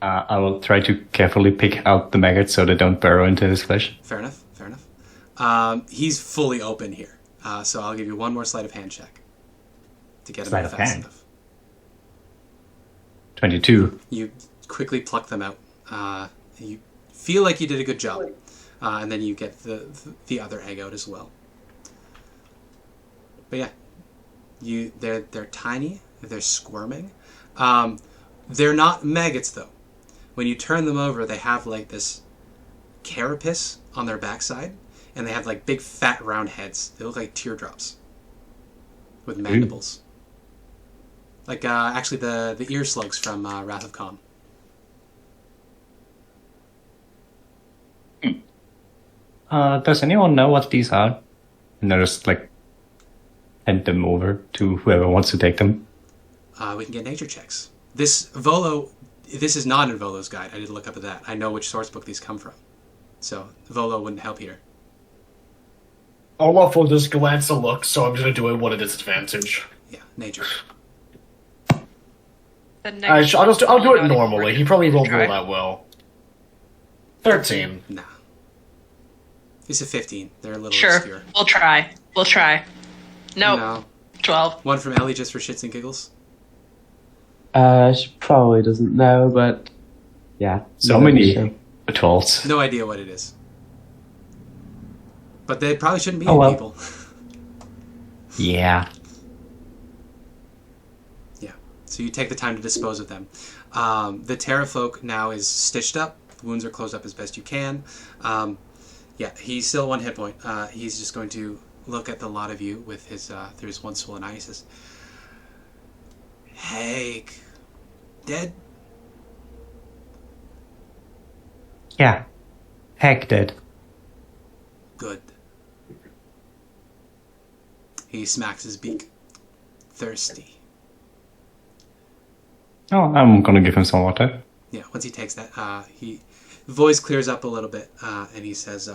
I will try to carefully pick out the maggots so they don't burrow into his flesh. Fair enough. Fair enough. He's fully open here, so I'll give you one more sleight of hand check to get him Sleight out of fast hand. enough. 22. You quickly pluck them out. You feel like you did a good job, and then you get the other egg out as well. But yeah, they're tiny. They're squirming. They're not maggots though. When you turn them over, they have like this carapace on their backside, and they have like big fat round heads. They look like teardrops with mandibles. Like actually the ear slugs from Wrath of Khan. Does anyone know what these are? And I just like hand them over to whoever wants to take them. We can get nature checks. This is not in Volo's guide. I did look up at that. I know which source book these come from. So Volo wouldn't help here. Olaf will just glance a look, so I'm going to do it at a disadvantage. Yeah, nature. I'll do it normally. He probably won't roll that well. 13. Nah. It's a 15. They're a little Sure, obscure. we'll try. Nope. No. 12. One from Ellie just for shits and giggles. She probably doesn't know, but yeah. So many patrols. No idea what it is. But they probably shouldn't be people. Yeah. Yeah. So you take the time to dispose of them. The Terrafolk now is stitched up. The wounds are closed up as best you can. Yeah, he's still 1 hit point. He's just going to look at the lot of you with his through his one swollen eye. He says, "Hag, dead?" Yeah. Heck dead. Good. He smacks his beak. Thirsty. Oh, I'm gonna give him some water. Yeah, once he takes that, the voice clears up a little bit, and he says,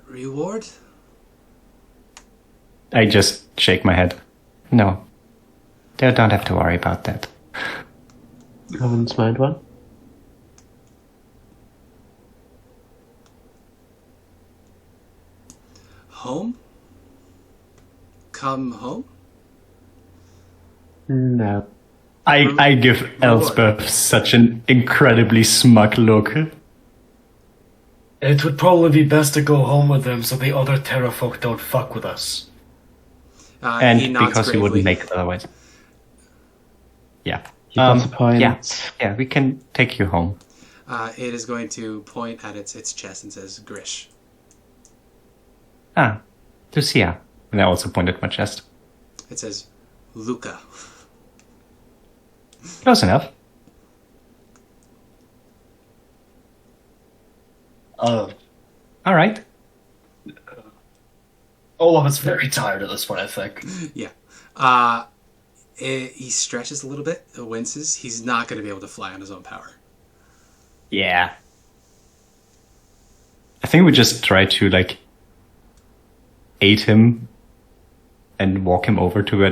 "Reward?" I just shake my head. No. They don't have to worry about that. I wouldn't mind one. Home? Come home? No. I give Elspeth such an incredibly smug look. It would probably be best to go home with them so the other Terrafolk don't fuck with us. He And nods because he gravely. wouldn't make it otherwise. Yeah. You got a point. Yeah, we can take you home. It is going to point at its chest and says, "Grish." Ah, Lucia. And I also point at my chest. It says, "Luca." Close enough. Alright. Olaf is very tired of this one, I think. Yeah. He stretches a little bit, winces. He's not going to be able to fly on his own power. Yeah. I think we just try to, like, aid him and walk him over to where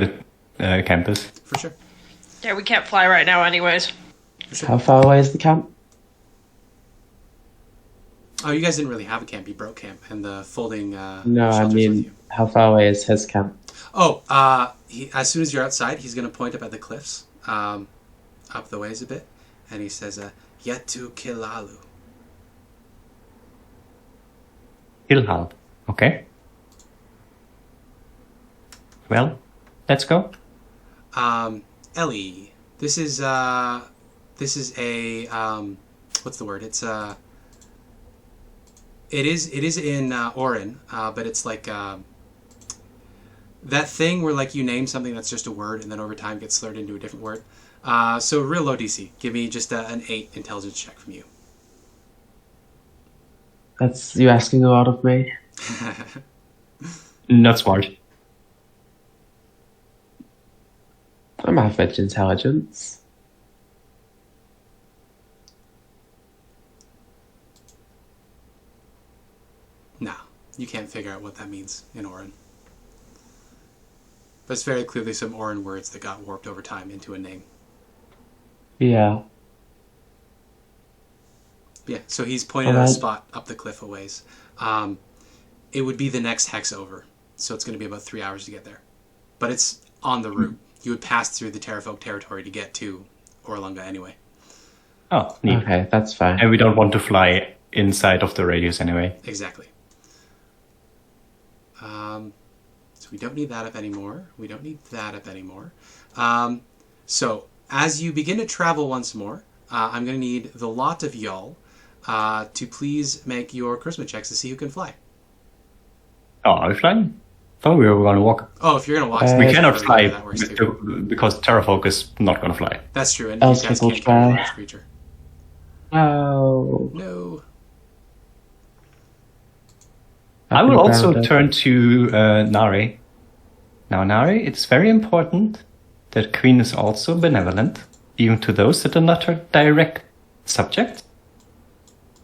the camp is. For sure. Yeah, we can't fly right now anyways. How far away is the camp? Oh, you guys didn't really have a camp. You broke camp, and the folding No, I shelters with mean, you. how far away is his camp? Oh, as soon as you're outside, he's going to point up at the cliffs, up the ways a bit, and he says, "Yetu Kilalu." Ilhal. Okay. Well, let's go. Ellie, this is a what's the word? It is in Orin, but it's like that thing where like you name something that's just a word and then over time gets slurred into a different word. So real low DC. Give me just an 8 intelligence check from you. That's you asking a lot of me. Not smart. I'm average intelligence. No, you can't figure out what that means in Orin. But it's very clearly some Orin words that got warped over time into a name. Yeah. Yeah, so he's pointed at a spot up the cliff a ways. It would be the next hex over, so it's going to be about 3 hours to get there. But it's on the route. You would pass through the Terrafolk territory to get to Orlunga anyway. Oh, neat. Okay, that's fine. And we don't want to fly inside of the radius anyway. Exactly. So we don't need that up anymore. We don't need that up anymore. So as you begin to travel once more, I'm going to need the lot of y'all to please make your charisma checks to see who can fly. Oh, are we flying? Thought we were going to walk. Oh, if you're going to walk, We cannot fly that works too. because Terrafolk is not going to fly. That's true, and you Elspeth guys will can't control fly. this creature. Oh. No. I will also Grounded. turn to Nari. Now, Nari, it's very important that Queen is also benevolent, even to those that are not her direct subject.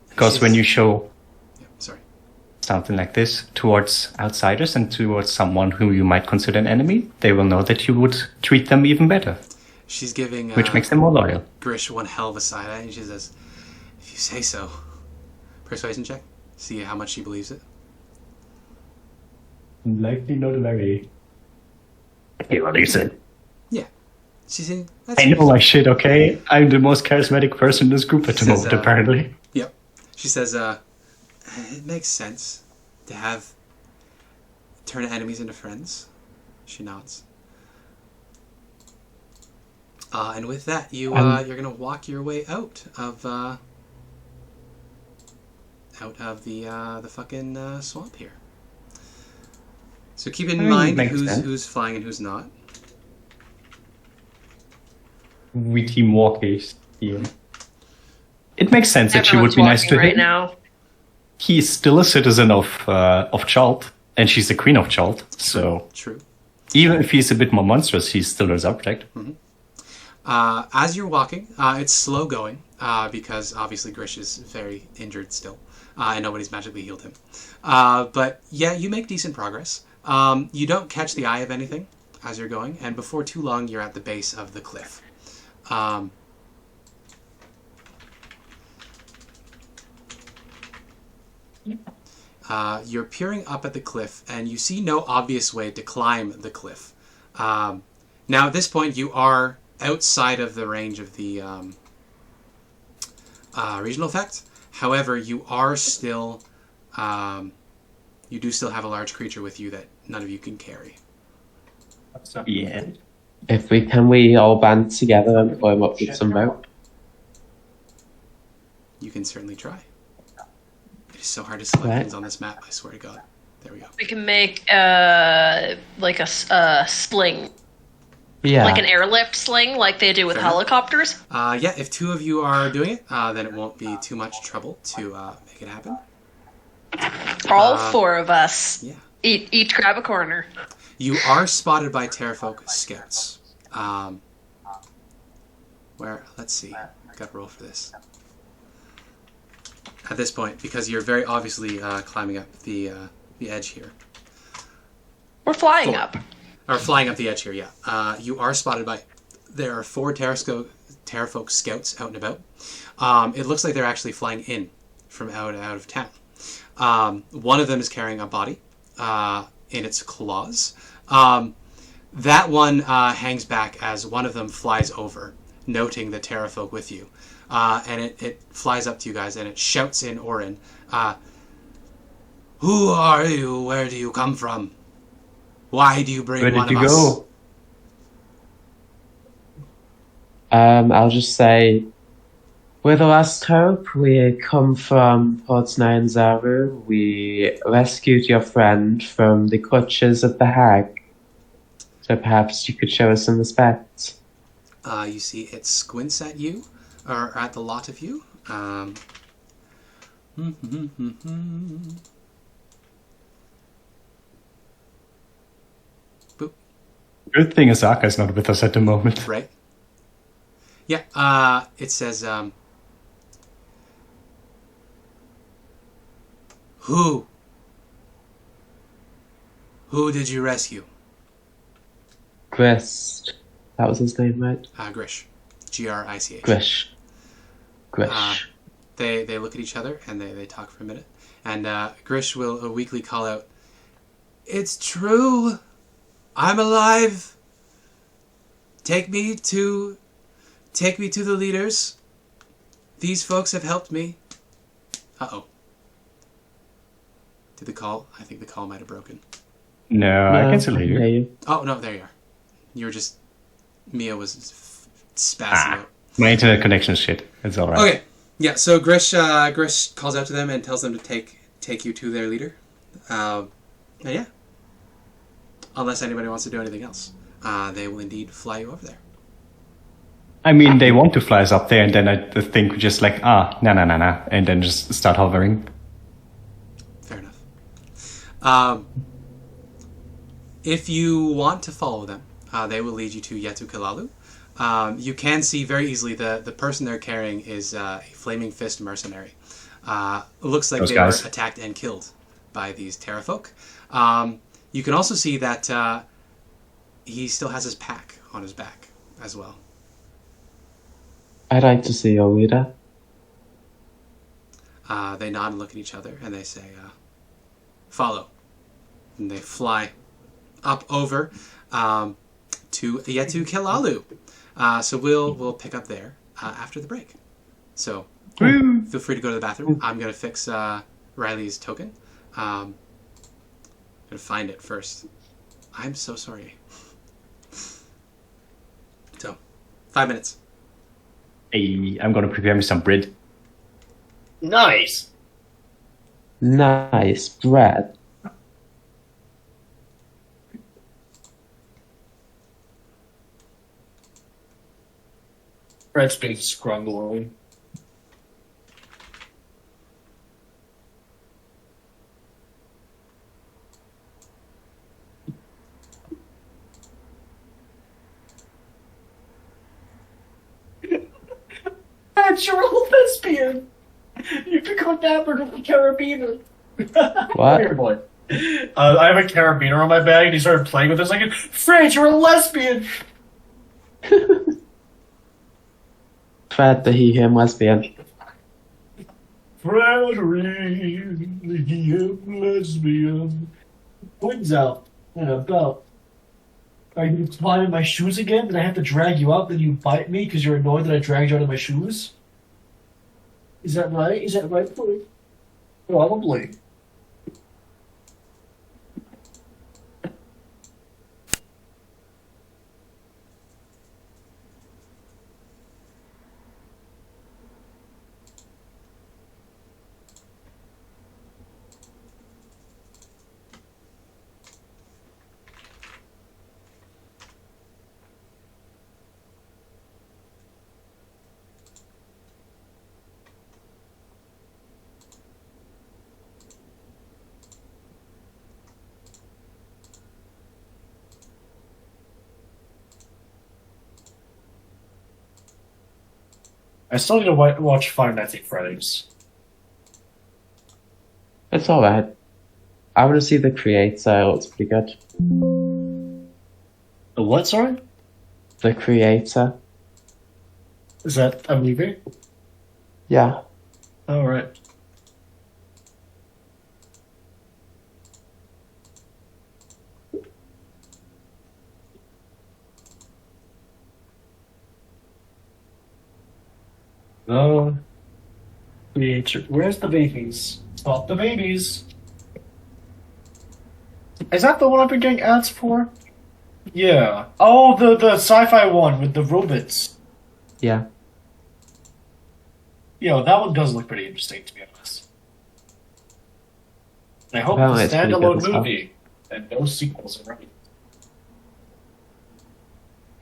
Because when you show Yeah, sorry. something like this towards outsiders and towards someone who you might consider an enemy, they will know that you would treat them even better, She's giving which makes them more loyal. Grish one hell of a side eye, and she says, "If you say so." Persuasion check. See how much she believes it. Likely not very. Okay, what do you say? Yeah. She's in. That's I know my shit, okay? I'm the most charismatic person in this group at the Says, moment, apparently. Yep. She says, it makes sense to have turn enemies into friends. She nods. And with that, you're gonna walk your way out of the fucking swamp here. So keep in mind makes sense. who's flying and who's not. We team walkies here. It makes sense that she would Everyone's be nice walking to right him. now. He is still a citizen of Chult, and she's the queen of Chult. So True. even if he's a bit more monstrous, he's still her subject. As you're walking, it's slow going because obviously Grish is very injured still, and nobody's magically healed him. But yeah, you make decent progress. You don't catch the eye of anything as you're going, and before too long, you're at the base of the cliff. You're peering up at the cliff, and you see no obvious way to climb the cliff. Now, at this point, you are outside of the range of the regional effect. However, you are still, you do still have a large creature with you that none of you can carry. Yeah. If we all band together and climb up with some rope? You can certainly try. It is so hard to select things on this map, I swear to God. There we go. We can make like a sling, Yeah. like an airlift sling, like they do with Fair enough. helicopters. Yeah, if two of you are doing it, then it won't be too much trouble to make it happen. All four of us, Yeah. each grab a corner. You are spotted by Terrafolk scouts. Where, let's see, gotta roll for this. At this point, because you're very obviously climbing up the edge here. We're flying Four. up. Or flying up the edge here, yeah. You are spotted by... There are 4 Terrafolk scouts out and about. It looks like they're actually flying in from out of town. One of them is carrying a body in its claws. That one hangs back as one of them flies over, noting the Terrafolk with you. And it flies up to you guys and it shouts in Orin, "Who are you? Where do you come from? Why do you bring Where one did of you us?" go? I'll just say, we're the last hope. We come from Port Zaru. We rescued your friend from the clutches of the hag. So perhaps you could show us some respect. You see it squints at you, or at the lot of you. Good thing Azaka's not with us at the moment. Right? Yeah, it says, Who did you rescue? Grist. That was his name, right? Grish. Grich. Grish. Grish. They look at each other and they talk for a minute. And Grish will weakly call out, "It's true! I'm alive! Take me to the leaders. These folks have helped me." Uh-oh. Did the call? I think the call might have broken. No, I can still hear you. Oh, no, there you are. You were just... Mia was spazzing out. My internet connection is shit. It's alright. Okay. Yeah, so Grish calls out to them and tells them to take you to their leader. And yeah. Unless anybody wants to do anything else. They will indeed fly you over there. I mean, they want to fly us up there, and then I think we just like, nah, and then just start hovering. Fair enough. If you want to follow them, they will lead you to Yetu Kilalu. You can see very easily the person they're carrying is a Flaming Fist mercenary. Looks like they were attacked and killed by these Terrafolk. You can also see that he still has his pack on his back as well. I'd like to see your leader. They nod and look at each other and they say, follow. And they fly up over to Yetu Kilalu. So we'll pick up there after the break. So feel free to go to the bathroom. I'm going to fix Riley's token. I'm going to find it first. I'm so sorry. So, 5 minutes. Hey, I'm going to prepare me some bread. Nice! Nice bread. Bread's being scrungly. You're a lesbian! You become enamored of a carabiner. What? Here, boy. I have a carabiner on my bag, and he started playing with it. Like, Fred, you're a lesbian! Fred, the he, him lesbian. Frederick, the he, him lesbian. Wings out and a belt. Are you climbing my shoes again? Did I have to drag you up and you bite me because you're annoyed that I dragged you out of my shoes? Is that right? Is that right, boy? Probably. I still need to watch Five Nights at Freddy's. It's alright. I want to see the creator. It looks pretty good. The what, sorry? The creator. Is that a movie? Yeah. Oh, right. Oh, creator. Where's the babies? Stop the babies. Is that the one I've been getting ads for? Yeah. Oh, the sci-fi one with the robots. Yeah. Yo, that one does look pretty interesting, to be honest. I hope Well, it's a it's pretty standalone good as well. movie and no sequels are right.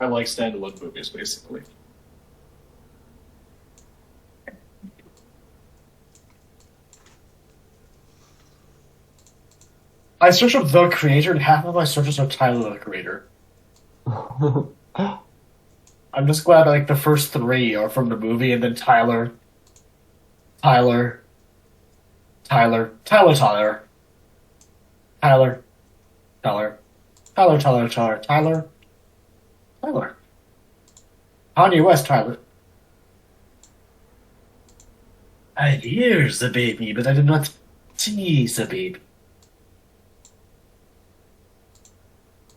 I like standalone movies, basically. I searched up the creator, and half of my searches are Tyler the Creator. I'm just glad like the first three are from the movie, and then Tyler, Tyler, Tyler, Tyler, Tyler, Tyler, Tyler, Tyler, Tyler, Tyler, Tyler, Tyler. Kanye West, Tyler. I hear the baby, but I did not see the baby.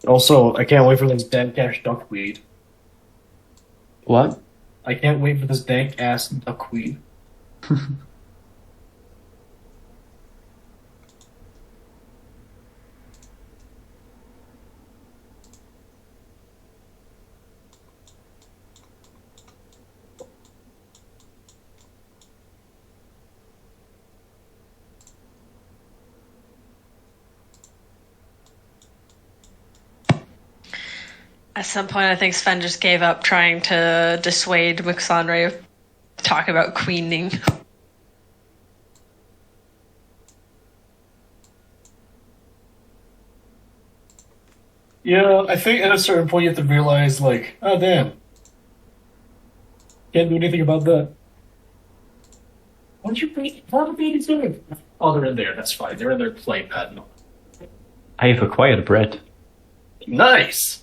Also, I can't wait for this dank ass duckweed. What? I can't wait for this dank ass duckweed. At some point, I think Sven just gave up trying to dissuade Mixandre of talking about queening. Yeah, I think at a certain point you have to realize, like, oh damn, can't do anything about that. What are the babies doing? Oh, they're in there. That's fine. They're in their play pad. I have acquired bread. Nice.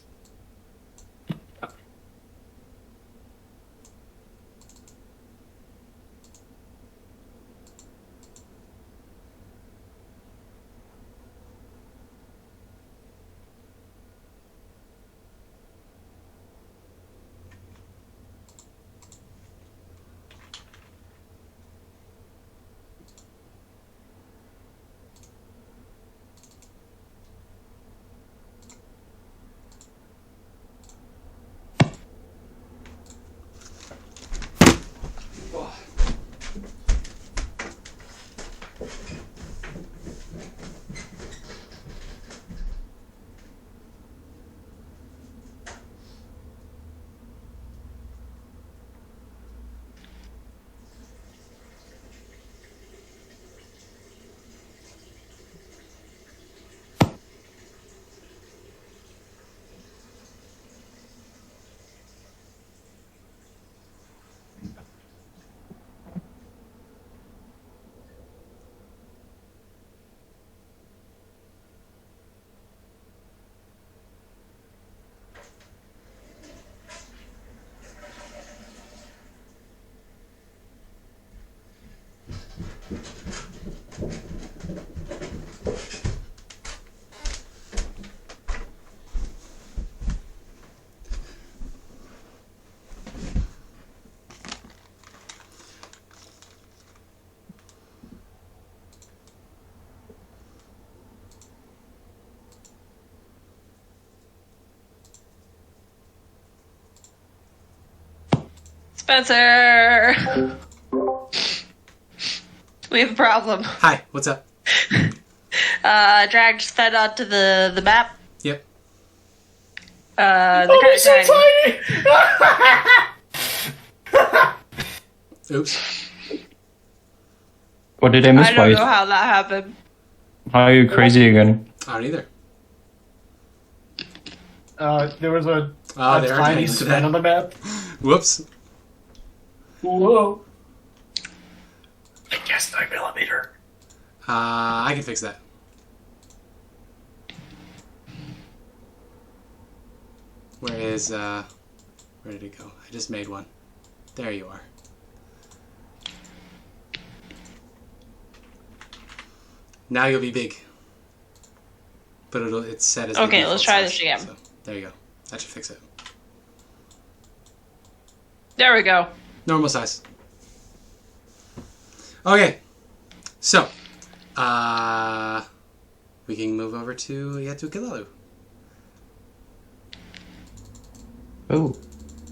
Spencer! We have a problem. Hi, what's up? Drag just fed onto the map. Yep. The He's so tiny! Oops. What did I miss? I don't know how that happened. How are you crazy again? I don't either. There was a There are tiny titans Sven on the map. Whoops. Whoa. I guess 9mm. I can fix that. Where did it go? I just made one. There you are. Now you'll be big. But it's set as the Okay, default let's try size, this again. So, there you go. That should fix it. There we go. Normal size. Okay. So, we can move over to Yatu-Kilalu. Oh.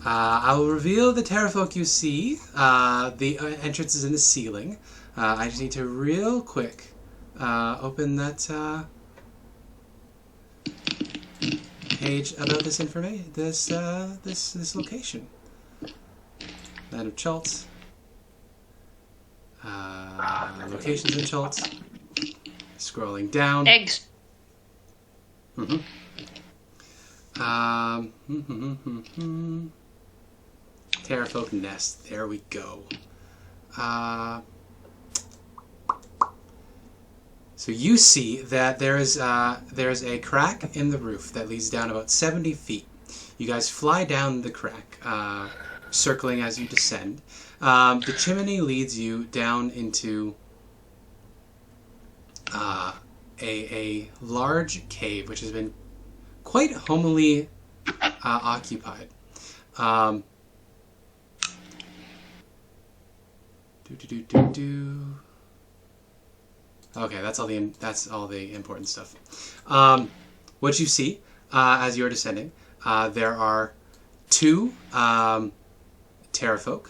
I will reveal the terrafolk you see. The entrance is in the ceiling. I just need to real quick open that page about this information, this location. That of Chult. Locations in Chult. Scrolling down. Eggs. Mm-hmm. Terrafolk nest. There we go. So you see that there's a crack in the roof that leads down about 70 feet. You guys fly down the crack, circling as you descend. The chimney leads you down into a large cave, which has been quite homily occupied. Okay, that's all the important stuff. What you see as you're descending, there are two terrafolk,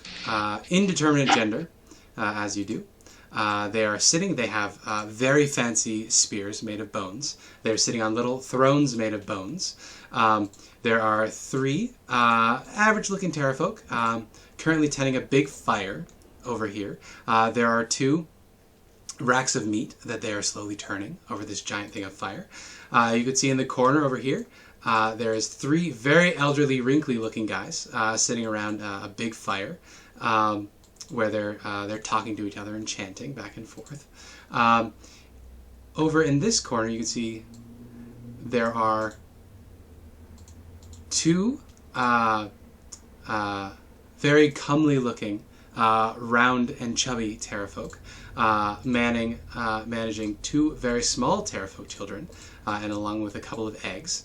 indeterminate gender, as you do. They are sitting. They have very fancy spears made of bones. They're sitting on little thrones made of bones. There are three average-looking terrafolk currently tending a big fire over here. There are two racks of meat that they are slowly turning over this giant thing of fire. You could see in the corner over here, there is three very elderly, wrinkly-looking guys sitting around a big fire, where they're talking to each other and chanting back and forth. Over in this corner, you can see there are two very comely-looking, round and chubby terrafolk, managing two very small terrafolk children, and along with a couple of eggs.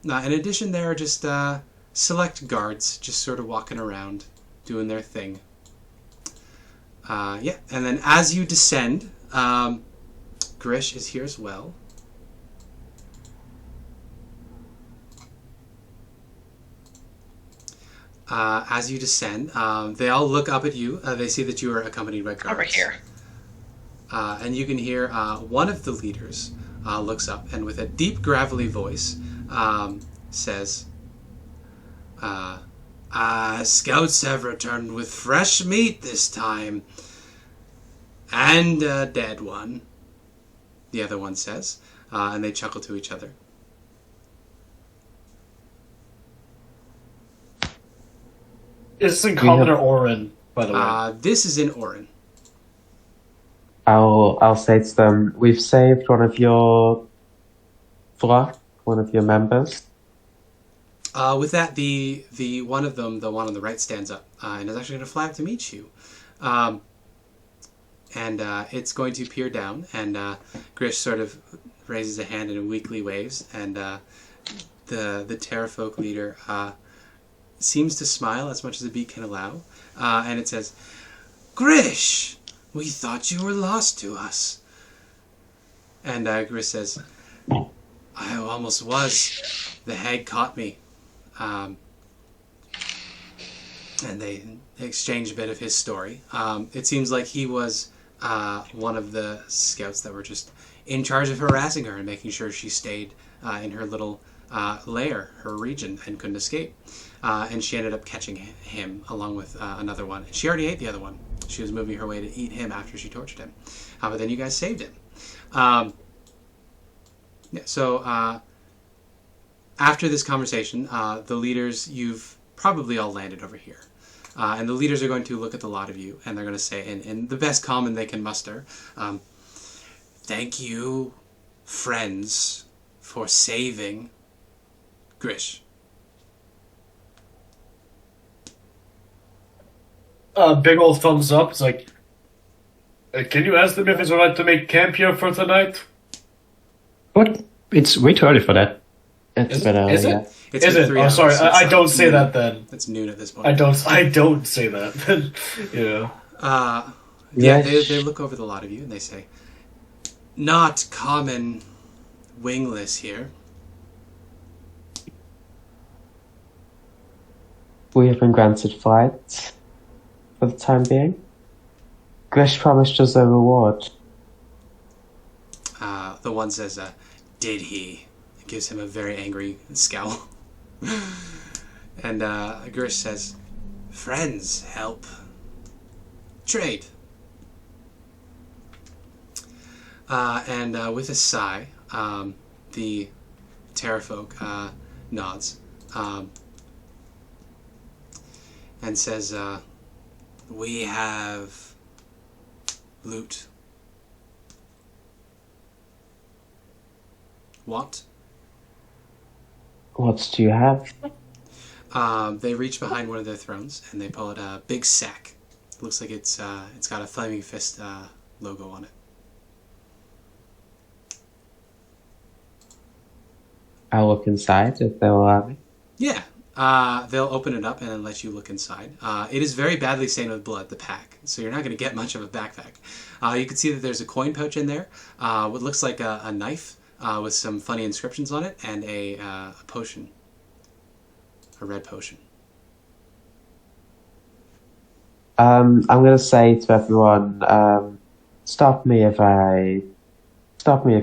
In addition, there are just select guards just sort of walking around, doing their thing. And then as you descend, Grish is here as well. As you descend, they all look up at you. They see that you are accompanied by guards. Over here. And you can hear one of the leaders looks up and with a deep, gravelly voice says, scouts have returned with fresh meat this time. And a dead one, the other one says. And they chuckle to each other. Is this in Common or Orin, by the way? This is in Orin. I'll say to them, we've saved one of your flock, one of your members. With that, the one of them, the one on the right, stands up and is actually going to fly up to meet you. And it's going to peer down, and Grish sort of raises a hand in weakly waves, and the terrafolk leader seems to smile as much as a beak can allow, and it says, "Grish, we thought you were lost to us." And Grish says, "I almost was. The hag caught me." And they exchange a bit of his story. It seems like he was one of the scouts that were just in charge of harassing her and making sure she stayed in her little lair, her region, and couldn't escape. And she ended up catching him along with another one. She already ate the other one. She was moving her way to eat him after she tortured him. But then you guys saved him. After this conversation, the leaders, you've probably all landed over here. And the leaders are going to look at the lot of you, and they're going to say, in the best common they can muster, "Thank you, friends, for saving Grish." Big old thumbs up. It's like, can you ask them if it's alright to make camp here for tonight? What? It's way too early for that. It's a bit early, Is it? yeah. It's Is been it? 3 Oh, hours. sorry. It's I don't say noon. that then. It's noon at this point. I don't say that. Yeah. They look over the lot of you and they say, "Not common wingless here." We have been granted flight for the time being. Grish promised us a reward. The one says, "Did he?" It gives him a very angry scowl. And Grish says, "Friends help. Trade." And with a sigh, the terrafolk nods and says, "We have loot." What? What do you have? They reach behind one of their thrones and they pull out a big sack. It looks like it's got a Flaming Fist logo on it. I'll look inside if they'll allow me. Yeah. They'll open it up and then let you look inside. It is very badly stained with blood, the pack, so you're not going to get much of a backpack. You can see that there's a coin pouch in there, what looks like a knife with some funny inscriptions on it, and a potion. A red potion. I'm going to say to everyone, stop me if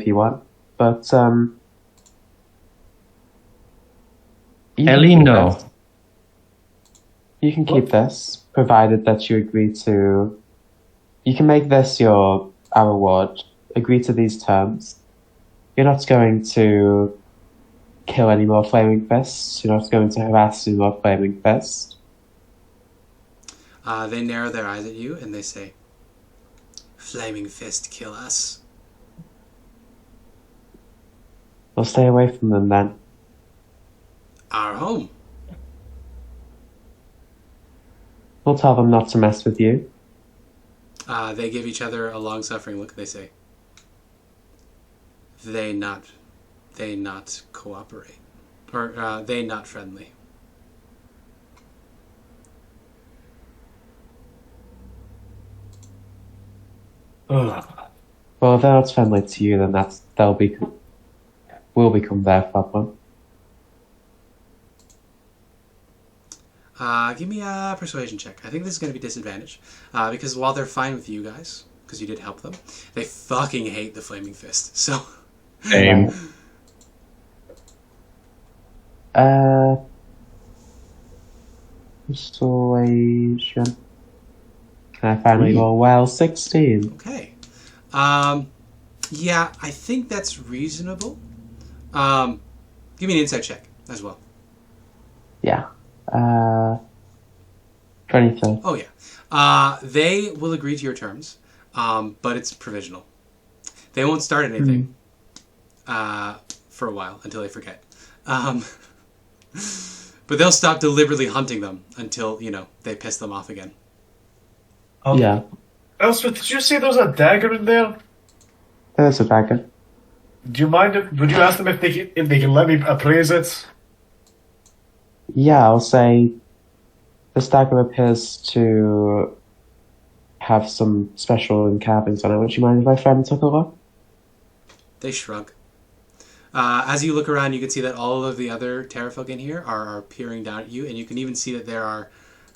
you want, but Ellie, no. You can keep this, provided that you agree to. You can make this our reward. Agree to these terms. You're not going to kill any more Flaming Fists. You're not going to harass any more Flaming Fists. They narrow their eyes at you and they say, "Flaming Fist, kill us." We'll stay away from them then. Our home. We'll tell them not to mess with you. They give each other a long-suffering look. They say, "They not cooperate, or they not friendly." Ugh. Well, if they're not friendly to you, then will become their problem. Give me a persuasion check. I think this is going to be disadvantage. Because while they're fine with you guys, because you did help them, they fucking hate the Flaming Fist. So... Same. Persuasion. Can I finally roll well? 16. Okay. Yeah, I think that's reasonable. Give me an insight check as well. Yeah. 23. Oh, yeah. They will agree to your terms, but it's provisional. They won't start anything for a while until they forget. But they'll stop deliberately hunting them until, they piss them off again. Yeah. Elspeth, did you say there's a dagger in there? There's a dagger. Do you mind would you ask them if they can let me appraise it? Yeah, I'll say this dagger appears to have some special carvings on it. Would you mind if my friend took a look? They shrug. As you look around, you can see that all of the other Terrafolk in here are peering down at you, and you can even see that there are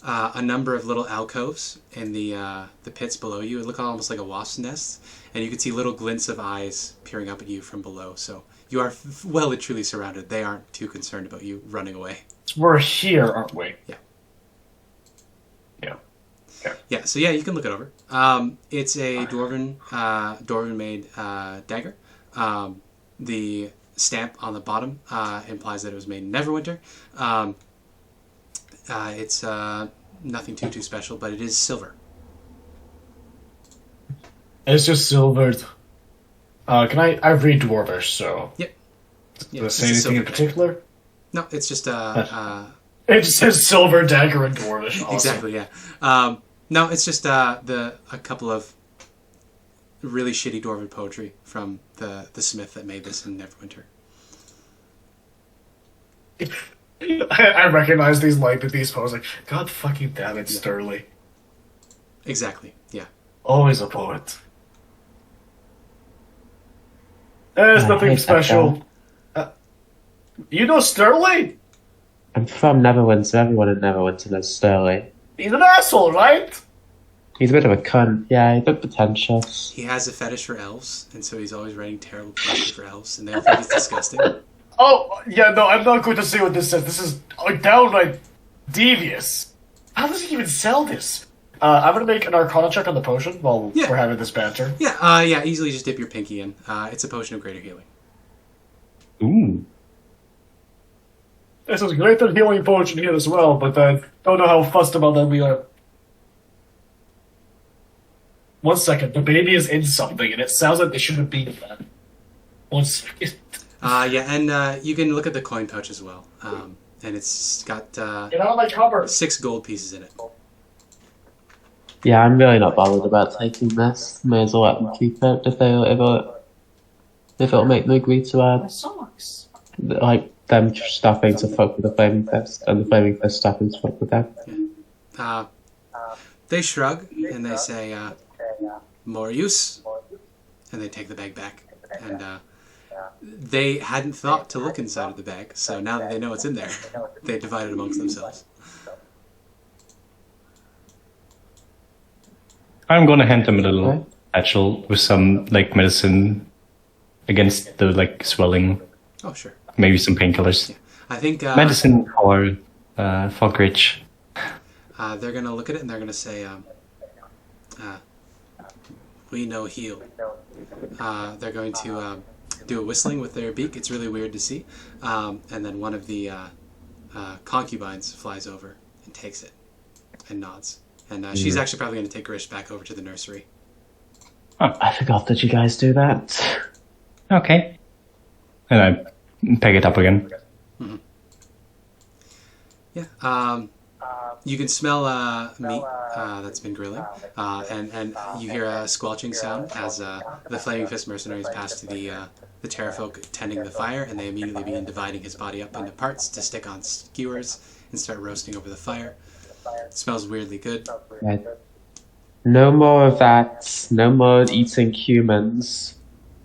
a number of little alcoves in the pits below you. It looks almost like a wasp's nest, and you can see little glints of eyes peering up at you from below. So you are well and truly surrounded. They aren't too concerned about you running away. We're here, aren't we? Yeah. Yeah. Yeah, so yeah, you can look it over. It's a dwarven-made dagger. The stamp on the bottom implies that it was made in Neverwinter. It's nothing too special, but it is silver. It's just silvered. I read Dwarvish, so... Yep. Does it say anything in particular? No, it's just it just says silver dagger in Dwarvish. Awesome. Exactly, yeah. No, it's just a couple of really shitty dwarven poetry from the smith that made this in Neverwinter. I recognize these poems like, God fucking damn it, Sturley. Exactly, yeah. Always a poet. There's nothing special. You know Sturley? I'm from Neverwinter. Everyone in Neverwinter knows Sturley. He's an asshole, right? He's a bit of a cunt. Yeah, he's a bit pretentious. He has a fetish for elves, and so he's always writing terrible poetry for elves, and they all think he's disgusting. Oh, yeah, no, I'm not going to say what this says. This is downright devious. How does he even sell this? I'm going to make an Arcana check on the potion while we're having this banter. Yeah, easily just dip your pinky in. It's a potion of greater healing. Ooh. This is great that healing potion here as well, but I don't know how fussed about that we are. 1 second, the baby is in something, and it sounds like they shouldn't be in that. 1 second. And you can look at the coin pouch as well. And it's got Get out of my cupboard! 6 gold pieces in it. Yeah, I'm really not bothered about taking this. May as well let them keep it if it'll make them agree to like them stopping to fuck with the Flaming Fist, and the Flaming Fist stopping to fuck with them. Yeah. They shrug and they say, more use, and they take the bag back. And they hadn't thought to look inside of the bag, so now that they know what's in there, they divide it amongst themselves. I'm gonna hand them a little satchel with some like medicine against the like swelling. Oh, sure. Maybe some painkillers. Yeah. I think medicine for Gritch. They're gonna look at it and they're gonna say, "We know heal." They're going to do a whistling with their beak. It's really weird to see. And then one of the concubines flies over and takes it and nods. And she's actually probably going to take Grish back over to the nursery. Oh, I forgot that you guys do that. Okay. And I pick it up again. Mm-hmm. Yeah. You can smell meat that's been grilling. And you hear a squelching sound as the Flaming Fist mercenaries pass to the terrafolk tending the fire, and they immediately begin dividing his body up into parts to stick on skewers and start roasting over the fire. It smells weirdly good. Right. No more of that. No more eating humans.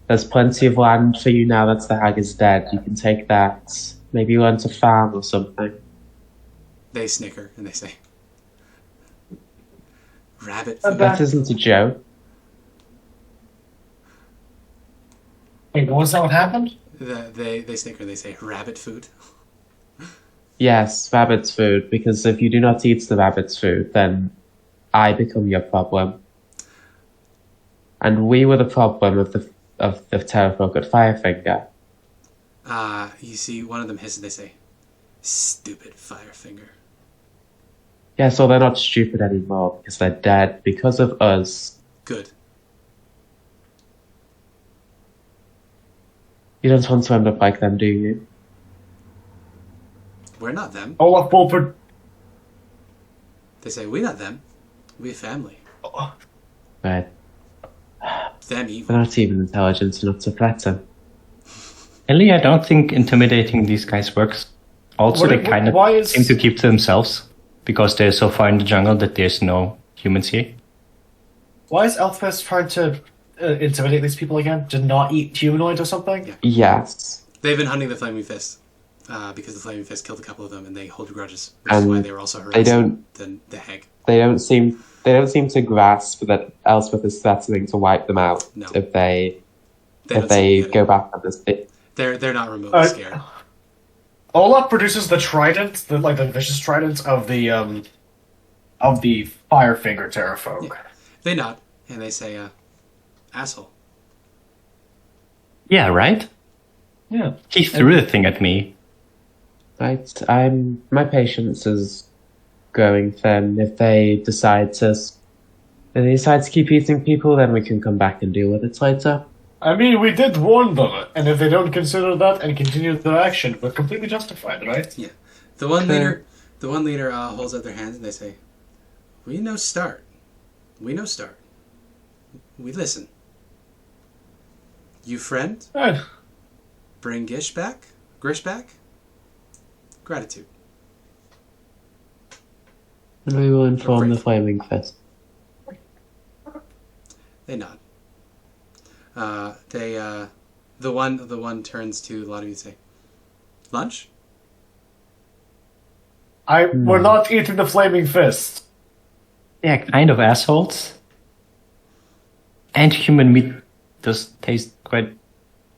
There's plenty of land for you now that the hag is dead. You can take that. Maybe learn to farm or something. They snicker and they say, "Rabbit food." That isn't a joke. Wait, what's that what happened? They snicker and they say, "Rabbit food." Yes, rabbit's food, because if you do not eat the rabbit's food, then I become your problem. And we were the problem of the terrafolk at Firefinger. You see one of them hiss and they say, "Stupid Firefinger." Yeah, so they're not stupid anymore, because they're dead because of us. Good. You don't want to end up like them, do you? We're not them. Olaf Bulford. They say, "We not them. We family." Right. Them evil. They're not even intelligent enough to threaten. Ellie, I don't think intimidating these guys works. Also, they kind of seem to keep to themselves because they're so far in the jungle that there's no humans here. Why is Elspeth trying to intimidate these people again? To not eat humanoids or something? Yeah. Yes. They've been hunting the Flaming Fist because the Flaming Fist killed a couple of them, and they hold grudges. Which is why they were also harassing the hag. They don't seem to grasp that Elspeth is threatening to wipe them out if they go back on this bit. They're not remotely scared. Olaf produces the trident, the vicious trident of the Firefinger terrafolk. Yeah. They nod and they say, "Asshole." Yeah, right? Yeah. He threw the thing at me. Right. My patience is growing thin. If they decide to keep eating people, then we can come back and deal with it later. I mean, we did warn them, and if they don't consider that and continue their action, we're completely justified, right? Yeah. The one leader holds out their hands and they say, "We no start. We no start. We listen. You friend? Bring Grish back? Gratitude." And we will inform the Flaming Fist. They nod. The one turns to a lot of you and say, "Lunch?" We're not eating the Flaming Fist. Yeah, kind of assholes. And human meat does taste quite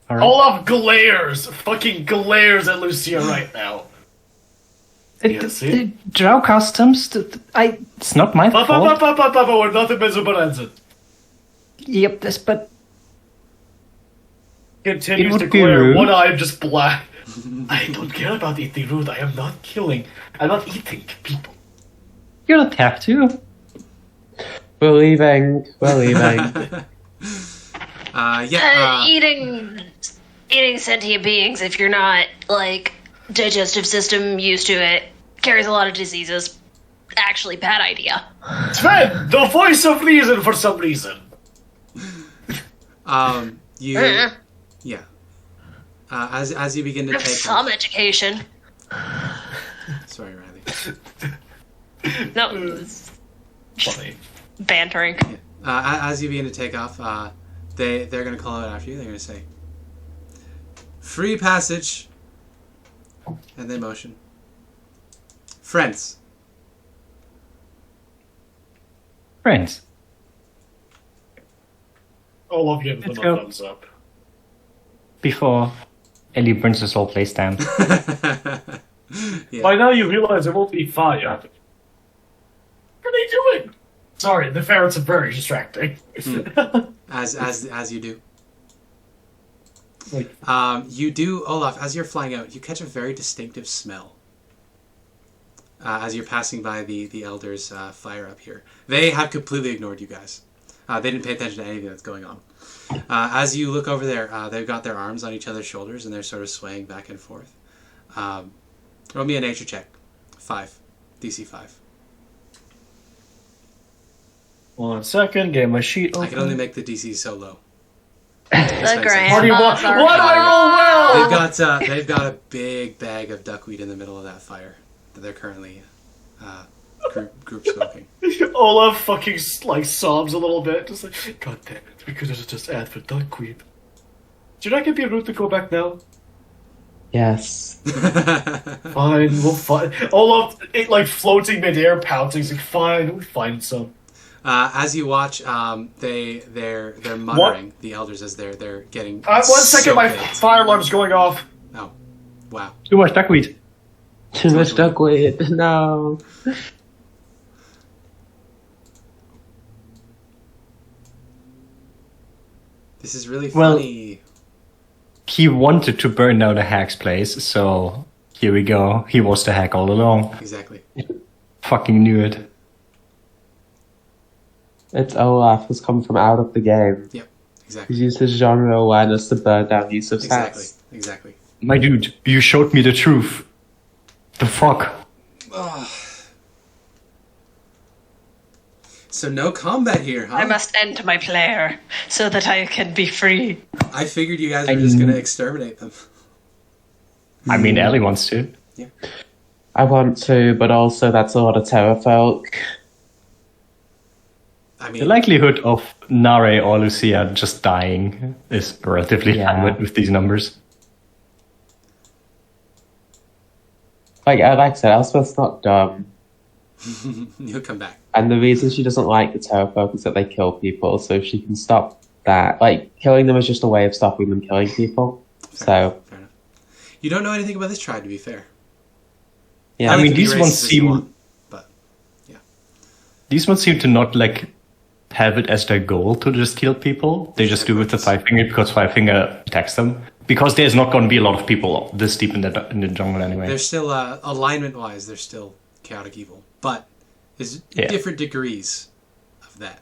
alright. Olaf fucking glares at Lucia right now. The Drow customs, it's not my fault. We're not in Mesobaranzan. Yep, but Continues It to would be glare, rude. one eye just black. I don't care about eating root. I am not killing. I'm not eating people. You don't have to. We're leaving. We're leaving. Eating sentient beings, if you're not, like, digestive system used to it, carries a lot of diseases. Actually, bad idea. Sven, the voice of reason for some reason. Yeah. As you begin to Have take some education. Sorry, Riley. No, it's Funny. bantering. As you begin to take off, they're going to call out after you. They're going to say, "Free passage," and they motion. Friends. Olaf gives them Let's a go. thumbs up. Before Ellie burns this whole place down. Yeah. By now you realize it won't be fire. What are they doing? Sorry, the ferrets are very distracting. As you do. Like, You do, Olaf, as you're flying out, you catch a very distinctive smell. As you're passing by the elders' fire up here. They have completely ignored you guys. They didn't pay attention to anything that's going on. As you look over there, they've got their arms on each other's shoulders and they're sort of swaying back and forth. Roll me a nature check. 5. DC 5. 1 second, get my sheet open. I can only make the DC so low. The What do grand you want? are What do I roll well? They've got a big bag of duckweed in the middle of that fire that they're currently group smoking. Olaf fucking like sobs a little bit, just like, God damn it, we could have just asked for duckweed. Did I give you a route to go back now? Yes. Fine, we'll find. Olaf, it like floating midair, pouting. He's like, fine, we'll find some. As you watch, they're muttering, the elders, as they're getting. 1 second, so my baked. fire alarm's going off. Oh, wow. Too much duckweed. Too much duckweed. No. This is really Well- funny. He wanted to burn down the hack's place, so here we go. He was the hack all along. Exactly. Fucking knew it. It's Olaf who's come from out of the game. Yep. Exactly. He's used his genre awareness to burn down use of Exactly. stats. Exactly. My dude, you showed me the truth. The fuck? So no combat here, huh? I must end my player so that I can be free. I figured you guys were just gonna exterminate them. I mean, Ellie wants to. I want to, but also that's a lot of terrafolk. I mean, The likelihood of Nare or Lucia just dying is relatively Yeah. high with these numbers. Like I said, Elspeth's not dumb. he'll come back. And the reason she doesn't like the terrafolk is that they kill people, so she can stop that. Like, killing them is just a way of stopping them killing people. Fair enough. You don't know anything about this tribe, to be fair. Yeah, I You mean, can be these racist ones as you seem want, but these ones seem to not like have it as their goal to just kill people. They just do it with the five finger because five finger attacks them. Because there's not going to be a lot of people this deep in the jungle anyway. there's still alignment-wise, there's still chaotic evil, but there's different degrees of that.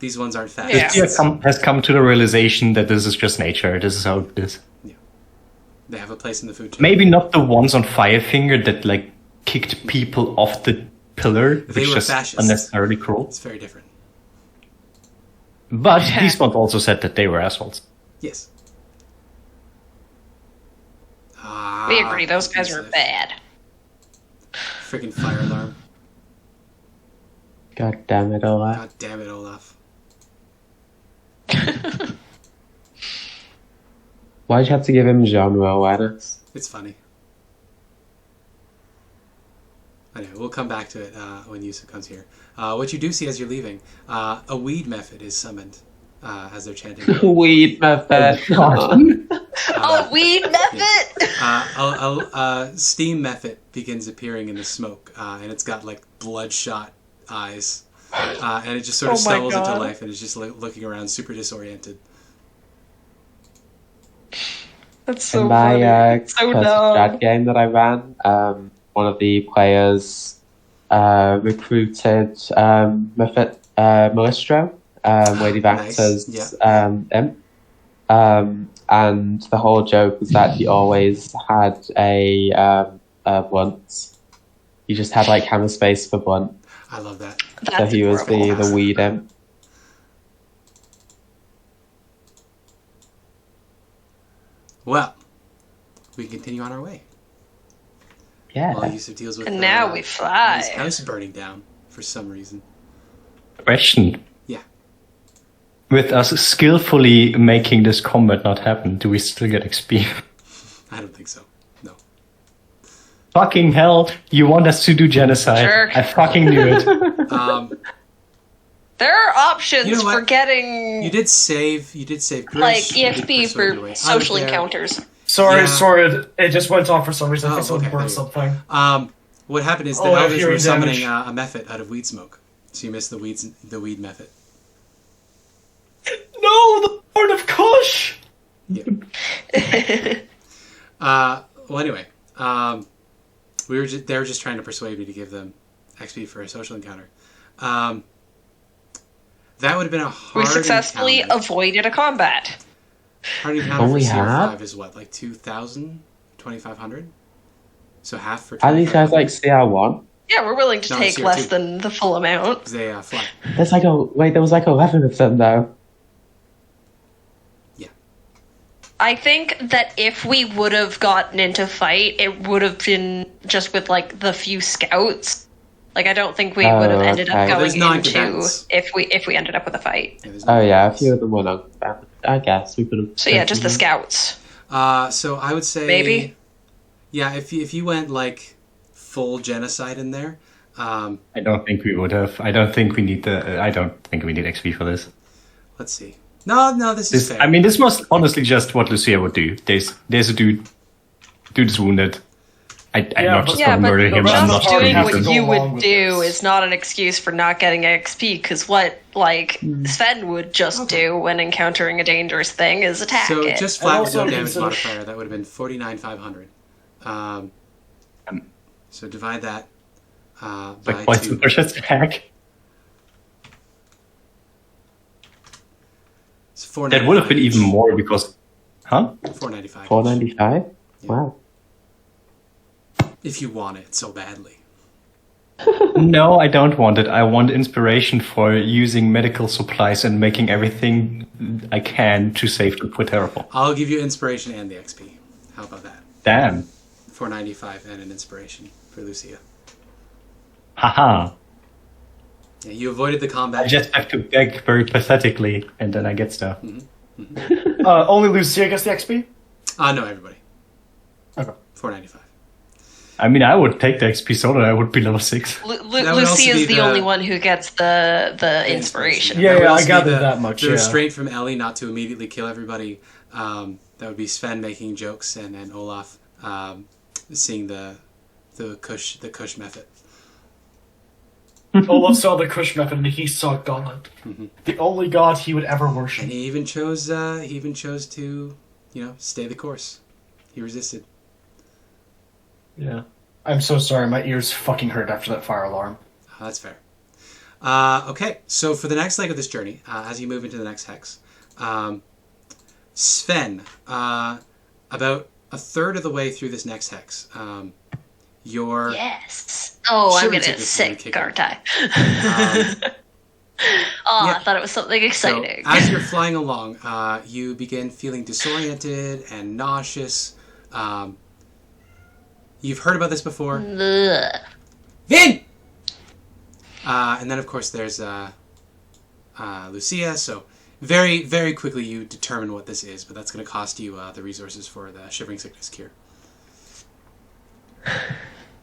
These ones aren't fast. Yeah. Lucia has come to the realization that this is just nature. This is how it is. They have a place in the food chain. Maybe not the ones on Firefinger that like kicked people off the pillar, They which were is fascists. unnecessarily cruel. It's very different. But these ones also said that they were assholes. Yes. We agree, those guys were bad. Freaking fire alarm. God damn it, Olaf. God damn it, Olaf. Why'd you have to give him genre awareness? It's funny. Anyway, we'll come back to it when Yusuf comes here. What you do see as you're leaving, a weed Mephit is summoned as they're chanting. Weed method. Oh, weed Mephit! A steam Mephit begins appearing in the smoke, and it's got like bloodshot eyes, and it just sort of Oh my stumbles into God. life and is just looking around, super disoriented. That's so In my funny. So Curse of dumb. Dread game that I ran, one of the players recruited Mephit Malistro, Lady Nice, Vactor's imp. And the whole joke was that he always had a blunt. He just had like hammer space for blunt. I love that. That's So he was adorable. the weed imp. Well, we can continue on our way. Yeah. While Yusuf deals with And now we fly. his house burning down for some reason. Question. Yeah. With us skillfully making this combat not happen, do we still get XP? I don't think so. No. Fucking hell, you want us to do genocide. Jerk. I fucking knew it. There are options You know what? for getting You did save Kush. like You did EXP persuade your way for out social of there. encounters. Sorry, Yeah. sorry, it just went off for some reason. I think okay, someone burned there you go. something. What happened is the Oh, I'm elders were hearing summoning damage. a Mephit out of weed smoke. So you missed the weed Mephit. No, the Lord of Kush! Well, anyway, they were just trying to persuade me to give them XP for a social encounter. That would have been a hard We successfully encounter. avoided a combat. Hard encounter Only for half? CR5 is what, like 2,000? 2,500? So half for Are these guys 2,500? like CR1? Yeah, we're willing to No, take CR2. less than the full amount. 'Cause they fly. There's like there was like 11 of them though. Yeah. I think that if we would have gotten into fight, it would have been just with like the few scouts. Like I don't think we would have ended okay. up There's going into non-combatants. if we ended up with a fight. Yeah, there's Oh no yeah, a difference. few of them were not. I guess we could have. So yeah, just the scouts. So I would say Maybe? Yeah, if you went like full genocide in there, I don't think we would have. I don't think we need XP for this. let's see. No, this is fair. I mean, this was honestly just what Lucia would do. There's a dude is wounded. I'm Yeah, not but- just Yeah, gonna but murder him. I'm just not doing gonna have to what go you along would with do this. is not an excuse for not getting XP, because what, like, Sven would just do when encountering a dangerous thing is attack so it. just flat with also no damage consider- modifier, that would have been 49,500. So divide that by like points 2. to push attack. It's That would have been even more because, huh? 495. 495. Yeah. Wow. If you want it so badly. No, I don't want it. I want inspiration for using medical supplies and making everything I can to save the poor terrible. I'll give you inspiration and the XP. How about that? Damn. 495 and an inspiration for Lucia. Haha. Yeah, you avoided the combat. I just have to beg very pathetically and then I get stuff. Only Lucia gets the XP? No, everybody. Okay. 495. I mean, I would take the XP so that I would be level 6. That would also Lucy be is the the- only one who gets the inspiration. Yeah, That would yeah, I also be gathered the- that much, The yeah. restraint from Ellie not to immediately kill everybody. That would be Sven making jokes and then Olaf seeing the Kush method. Olaf saw the Kush method and he saw God. The only God he would ever worship. And he even chose to, stay the course. He resisted. Yeah. I'm so sorry, my ears fucking hurt after that fire alarm. That's fair. Okay, so for the next leg of this journey, as you move into the next hex, Sven, about a third of the way through this next hex, your Yes. Oh, I'm Shivering gonna sickness is gonna sick, kick in. aren't I? yeah. I thought it was something So, exciting. as you're flying along, you begin feeling disoriented and nauseous. You've heard about this before. Ugh. Vin! And then, of course, there's Lucia. So, very, very quickly you determine what this is, but that's going to cost you the resources for the Shivering Sickness cure.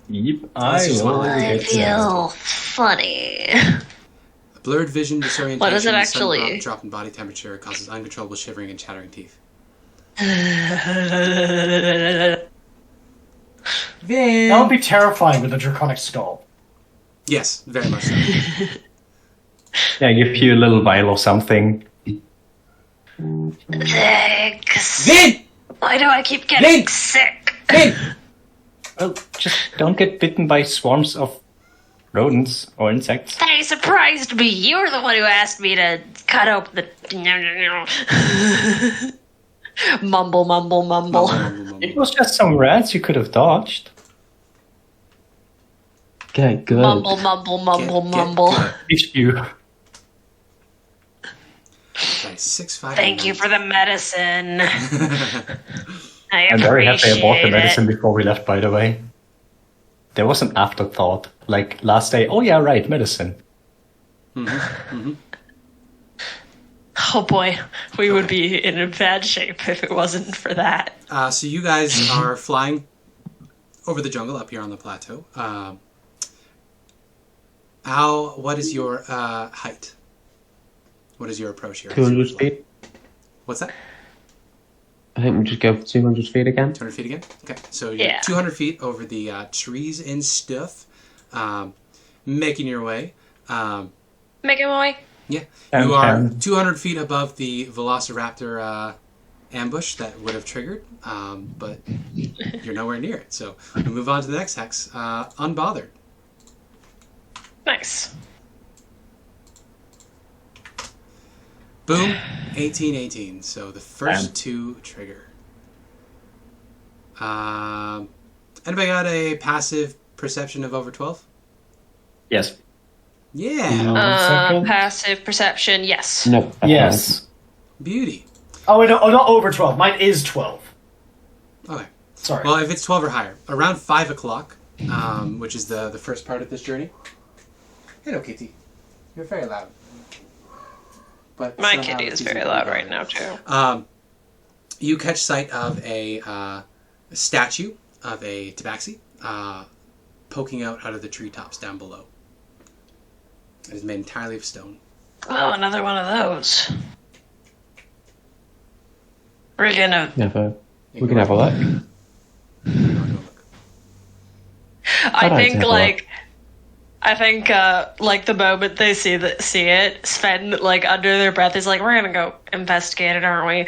Yep, That's just one of the I things. feel funny. A blurred vision, disorientation, What is it sudden actually? drop in body temperature causes uncontrollable shivering and chattering teeth. Vin! That would be terrifying with a draconic skull. Yes, very much so. Yeah, give you a little vial or something. Thanks. Vin! Why do I keep getting Link! sick? Well, just don't get bitten by swarms of rodents or insects. They surprised me. You were the one who asked me to cut open the... Mumble, mumble, mumble. It was just some rats you could have dodged. Okay, good. Mumble, mumble, mumble, mumble. If you. Okay, 6-5. Thank you for the medicine. I'm very happy I bought the appreciate medicine it. before we left, by the way. There was an afterthought. Like last day, oh yeah, right, medicine. Oh boy, we would be in a bad shape if it wasn't for that. So you guys are flying over the jungle up here on the plateau. What is your height? What is your approach here? 200 feet. What's that? I think we just go for 200 feet again. 200 feet again? Okay, so you're Yeah. 200 feet over the trees and stuff, making your way. Make it way. Yeah, And you are can- 200 feet above the Velociraptor ambush that would have triggered, but you're nowhere near it. So we move on to the next hex, Unbothered. Nice. Boom, 18. So the first Bam. two trigger. Anybody got a passive perception of over 12? Yes. Yeah, One second. Passive perception, yes. No. Yes. beauty. Oh, wait, no, not over 12. Mine is 12. Okay. Sorry. Well, if it's 12 or higher, around 5 o'clock, which is the first part of this journey. Hello, Kitty. You're very loud. But My somehow kitty it's is easy very to loud ignore. right now, too. You catch sight of a statue of a tabaxi poking out of the treetops down below. It is made entirely of stone. Oh, another one of those. We're gonna... We can have a look. I I'd think, have a like... I think, like, the moment they see it, Sven, like, under their breath is like, we're gonna go investigate it, aren't we?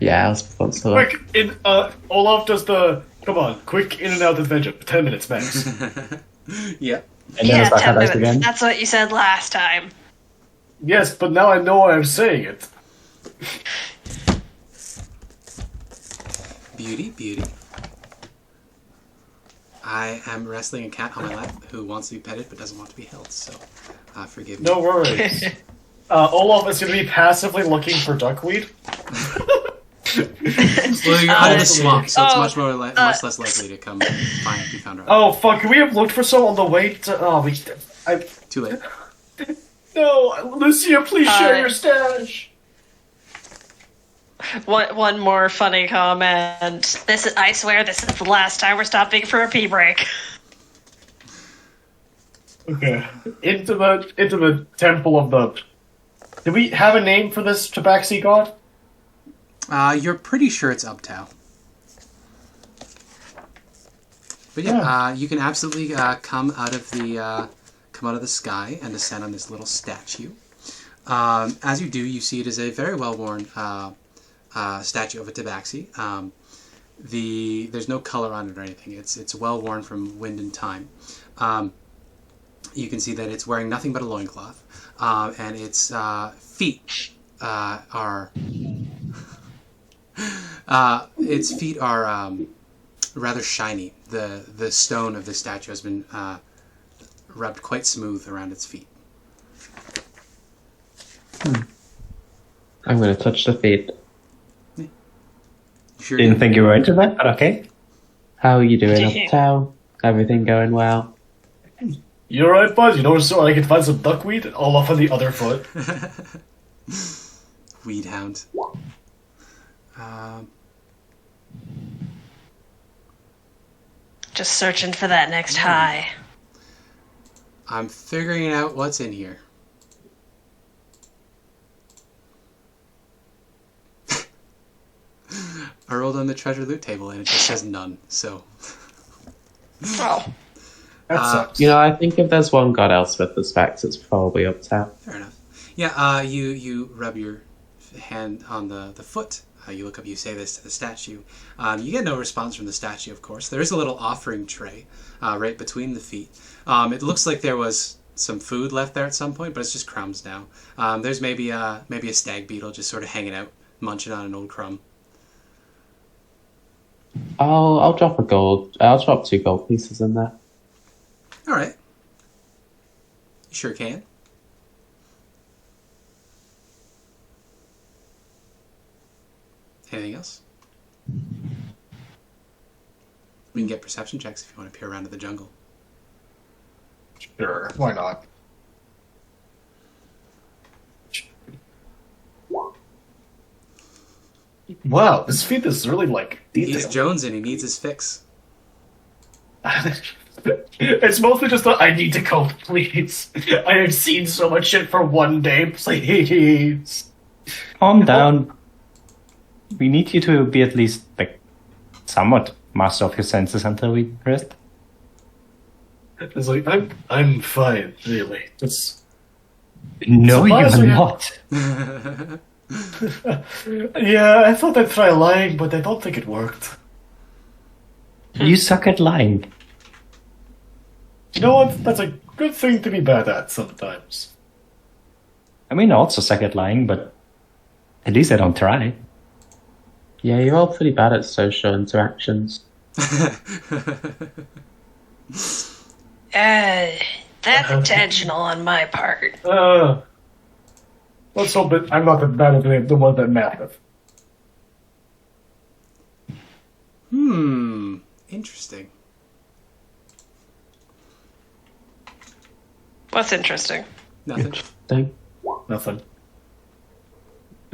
Yeah, Elspeth wants to look. Quick, Olaf does the, come on, quick in and out adventure. 10 minutes max. Yeah. And then Yeah, it's like 10 that minutes. again. That's what you said last time. Yes, but now I know why I'm saying it. Beauty. I am wrestling a cat on my lap who wants to be petted but doesn't want to be held, so forgive me. No worries. Olaf is going to be passively looking for duckweed. Well, you're out of the swamp, so it's Oh, much much less likely to be found around. Oh, fuck, could we have looked for some on the way to... Oh, Too late. No, Lucia, please share your stash. One more funny comment. I swear this is the last time we're stopping for a pee break. Okay. Into the temple of the... Do we have a name for this tabaxi god? You're pretty sure it's Uptow. But yeah, you can absolutely come out of the sky and descend on this little statue. As you do, you see it is a very well worn statue of a tabaxi. There's no color on it or anything. It's well worn from wind and time. You can see that it's wearing nothing but a loincloth, and its feet are rather shiny. The stone of the statue has been rubbed quite smooth around its feet. I'm going to touch the feet. Sure. Didn't think you were into that, but okay. How are you doing, Uptown? Everything going well? You alright, bud? You know, so I can find some duckweed? Olaf on the other foot. Weed hound. Just searching for that next high. I'm figuring out what's in here. I rolled on the treasure loot table and it just says none, so... Oh. That sucks. You know, I think if there's one god Elspeth that's facts, it's probably Uptown. Fair enough. Yeah, you rub your hand on the foot. You look up, you say this to the statue. You get no response from the statue, of course. There is a little offering tray right between the feet. It looks like there was some food left there at some point, but it's just crumbs now. There's maybe a stag beetle just sort of hanging out, munching on an old crumb. I'll drop a gold. I'll drop 2 gold pieces in there. All right. You sure can. Anything else? We can get perception checks if you want to peer around to the jungle. Sure, why not? Wow, this feat is really, like, detailed. He's Jones and he needs his fix. It's mostly just that I need to go, please. I have seen so much shit for one day, please. Calm down. We need you to be at least, like, somewhat master of your senses until we rest. It's like, I'm fine, really. It's... No, you're not. Yeah, I thought I'd try lying, but I don't think it worked. You suck at lying. You know what? That's a good thing to be bad at sometimes. I mean, I also suck at lying, but at least I don't try. Yeah, you're all pretty bad at social interactions. That's intentional on my part. Let's hope that I'm not as bad as the one that matters. Interesting. What's interesting? Nothing. Nothing.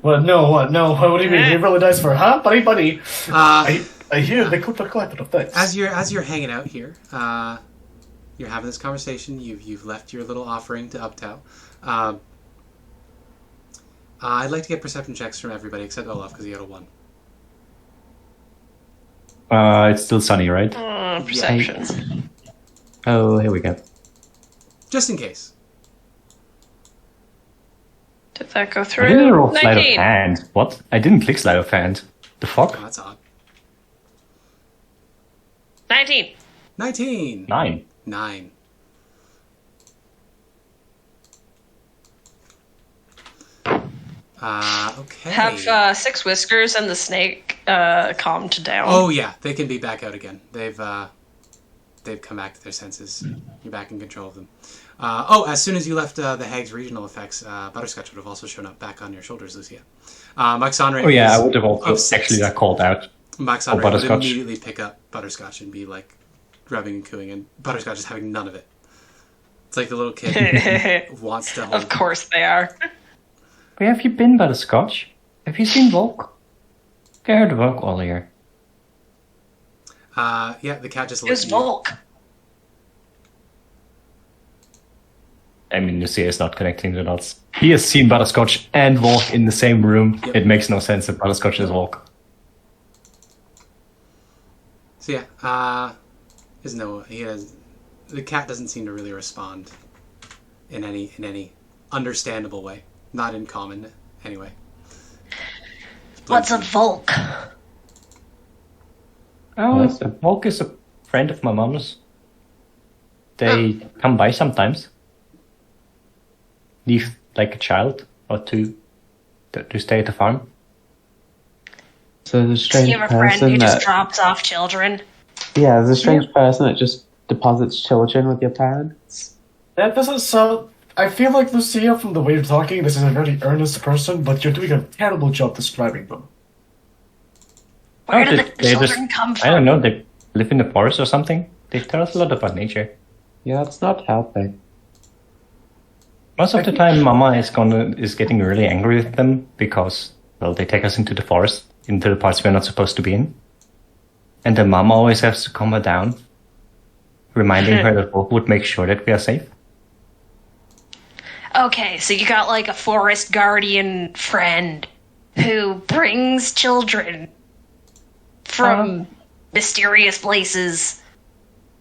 What? No, what? No, what do you mean? He really nice for, huh? Buddy. I hear they cooked a collective of things. As you're hanging out here, you're having this conversation. You've left your little offering to Uptow. I'd like to get perception checks from everybody except Olaf because he got a 1. It's still sunny, right? Perception. Oh, here we go. Just in case. Did that go I didn't through? roll sleight of 19. hand. What? I didn't click sleight of hand. The fuck? Oh, that's odd. 19. 19. 9. Okay. Have 6 whiskers and the snake calmed down. Oh yeah, they can be back out again. They've come back to their senses. You're back in control of them. As soon as you left the Hag's regional effects, Butterscotch would have also shown up back on your shoulders, Lucia. Maxonre. Oh yeah, I would have also actually got called out. Maxonre would Butterscotch. immediately pick up Butterscotch and be like rubbing and cooing, and Butterscotch is having none of it. It's like the little kid who wants to hold. Of course they are. Where have you been, Butterscotch? Have you seen Volk? I heard Volk earlier. Yeah, the cat just It was licked you. Volk. I mean, Lucia is not connecting the dots. He has seen Butterscotch and Volk in the same room. Yep. It makes no sense that Butterscotch is Volk. So yeah, the cat doesn't seem to really respond in any understandable way. Not in common, anyway. What's a Volk? Oh, Yes, sir. Volk is a friend of my mom's. They come by sometimes. Leave like a child or two to stay at the farm. So there's a Do strange you have a friend person who just that... drops off children? Yeah, there's a strange person that just deposits children with your parents. That doesn't sound... I feel like, Lucia, from the way you're talking, this is a very earnest person, but you're doing a terrible job describing them. Where do the they children come from? I don't know, they live in the forest or something. They tell us a lot about nature. Yeah, that's not helping. Most of the time, Mama is getting really angry with them because, well, they take us into the forest, into the parts we're not supposed to be in. And then Mama always has to calm her down, reminding her that Wolf would make sure that we are safe. Okay, so you got like a forest guardian friend who brings children from mysterious places.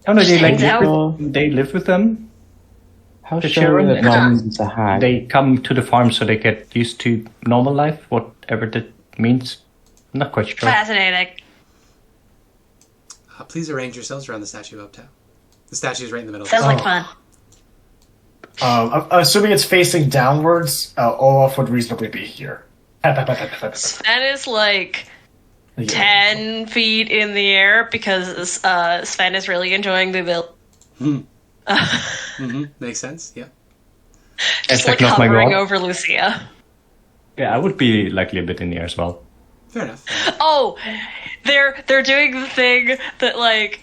Oh no, Just hangs out. they live with them. How The sure are children the and moms to hag? They come to the farm so they get used to normal life, whatever that means. I'm not quite sure. Fascinating. Please arrange yourselves around the statue up top. The statue is right in the middle. Sounds of like the fun. Assuming it's facing downwards, Olaf would reasonably be here. Sven is like Yeah. 10 feet in the air because Sven is really enjoying the build. Makes sense. Yeah. Just It's like not my hovering god. over Lucia. Yeah, I would be likely a bit in the air as well. Fair enough. Oh, they're doing the thing that like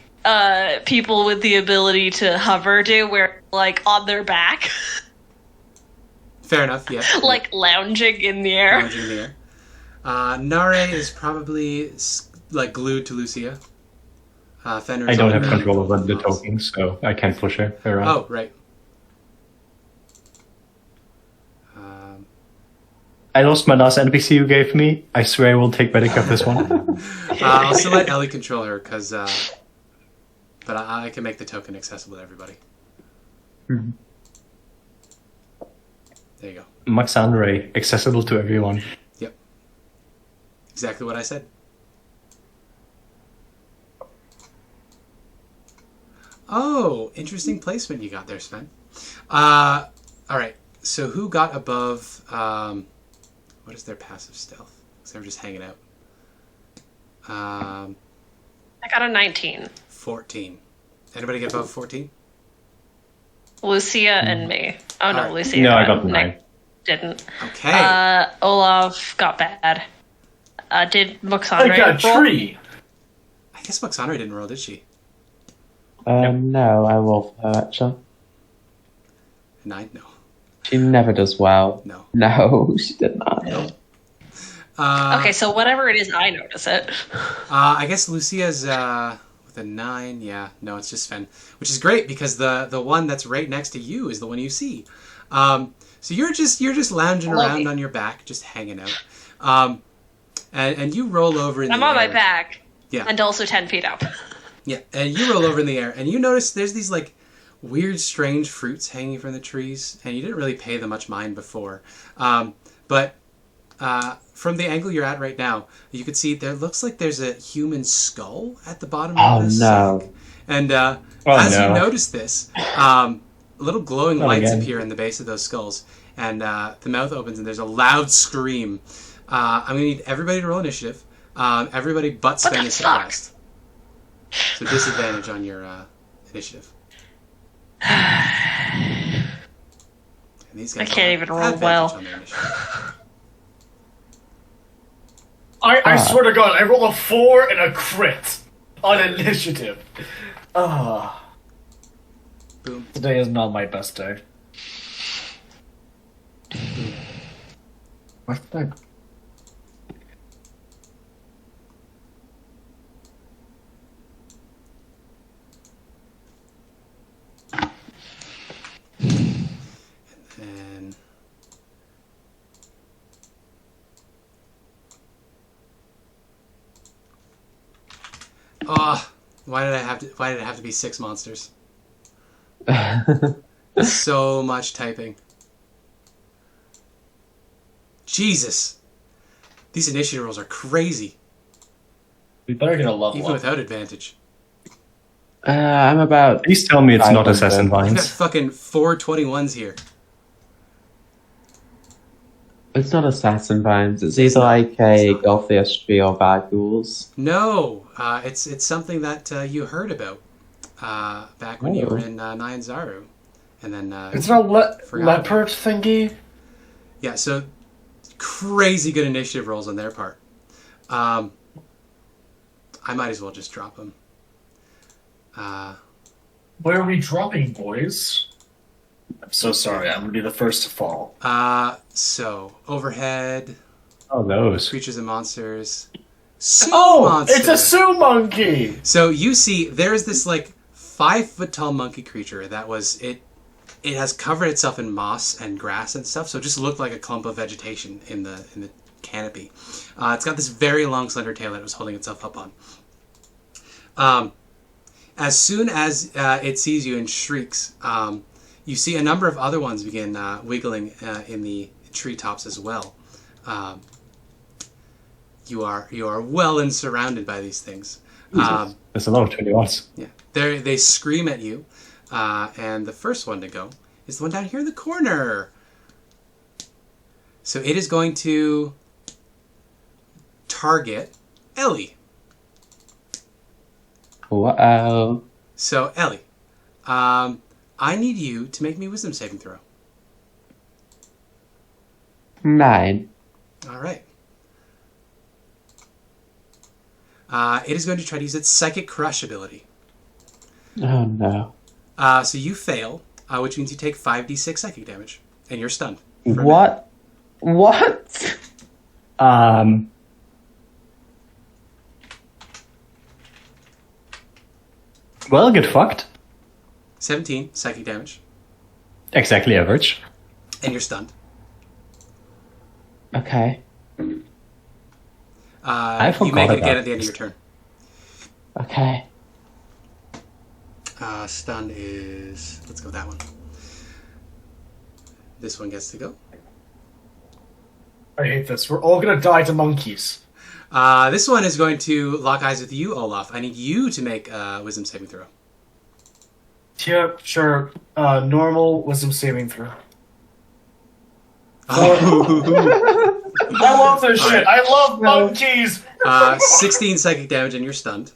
people with the ability to hover do, where like on their back, Fair enough. Yeah. like lounging in the air. Lounging in the air. Nare is probably like glued to Lucia. Fenrir. I don't have control over the tokens, so I can't push her around. Oh, right. I lost my last NPC you gave me. I swear I will take better care of this one. I'll still let Ellie control her because, but I can make the token accessible to everybody. Mhm. There you go. Maxandre, accessible to everyone. Yep. Exactly what I said. Oh, interesting placement you got there, Sven. All right. So who got above? What is their passive stealth? Because they were just hanging out. I got a 19. 14. Anybody get above 14? Lucia and me. Oh no, Alright. Lucia. No, I got 9. Nick didn't. Okay. Olaf got bad. Did I Moxandre got a roll? tree. I guess Moxandre didn't roll, did she? No, I roll for her, actually. 9? No. She never does well. No. No, she did not. Okay, so whatever it is, I notice it. I guess Lucia's with a 9. Yeah, no, it's just Sven, which is great because the one that's right next to you is the one you see. So you're just lounging around on your back, just hanging out, and you roll over in I'm the on air. my back. Yeah. And also 10 feet up. Yeah, and you roll over in the air, and you notice there's these like weird, strange fruits hanging from the trees, and you didn't really pay them much mind before, but. From the angle you're at right now, you can see there looks like there's a human skull at the bottom of this no. sack. And as no. you notice this, little glowing Not lights again. appear in the base of those skulls, and the mouth opens and there's a loud scream. I'm going to need everybody to roll initiative. Everybody but Sven the is fuck? suppressed. So disadvantage on your initiative. And these guys I can't all even have roll advantage well. on their initiative. I swear to God, I rolled a 4 and a crit on initiative. Ah, Boom. today is not my best day. What's that? And why did it have to be 6 monsters? So much typing. Jesus. These initiative rolls are crazy, We better get a level even up. without advantage. I'm about. Please tell me it's not 500. Assassin We've got Vines. fucking 421s here. It's not Assassin Vines. It's either like a Gothiastry or Bad Ghouls. No, it's something that you heard about back when you Oh. were in Nyan Zaru. And then It's not Forgot leopard thingy. yeah, so crazy good initiative rolls on their part. I might as well just drop them. Where are we dropping, boys? I'm so sorry. I'm gonna be the first to fall. So overhead, Oh, those. creatures and monsters. Sea Oh, monster. it's a Sue monkey. So you see, there's this like 5-foot tall monkey creature that was it. It has covered itself in moss and grass and stuff, so it just looked like a clump of vegetation in the canopy. It's got this very long, slender tail that it was holding itself up on. As soon as it sees you and shrieks, You see a number of other ones begin wiggling in the treetops as well. You are well and surrounded by these things. There's a lot of 21s. Yeah, they scream at you, and the first one to go is the one down here in the corner. So it is going to target Ellie. Wow. So Ellie, I need you to make me a wisdom saving throw. 9. All right. It is going to try to use its Psychic Crush ability. Oh no. So you fail, which means you take 5d6 psychic damage, and you're stunned. for a minute. What? What? Well, get fucked. 17 psychic damage, Exactly average. and you're stunned. Okay. I You make forgot it again about at the end of this. your turn. Okay. Stunned is... Let's go with that one. This one gets to go. I hate this. We're all gonna die to monkeys. This one is going to lock eyes with you, Olaf. I need you to make a wisdom saving throw. Yeah, sure. Normal wisdom saving throw. Oh. I love this shit. I love monkeys. 16 psychic damage, and you're stunned.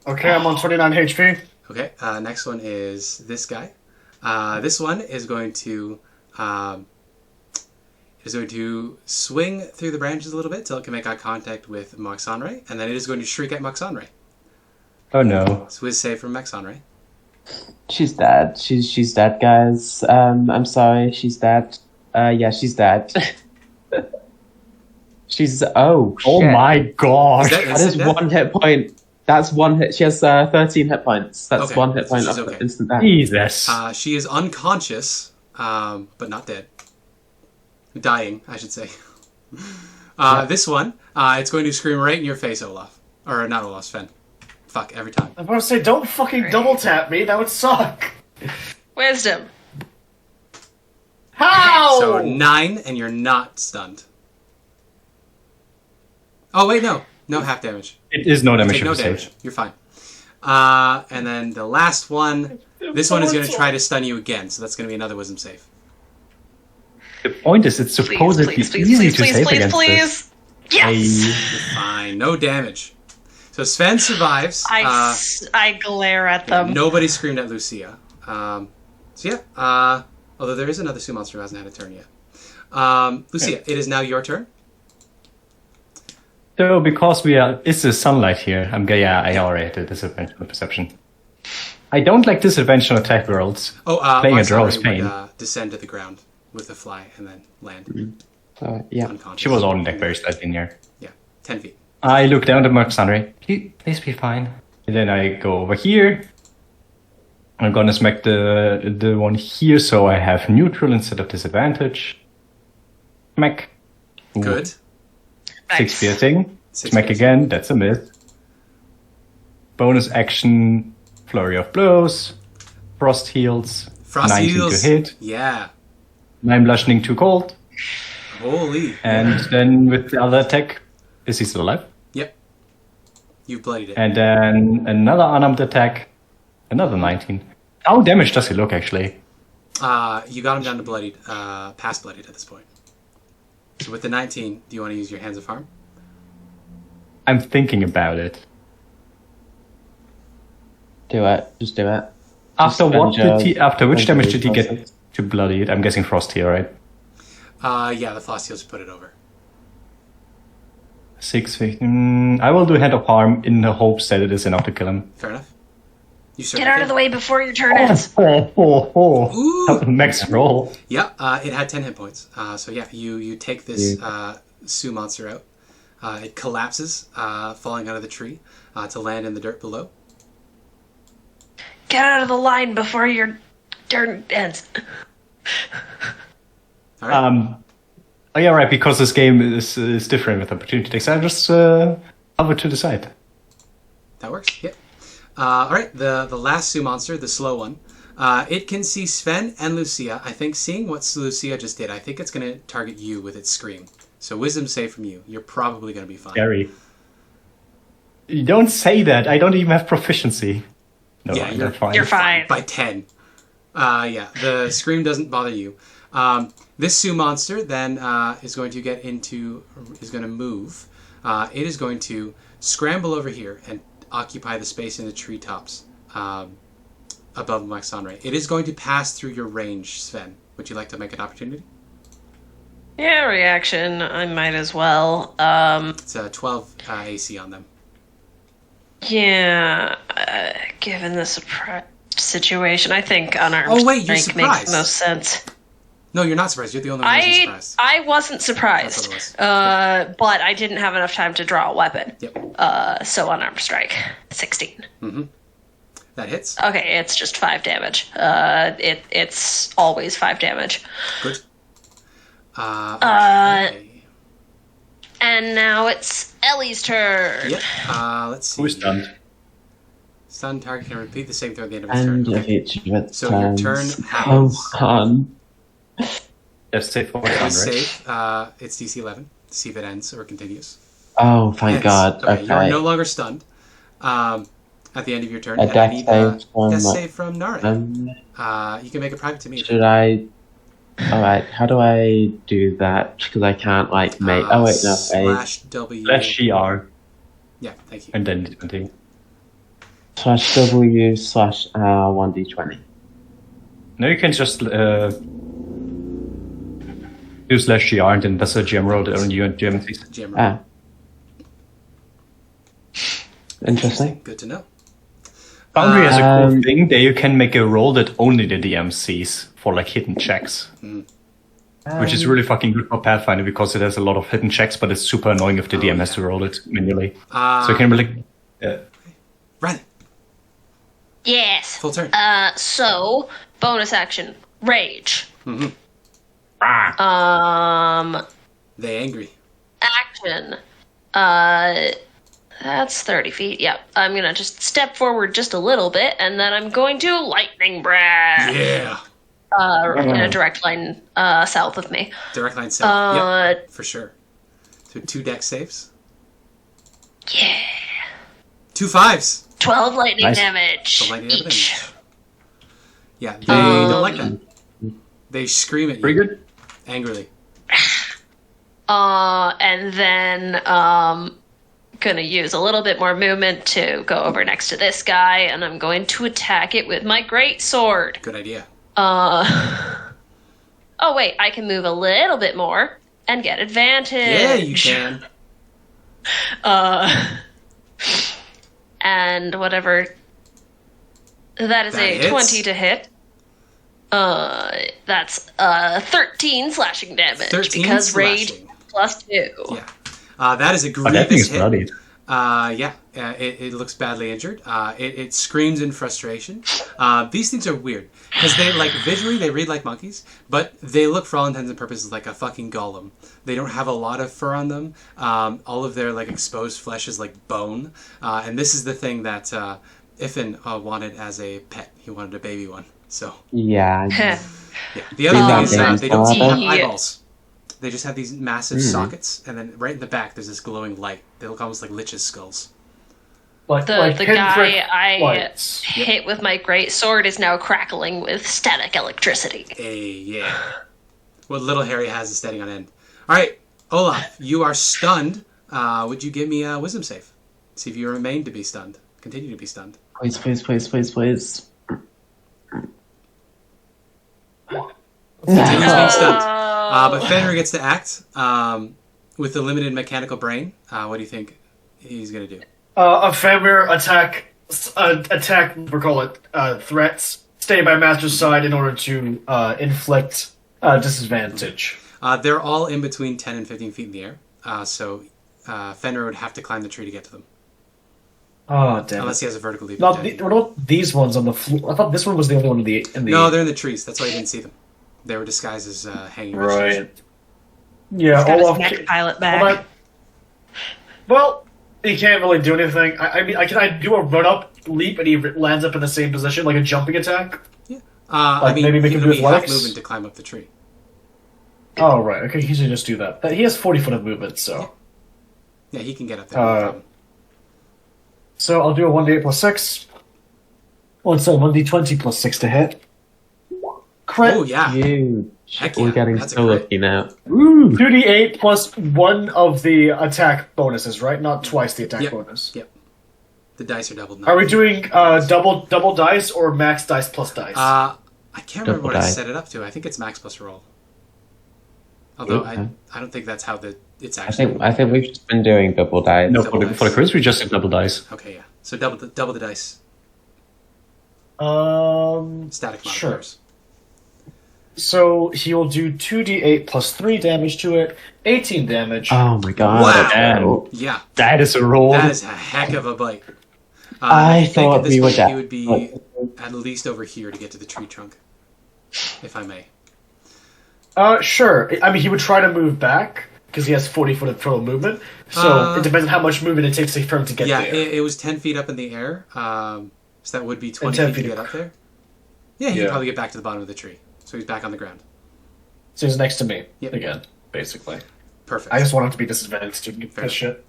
Okay, I'm on 29 HP. Okay, next one is this guy. This one is going to swing through the branches a little bit till it can make eye contact with Moxonray, and then it is going to shriek at Moxonray. Oh no. So whiz save from Moxonray. She's dead. She's dead, guys. I'm sorry. She's dead. Yeah, she's dead. She's Oh shit. my god. Is that That is instant death? 1 hit point. That's 1 hit. She has 13 hit points. That's Okay, 1 hit so point she's of okay. instant death. Jesus. She is unconscious, but not dead. Dying, I should say. This one, it's going to scream right in your face, Olaf. Or not Olaf, Sven. Fuck, every time. I'm gonna say, don't fucking double tap me. That would suck. Wisdom. How? So 9, and you're not stunned. Oh, wait, no. No half damage. It is no damage Take if no you damage. save. You're fine. And then the last one, this one is going to try to stun you again, so that's going to be another wisdom save. The point is, it's supposedly easy to save against this. Yes! You're fine. No damage. So Sven survives. I glare at them. Nobody screamed at Lucia. So yeah, although there is another Sioux monster who hasn't had a turn yet. Lucia, it is now your turn. So because it's the sunlight here, I already had a disadvantage on perception. I don't like disadvantage on attack rolls. Playing a Drow is pain. Would descend to the ground with a fly and then land Yeah. unconscious. She was on deck very slightly near. Yeah, 10 feet. I look down at Marksandre. Please be fine. And then I go over here. I'm gonna smack the one here, so I have neutral instead of disadvantage. Smack. Ooh. Good. 6 piercing. 6 Smack piercing. again. That's a miss. Bonus action. Flurry of blows. Frost heals. Frost 19 heals. to hit. Yeah. I'm bludgeoning 2 cold. Holy. And then with the other attack, is he still alive? Yep. You bloodied it. And then another unarmed attack. Another 19. How damaged does he look, actually? You got him down to bloodied, past bloodied at this point. So with the 19, do you want to use your Hands of Harm? I'm thinking about it. Do it. Just do it. After what spend did he? After which spend damage did he get resources. to bloodied? I'm guessing frost heal, right? Yeah, the Frost heals put it over. 6 15. I will do hand of harm in the hopes that it is enough to kill him. Fair enough. You Get out of the way before your turn Oh, ends. Ooh. Max roll. Yeah, it had 10 hit points. So yeah, you take this Sioux monster out. It collapses, falling out of the tree to land in the dirt below. Get out of the line before your turn ends. All right. Oh yeah, right. Because this game is different with opportunity attacks. I just hover to the side. That works. Yep. All right. The last Sioux monster, the slow one, It can see Sven and Lucia. I think seeing what Lucia just did, I think it's going to target you with its scream. So wisdom save from you. You're probably going to be fine. Scary. You don't say that. I don't even have proficiency. No, Yeah, you're fine. You're fine. By 10. Yeah, the scream doesn't bother you. This Sioux monster then is going to move. It is going to scramble over here and occupy the space in the treetops above Maxonre. It is going to pass through your range, Sven. Would you like to make an opportunity? Yeah, reaction. I might as well. It's a 12 AC on them. Yeah, given the situation, I think unarmed Oh, wait, you're strike makes surprised. the most sense. No, you're not surprised. You're the only one who's surprised. I wasn't surprised, That's what it but I didn't have enough time to draw a weapon. Yep. So unarmed strike, 16. That hits. Okay, it's just 5 damage. It's always 5 damage. Good. Okay. And now it's Ellie's turn. Yep. Let's see. Who's stunned? Stun target can repeat the same throw at the end of its End turn. of each of its So your turns. turn Come happens. on. Let's say for Please 100. save. It's DC 11 to see if it ends or continues. Oh, thank Ends. God. Okay, you're Okay. no longer stunned. At the end of your turn, A and I death need save from, death save from Nara. Um, You can make a private to me. should I... Alright, how do I do that? Because I can't, like, make... oh, wait, no. Slash W. Slash GR, Yeah, thank you. and then 20. Slash W slash 1d20. No, you can just do slash GR, and then that's a gem roll that only you and Gem sees. Jim. Ah. Interesting. Good to know. Foundry has a cool Um, thing that you can make a roll that only the DM sees for like hidden checks. Which is really fucking good for Pathfinder because it has a lot of hidden checks, but it's super annoying if the DM has to roll it manually. So you can really... Ren, Yes. full turn. So bonus action, rage. They angry. Action. That's 30 feet. Yep. I'm gonna just step forward just a little bit, and then I'm going to lightning breath. Yeah. In a direct line south of me. Direct line south. Yep, for sure. So 2 dex saves. Yeah. 2 5s. 12 lightning Nice. damage So lightning each. damage. Yeah, they don't like that. They scream at you Pretty good. angrily. And then gonna use a little bit more movement to go over next to this guy, and I'm going to attack it with my great sword. Good idea. Oh wait, I can move a little bit more and get advantage. Yeah, you can. And whatever. That is That a hits. 20 to hit. That's 13 slashing damage 13 because rage slashing. plus 2. Yeah. That is a Oh, that thing grievous is hit. bloodied. It looks badly injured. It screams in frustration. These things are weird because they visually they read like monkeys, but they look for all intents and purposes like a fucking golem. They don't have a lot of fur on them. All of their exposed flesh is like bone, and this is the thing that Ifin wanted as a pet. He wanted a baby one. So Yeah. yeah. The other thing is they don't Yeah. have eyeballs. They just have these massive sockets, and then right in the back there's this glowing light. They look almost like liches' skulls. Like The guy pinprick I lights. hit with my great sword is now crackling with static electricity. Yeah. What little Harry has is standing on end. All right, Olaf, you are stunned. Would you give me a wisdom save? See if you remain to be stunned. Continue to be stunned. Please, please, please, please, please. Continues being stunned. But Fenrir gets to act with the limited mechanical brain. What do you think he's going to do? A Fenrir attack, we call it threats. Stay by Master's side in order to inflict disadvantage. They're all in between 10 and 15 feet in the air. So Fenrir would have to climb the tree to get to them. Oh, damn Unless it. he has a vertical leap. What about these ones on the floor? I thought this one was the only one in the... No, they're in the trees. That's why you didn't see them. They were disguised as hanging vegetation. Right. Yeah, He's got Olaf... his mech pilot back. Well, he can't really do anything. I mean, can I do a run-up leap and he lands up in the same position, like a jumping attack? Yeah. maybe make him do it'll be half athletics? movement to climb up the tree. Oh, right. Okay, he should just do that. But he has 40 foot of movement, so... Yeah, he can get up there. No problem. So I'll do a 1d8 plus 6. Oh, so 1d20 plus 6 to hit. Crit. Oh, yeah. Huge. Heck We're yeah, getting that's a so crit. lucky now. 2d8 plus 1 of the attack bonuses, right? Not twice the attack Yep. bonus. Yep. The dice are doubled. Are we doing double dice or max dice plus dice? I can't remember Double what I die. set it up to. I think it's max plus roll. Although Okay. I don't think that's how it's actually. I think we've just been doing double dice. No, Double for the dice. crits, we just did double dice. Okay, yeah. So double the dice. Static Sure. modifiers. So he'll do 2d8 plus 3 damage to it, 18 damage. Oh my god. Wow. Damn. Yeah, That is a roll. that is a heck of a bite. I think thought at this we were point dead. he would be at least over here to get to the tree trunk, if I may. Sure. I mean, he would try to move back because he has 40 foot of total movement. So it depends on how much movement it takes for him to get Yeah, there. it was 10 feet up in the air, so that would be 20 10 feet to feet get up there. Yeah, he could Yeah. probably get back to the bottom of the tree. So he's back on the ground. So he's next to me Yep. again, basically. Perfect. I just want him to be disadvantaged to get Fair this shit.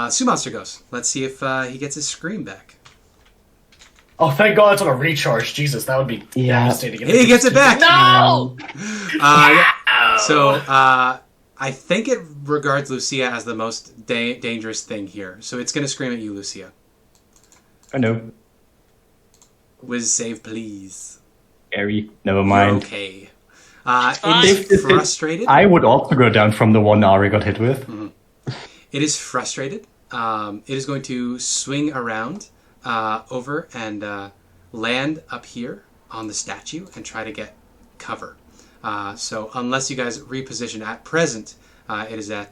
Sue Monster goes. Let's see if he gets his scream back. Oh, thank God it's on a recharge. Jesus, that would be Yeah. devastating. He gets it back! No! Yeah. So, I think it regards Lucia as the most dangerous thing here. So it's going to scream at you, Lucia. I know. Wiz save, please. Scary. Never You're mind. okay. It is frustrated. I would also go down from the one Ari got hit with. It is frustrated. It is going to swing around over and land up here on the statue and try to get cover. So unless you guys reposition at present, it is at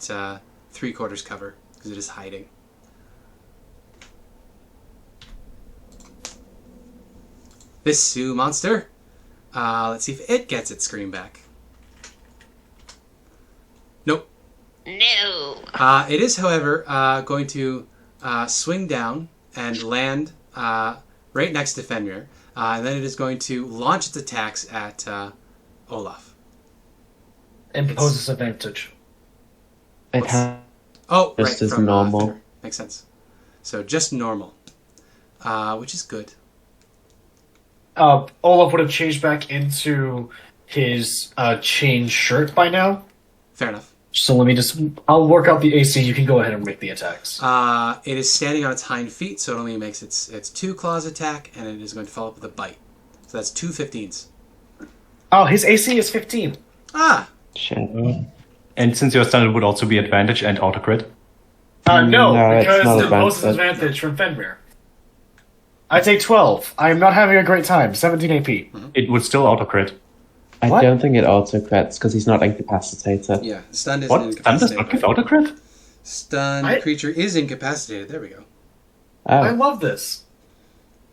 3/4 cover because it is hiding. This Sioux monster. Let's see if it gets its scream back. Nope. No. It is, however, going to swing down and land right next to Fenrir. And then it is going to launch its attacks at Olaf. Impose disadvantage. It has Oh, Just right. as from, normal. Fenrir. Makes sense. So just normal. Which is good. Olaf would have changed back into his chain shirt by now. Fair enough. So let me I'll work out the AC. You can go ahead and make the attacks. It is standing on its hind feet, so it only makes its 2 claws attack, and it is going to follow up with a bite. So that's 2 15s. Oh, his AC is 15. Ah! shit. And since you're stunned, it would also be advantage and auto crit. No, No, it's because not the most advantage. advantage from Fenrir. I take 12. I am not having a great time. 17 AP. It would still auto crit. I What? don't think it auto crits because he's not incapacitated. Yeah, stunned is What? Stun does not give auto crit? Stunned creature is incapacitated. There we go. I Oh, love this.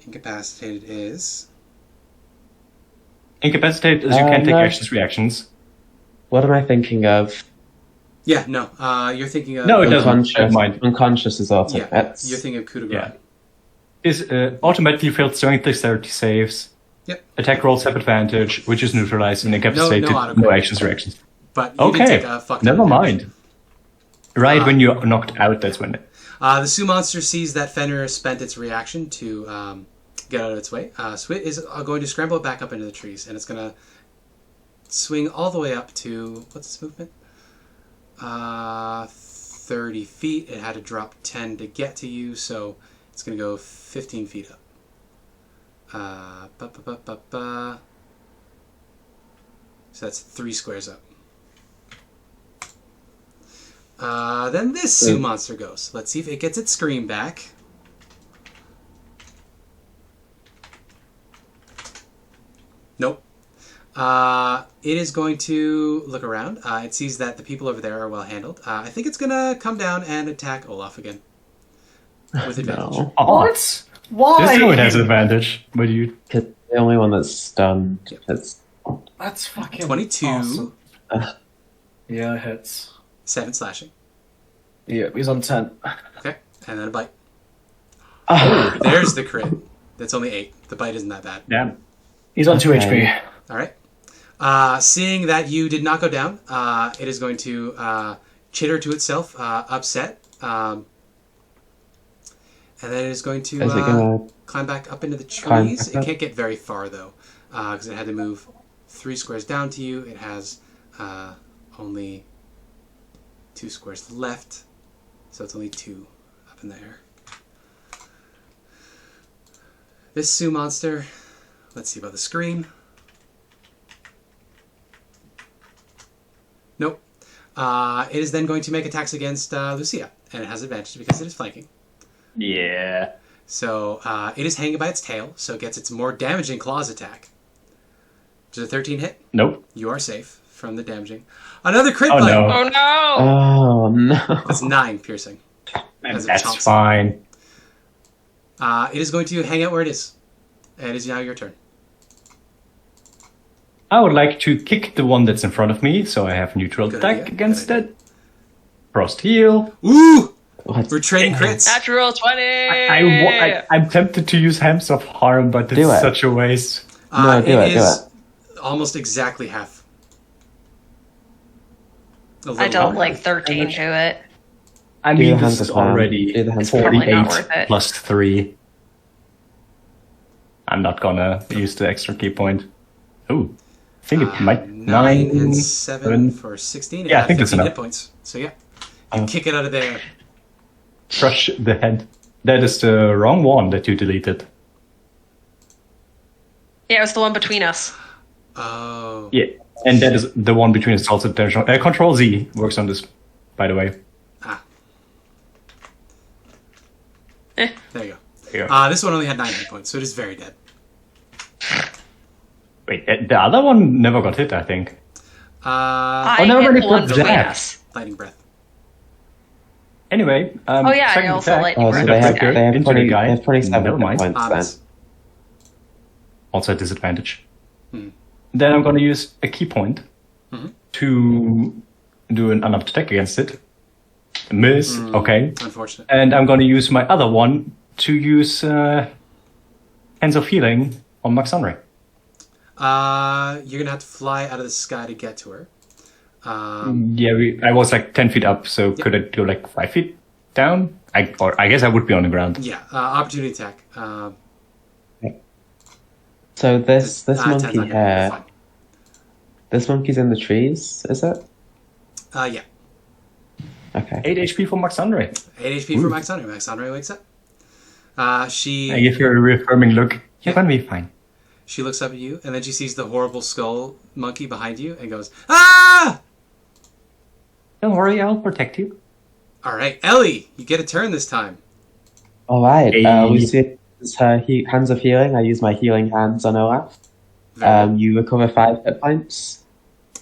Incapacitated is... Incapacitated is you can't take no. actions, reactions. what am I thinking of? Yeah, no. You're thinking of... No, it doesn't. Unconscious. Never mind. Unconscious is auto Yeah, crits. you're thinking of coup de Yeah. grace. Is automatically failed strength dexterity saves. Yep. Attack rolls have advantage, which is neutralized and incapacitated. auto No crit. actions, reactions. But you did Okay, take a fuck never ton of mind. Right when you're knocked out, that's when. The Sioux monster sees that Fenrir has spent its reaction to get out of its way. Swit is going to scramble back up into the trees, and it's going to swing all the way up to... What's its movement? 30 feet. It had to drop 10 to get to you, so it's going to go 15 feet up. So that's 3 squares up. Then this Sioux monster goes. Let's see if it gets its scream back. Nope. It is going to look around. It sees that the people over there are well handled. I think it's going to come down and attack Olaf again. With advantage. No. What? Why? This one has advantage, but you. Cause the only one that's stunned. Yep. It's That's fucking 22. awesome. Yeah, it hits. 7 slashing. Yeah, he's on 10. Okay. And then a bite. Ah. There's the crit. That's only 8. The bite isn't that bad. Damn. He's on 2 Okay. HP. All right. Seeing that you did not go down, it is going to chitter to itself, upset, and then it is going to Is it gonna climb back up into the climb trees. back It up? can't get very far though, because it had to move 3 squares down to you. It has only 2 squares left, so it's only 2 up in the air. This Sioux monster, let's see about the scream. Nope. It is then going to make attacks against Lucia, and it has advantage because it is flanking. Yeah. So it is hanging by its tail, so it gets its more damaging claws attack. Does a 13 hit? Nope. You are safe from the damaging. Another crit Oh, bite! no. Oh no! Oh no. That's 9 piercing. And As it that's chomps. fine. It is going to hang out where it is. And it is now your turn. I would like to kick the one that's in front of me, so I have neutral Good attack idea, against good it. Frost heal. Ooh! What? We're trading crits. Natural 20! I'm tempted to use Hands of Harm, but Do it's it. such a waste. No, do it, do is almost exactly half. A I little don't more. like 13 to it. I Do mean, the this Hands is of Harm. already Do the Hands of Harm. Probably not 48 worth it. plus 3. I'm not gonna use the extra key point. Ooh. I think it might... 9 and 7 7. for 16. Yeah, I think that's 15 enough. hit points. So yeah, you kick it out of there. Crush the head. That is the wrong one that you deleted. Yeah, it was the one between us. Oh. Yeah. And that is the one between us also. Control Z works on this, by the way. Ah. Eh. There you go. There you go. This one only had 9 hit points, so it is very dead. Wait, the other one never got hit, I think. Uh, I no, hit but the it's one not between that. us. lightning breath. Anyway, Oh, yeah, I second also attack. lightning Oh, breath. so they have, Okay. they have, Into 20, the guy. they have 27 Never mind. hit points That's- Also a disadvantage. Hmm. Then I'm gonna use a key point Mhm. to do an unarmed attack against it. Miss, Hmm. okay. Unfortunate. And I'm gonna use my other one to use Hands of Healing on Maxonry. You're gonna have to fly out of the sky to get to her. Yeah, I was like 10 feet up, so could I do like 5 feet down? I guess I would be on the ground. Yeah, opportunity attack. So this 10's monkey not gonna be here, fine. this monkey's in the trees, is it? Yeah. Okay. 8 HP for Maxonry. 8 HP for Max Andre. Max Andre wakes up. She I give her a reaffirming look. You're gonna be fine. She looks up at you, and then she sees the horrible skull monkey behind you, and goes, "Ah!" Don't worry, I'll protect you. All right, Ellie, you get a turn this time. All right. Hey. Lucia uses her hands of healing. I use my healing hands on Olaf. Very good. You recover 5 hit points.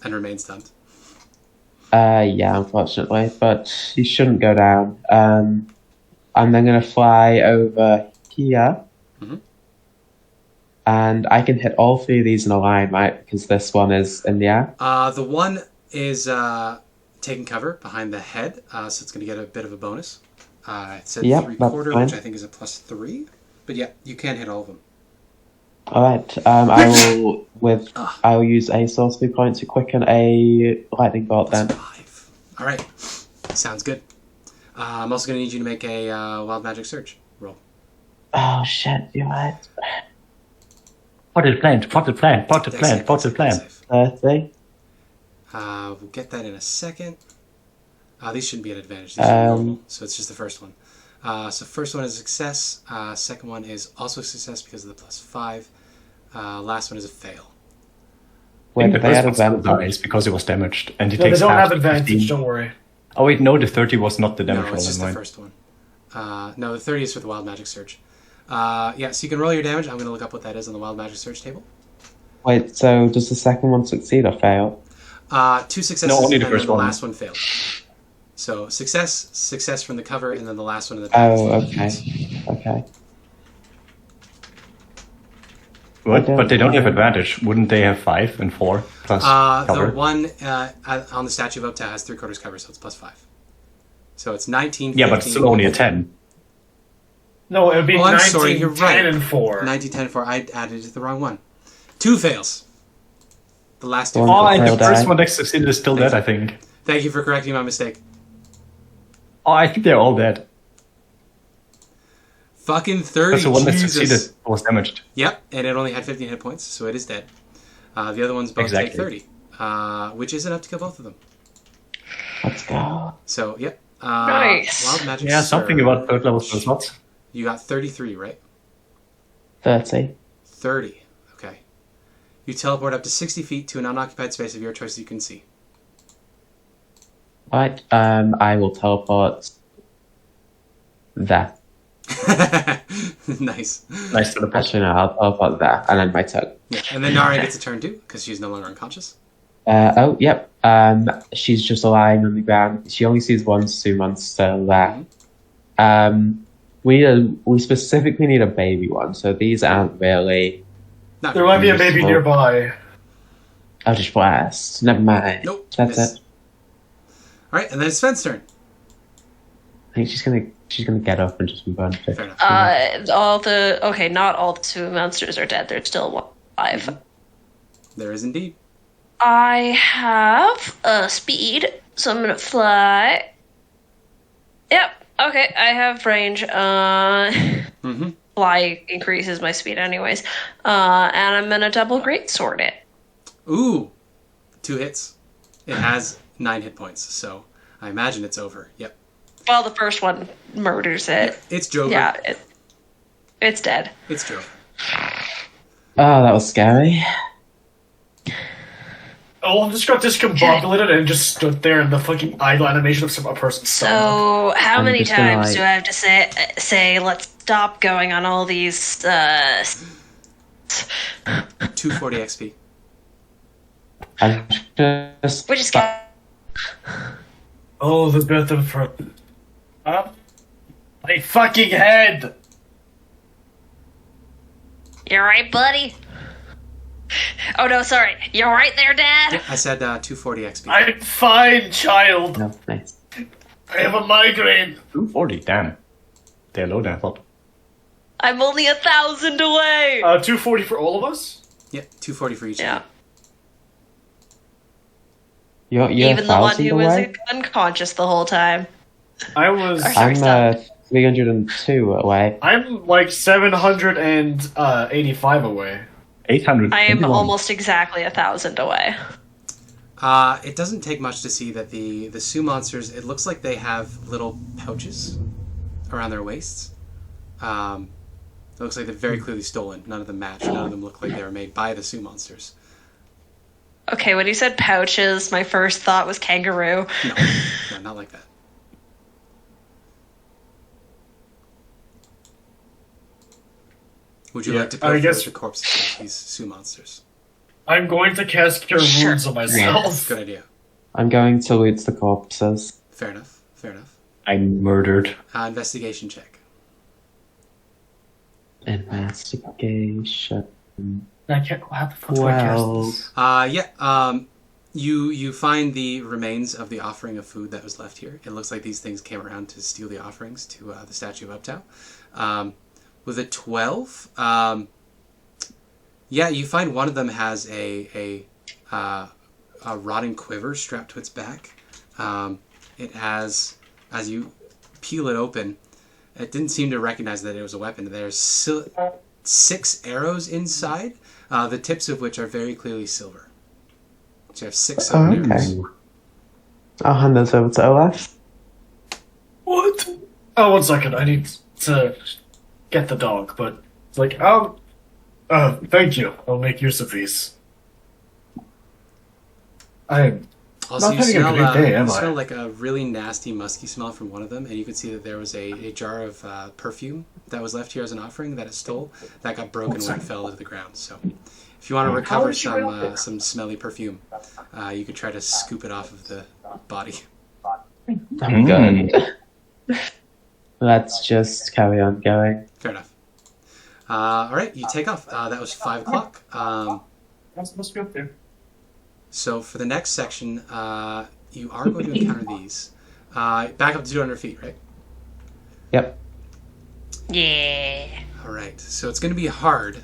And remain stunned. Yeah, unfortunately, but he shouldn't go down. I'm then going to fly over here. Mhm. And I can hit all 3 of these in a line, right? Because this one is in the air. The one is taking cover behind the head, so it's going to get a bit of a bonus. It said Yep, 3/4, that's fine. which I think is a +3. But yeah, you can hit all of them. All right. I will use a sorcery point to quicken a lightning bolt. Then. +5. All right, sounds good. I'm also going to need you to make a wild magic surge roll. Oh shit! You're right. Potted plant, potted plant, potted Dex plant, save, potted dex plant. save. 30. We'll get that in a second. These shouldn't be an advantage. These are normal, so it's just the first one. So first one is a success. Second one is also a success because of the +5. Last one is a fail. Wait, the they had first one advantage. dies because it was damaged, and he No, they takes don't half have advantage, 15. don't worry. Oh wait, no, the 30 was not the damage No, roll. it's just the never mind. first one. No, the 30 is for the wild magic surge. Yeah, so you can roll your damage. I'm going to look up what that is on the wild magic surge table. Wait, so does the second one succeed or fail? 2 successes, No, only and the then first the one. last one failed. So success from the cover, and then the last one in the Oh, damage. okay. What? I But they don't have don't- advantage. Wouldn't they have 5 and 4 plus The cover? one on the statue of Opta has 3/4 cover, so it's +5. So it's 19. Yeah, but 15, still only a 10. No, it would be Oh, I'm 19, sorry, you're 10, right. and 4. 19, 10, 4. I added the wrong one. 2 fails. The last 2 One fails. Oh, and the failed first die. one that succeeded is still dead, I think. Thank you for correcting my mistake. Oh, I think they're all dead. Fucking 30. That's the one that Jesus. succeeded was damaged. Yep, and it only had 15 hit points, so it is dead. The other ones both take 30, which is enough to kill both of them. Let's go. So, yep. Nice. Wild Magic Yeah, something Surge. about third level slots. You got 33, right? 30. 30. Okay. You teleport up to 60 feet to an unoccupied space of your choice you can see. Right, I will teleport there. Nice. Nice teleport. Actually, no, I'll teleport there, and then my turn. Yeah. And then Nara gets a turn too, because she's no longer unconscious. Oh, yep. She's just lying on the ground. She only sees one Sue monster there. We specifically need a baby one, so these aren't really. Not There might be a Useful. baby nearby. I'll just blast. Never mind. Nope. That's miss. it. Alright, and then it's Sven's turn. I think she's gonna get up and just move on. Fair enough. Not all the two monsters are dead. They're still alive. There is indeed. I have speed, so I'm gonna fly. Yep. Okay, I have range. Mm-hmm. Fly increases my speed, anyways. And I'm gonna double greatsword it. Ooh. 2 hits. It has 9 hit points, so I imagine it's over. Yep. Well, the first one murders it. It's Jover. Yeah, it's dead. It's Jover. Oh, that was scary. Oh, I just got discombobulated and just stood there in the fucking idle animation of a person. So, how I'm many just gonna, times do I have to say let's stop going on all these 240 XP. I'm just. which is good. Oh, the birth of my fucking head! You alright, buddy? Oh no, sorry. You alright there, Dad? Yep, I said 240 XP. I'm fine, child. No, nice. I have a migraine. 240, damn. They're low, I thought. I'm only 1,000 away! 240 for all of us? Yep, 240 for each Yeah. of You're Even the one 1,000 who was away? unconscious the whole time. I was. Sorry, I'm stop. 302 away. I'm like 785 away. 800. I am almost exactly 1,000 away. you. It doesn't take much to see that the Sioux monsters, it looks like they have little pouches around their waists. It looks like they're very clearly stolen. None of them match. None of them look like they were made by the Sioux monsters. Okay, when you said pouches, my first thought was kangaroo. No, not like that. Would you like to I pilfer guess- the corpses of these Sioux monsters? I'm going to cast Cure Sure. Wounds on myself. Good idea. I'm going to loot the corpses. Fair enough. Fair enough. I'm murdered. Investigation check. Investigation. I can't. How the fuck do I cast this? You find the remains of the offering of food that was left here. It looks like these things came around to steal the offerings to the statue of Uptow. With a 12, you find one of them has a rotting quiver strapped to its back. It has, as you peel it open, it didn't seem to recognize that it was a weapon. There's 6 arrows inside, the tips of which are very clearly silver. So you have 6 silver arrows. Okay. I'll hand those over to Olaf. What? Oh, 1 second. I need to get the dog, but it's like, thank you. I'll make use of these. I'm Also, not having a good day, am you I? smell like a really nasty, musky smell from one of them, and you can see that there was a jar of perfume that was left here as an offering that it stole. That got broken when it fell to the ground. So, if you want to recover did you get up there? some smelly perfume, you could try to scoop it off of the body. I'm good. Let's just carry on going. Fair enough. All right, you take off. That was 5 o'clock. not supposed to be up there. So for the next section, you are going to encounter these. Back up to 200 feet, right? Yep. Yeah. All right. So it's going to be hard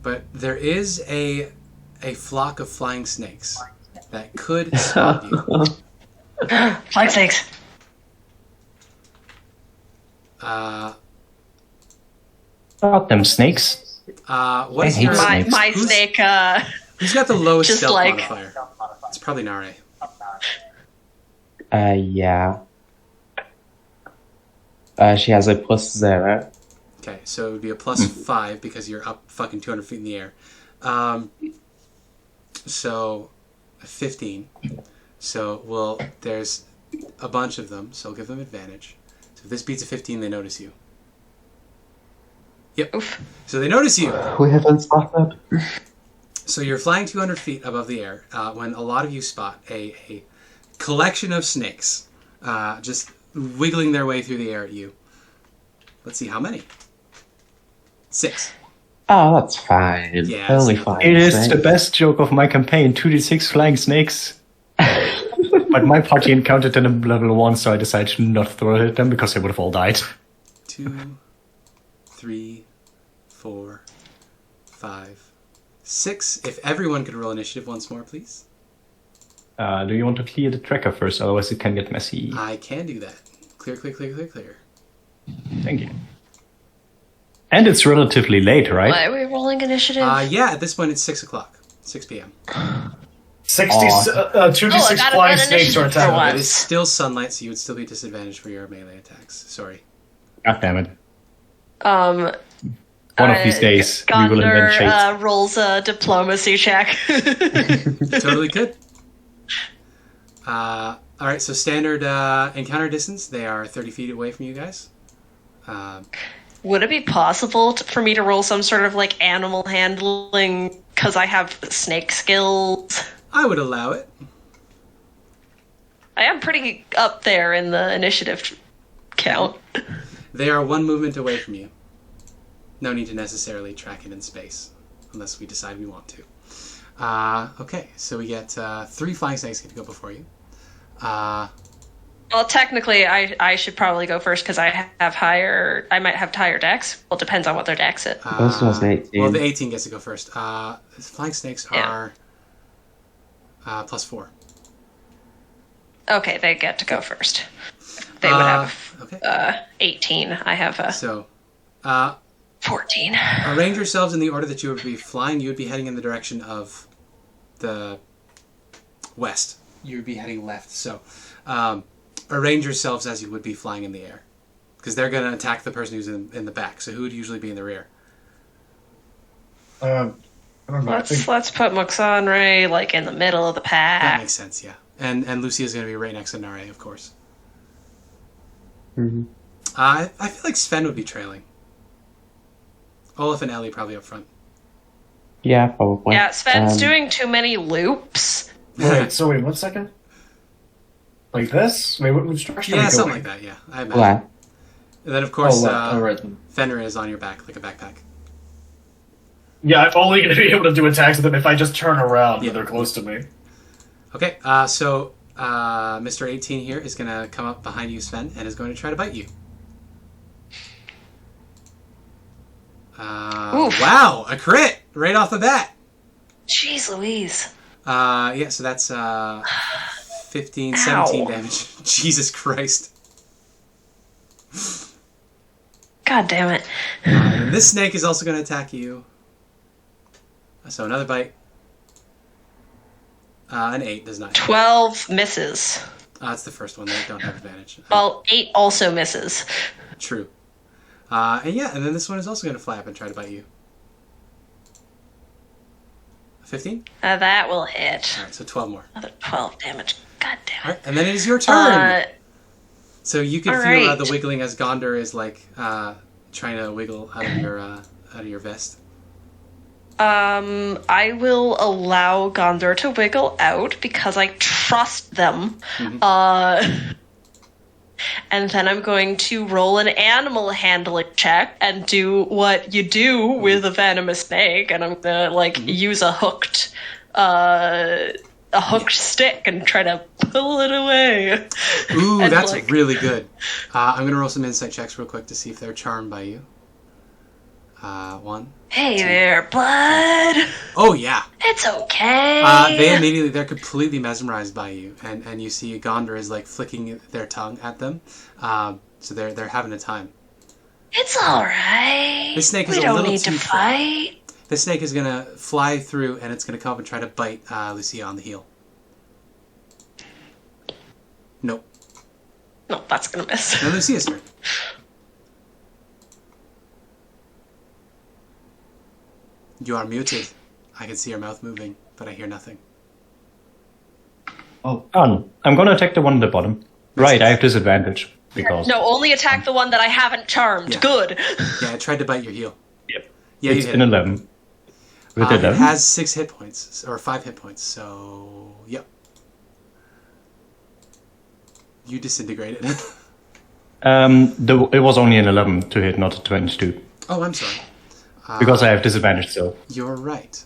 but there is a flock of flying snakes that could spot you. Flying snakes. About them snakes. What is I hate your snakes. My snake. Who's got the lowest Just stealth like- modifier? It's probably Nare. Yeah. She has a +0. Okay, so it would be a +5 because you're up fucking 200 feet in the air. So 15. So there's a bunch of them, so I'll give them advantage. So if this beats a 15, they notice you. Yep. Oof. So they notice you. We haven't spotted. So you're flying 200 feet above the air when a lot of you spot a collection of snakes just wiggling their way through the air at you. Let's see how many. 6. Oh, that's fine. Yeah, Only it's- 5. It is snakes. the best joke of my campaign. 2d6 flying snakes. But my party encountered them in level 1, so I decided to not throw it at them because they would have all died. 2, 3, 4, 5, 6. If everyone could roll initiative once more, please. Do you want to clear the tracker first? Otherwise it can get messy. I can do that. Clear, clear, clear, clear, clear. Thank you. And it's relatively late, right? Why are we rolling initiative? Yeah, at this point it's 6 o'clock. 6 p.m. 2d6 got flying an snakes are initiative for attacking. what? It is still sunlight, so you would still be disadvantaged for your melee attacks. Sorry. God damn it. Um, One of these days, we will invent shades. Gondor rolls a diplomacy check. Totally could. Alright, so standard encounter distance, they are 30 feet away from you guys. Would it be possible for me to roll some sort of like animal handling because I have snake skills? I would allow it. I am pretty up there in the initiative count. They are 1 movement away from you. No need to necessarily track it in space, unless we decide we want to. Okay, so we get 3 flying snakes get to go before you. Well, technically, I should probably go first because I might have higher dex. Well, it depends on what their dex is. This was 18. Well, the 18 gets to go first. Flying snakes are +4. Okay, they get to go first. They would have Okay. 18. I have So, 14. arrange yourselves in the order that you would be flying. You would be heading in the direction of the west. You would be heading left. So, arrange yourselves as you would be flying in the air. Because they're going to attack the person who's in the back. So who would usually be in the rear? I don't know. I think Let's put Muxon Ray like in the middle of the That pack. makes sense, yeah. And Lucia's going to be right next to Nare, of course. Mhm. I feel like Sven would be trailing. Olaf and Ellie probably up front. Yeah, probably. Yeah, Sven's doing too many loops. Wait, 1 second. Like this? Wait, which direction are Yeah, we something going? like that, yeah. I imagine. Left. And then, of course, right. Fenrir is on your back, like a backpack. Yeah, I'm only going to be able to do attacks with them if I just turn around Yeah. when they're close to me. Okay, so Mr. 18 here is going to come up behind you, Sven, and is going to try to bite you. Oof. Wow, a crit right off the bat. Jeez Louise. Yeah, so that's 15, 17 Ow. damage. Jesus Christ. God damn it. And this snake is also going to attack you. So another bite. An 8 does not. 12 misses. That's the first one. They don't have advantage. Well, 8 also misses. True. And then this one is also going to fly up and try to bite you. 15? That will hit. Alright, so 12 more. Another 12 damage. God damn Alright, it. and then it is your turn! Uh, So you can feel alright. the wiggling as Gondor is like trying to wiggle out of your vest. I will allow Gondor to wiggle out because I trust them. And then I'm going to roll an animal handling check and do what you do with a venomous snake, and I'm gonna use a hooked stick and try to pull it away. Ooh, And, that's really good. I'm going to roll some insight checks real quick to see if they're charmed by you. One. Hey there, bud. Oh, yeah. It's okay. They're completely mesmerized by you. And you see Gondor is, like, flicking their tongue at them. So they're having a time. It's alright. This snake is we a don't little need too to far. fight. The snake is going to fly through, and it's going to come up and try to bite Lucia on the heel. Nope. No, that's gonna miss. Now Lucia's turn. You are muted. I can see your mouth moving, but I hear nothing. Oh, I'm gonna attack the one at the bottom. Right, I have disadvantage because. No, only attack the one that I haven't charmed. Yeah. Good. Yeah, it tried to bite your heel. Yep. Yeah, It's you hit an it. 11. With It 11. has 6 hit points, or 5 hit points, so... Yep. You disintegrated. It was only an 11 to hit, not a 22. Oh, I'm sorry. Because I have disadvantage still. You're right.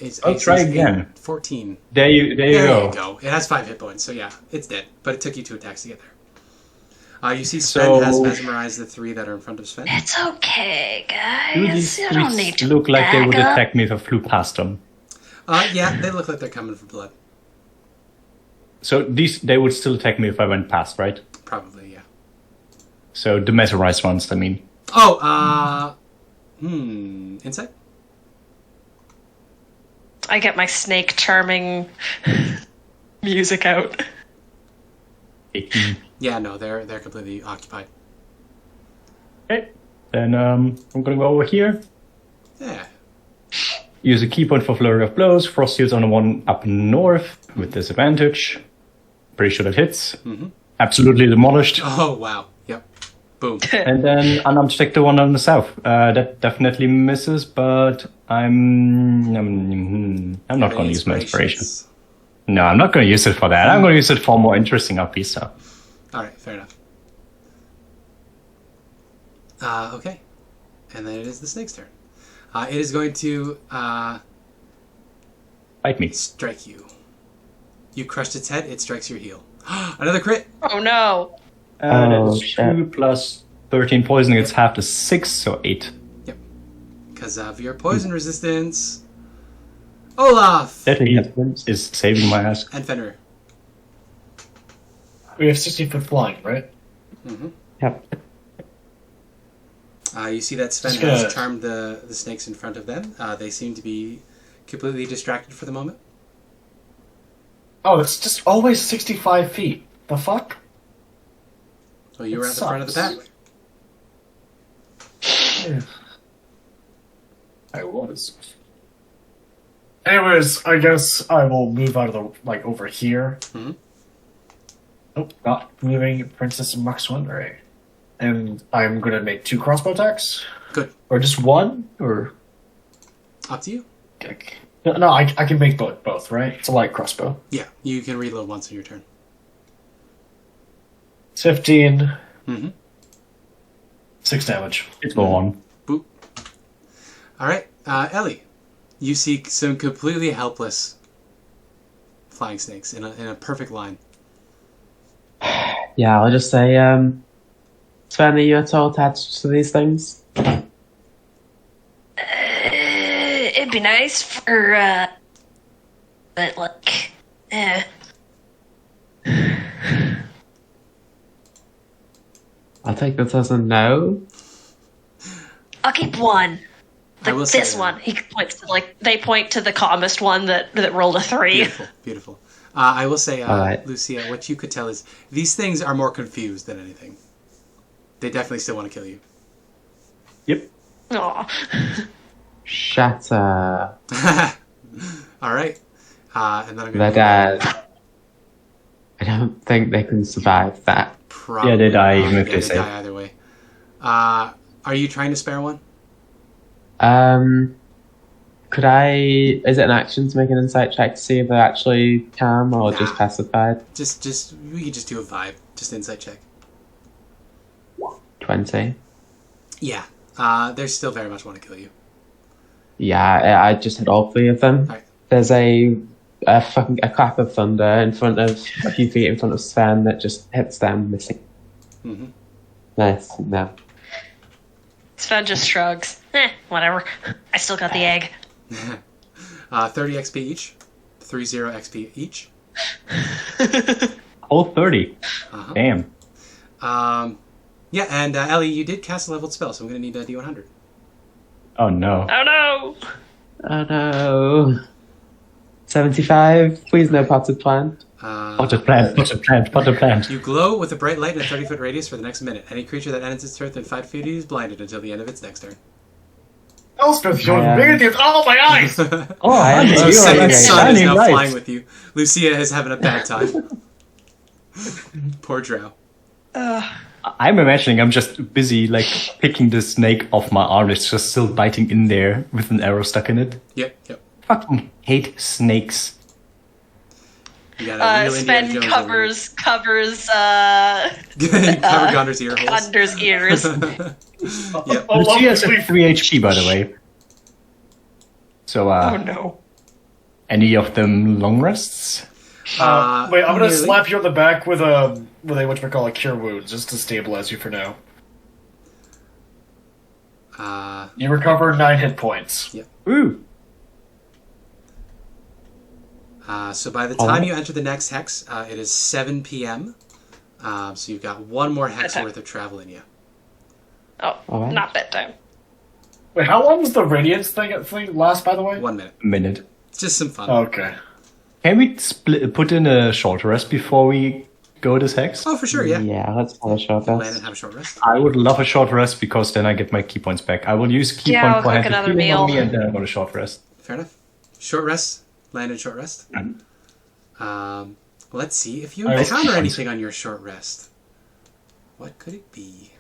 It's I'll try again. 14. There you There go. you go. It has 5 hit points, so yeah, it's dead. But it took you 2 attacks to get there. You see Sven has mesmerized the 3 that are in front of Sven. It's okay, Do guys. these You don't need streets to look like they would back up. attack me if I flew past them? Yeah, they look like they're coming for blood. So they would still attack me if I went past, right? Probably, yeah. So the mesmerized ones, I mean. Oh, insight? I get my snake charming music out. 18. Yeah, no, they're completely occupied. Okay. Then I'm gonna go over here. Yeah. Use a key point for flurry of blows. Frost Shields on the one up north with disadvantage. Pretty sure that hits. Mm-hmm. Absolutely demolished. Oh, wow. Yep. Boom. And then unarmed to take the one on the south. That definitely misses, but I'm not going to use my inspiration. No, I'm not going to use it for that. I'm going to use it for more interesting RP stuff. All right, fair enough. Okay. And then it is the snake's turn. It is going to Bite me. strike you. You crushed its head, it strikes your heel. Another crit! Oh no. That's shit. 2 plus 13 poisoning. It's half to 6, so 8. Yep. Because of your poison resistance. Olaf! That is saving my ass. And Fenrir. We have 60-foot flying, right? Mm-hmm. Yep. You see that Sven Good. has charmed the snakes in front of them. They seem to be completely distracted for the moment. Oh, it's just always 65 feet. The fuck? Well, you were It at the front of the sucks. pack. I was. Anyways, I guess I will move out of the, over here. Mhm. Nope, not moving Princess Maxwell. And I'm gonna make 2 crossbow attacks. Good. Or just 1? Or... Up to you. No, I can make both, right? It's a light crossbow. Yeah, you can reload once on your turn. 15. Mm-hmm. 6 damage. It's go on. Boop. All right, Ellie. You see some completely helpless flying snakes in a perfect line. Yeah, I'll just say, Sven, are you at all attached to these things? It'd be nice for, but like, I'll take this as a no. I'll keep one. I will Like say this that. one. He points to they point to the calmest one that rolled a 3. Beautiful, beautiful. I will say, All right. Lucia, what you could tell is these things are more confused than anything. They definitely still want to kill you. Yep. Aw. Shatter. All right. And then I'm They're going dead. I don't think they can survive that. Probably Yeah, they die not. even if Yeah, they they save. die either way. Are you trying to spare one? Could I... Is it an action to make an insight check to see if they're actually calm or Nah. just pacified? Just we could just do a vibe, just insight check. 20. Yeah. They still very much want to kill you. Yeah, I just hit all 3 of them. Alright. There's a clap of thunder in front of a few feet in front of Sven that just hits them missing. Mm-hmm. Nice. No. Sven just shrugs. Whatever. I still got the egg. 30 XP each. 30 XP each. All 30. Uh-huh. Damn. Yeah, and Ellie, you did cast a leveled spell, so I'm going to need a D100. Oh no. Oh no! Oh no. 75. Please no potted plant. Potted plant. You glow with a bright light in a 30-foot radius for the next minute. Any creature that ends its turn within 5 feet is blinded until the end of its next turn. Elspeth, you're radiant! Oh, my eyes! Oh, honey, So you second are sun is now right. flying with you. Lucia is having a bad time. Poor Drow. I'm imagining I'm just busy, like, picking the snake off my arm. It's just still biting in there with an arrow stuck in it. Yep. Fucking hate snakes. You got a real Sven Indiana Jones covers You cover Gondor's ear holes. Gondor's ears. Yep. Lucia has 3 HP, by the way. So, Oh no. any of them long rests? Wait, I'm gonna really? slap you on the back with a whatchamacallit, cure wounds, just to stabilize you for now. You recover 9 hit points. Yep. Ooh. So by the time you enter the next hex, it is 7 p.m. So you've got one more hex Okay. worth of travel in you. Oh, Alright. not bedtime. Wait, how long does the radiance thing last, by the way? 1 minute. Minute. It's just some fun. Okay. Can we put in a short rest before we go this hex? Oh, for sure, yeah. Yeah, let's have a short Land rest. and have a short rest. I would love a short rest because then I get my key points back. I will use key Yeah, point I'll for cook having another healing on meal. me and then I go to short rest. Fair enough. Short rest. Land and short rest. Mm. Let's see if you I was- encounter anything on your short rest. What could it be?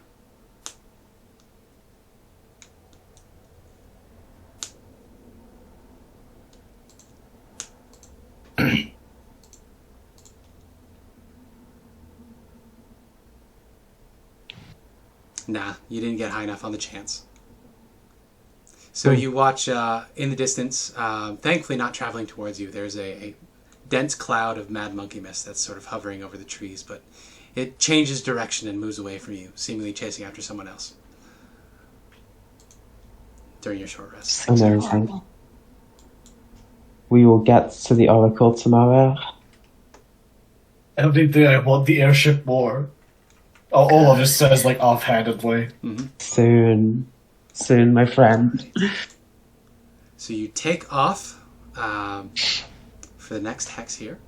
Nah, you didn't get high enough on the chance. So you watch in the distance, thankfully not traveling towards you, there's a dense cloud of mad monkey mist that's sort of hovering over the trees, but it changes direction and moves away from you, seemingly chasing after someone else during your short rest. Amazing. We will get to the Oracle tomorrow. Every day I want the airship more. Oh, Olaf just says, like, offhandedly. Soon. Soon, my friend. So you take off for the next hex here,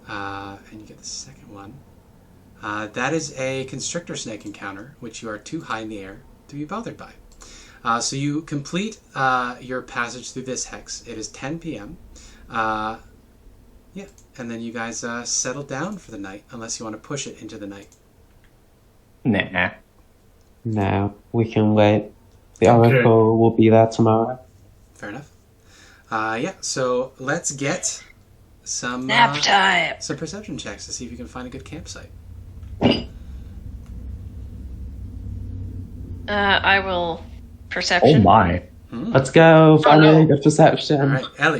and you get the second one. That is a constrictor snake encounter, which you are too high in the air to be bothered by. So you complete your passage through this hex. It is 10 p.m. Yeah, and then you guys settle down for the night, unless you want to push it into the night. Nah. No, we can wait. The Oracle will be there tomorrow. Fair enough. Yeah, so let's get some Nap time. some perception checks to see if you can find a good campsite. I will Oh perception. my. Let's go. Finally, good perception. All right, Ellie,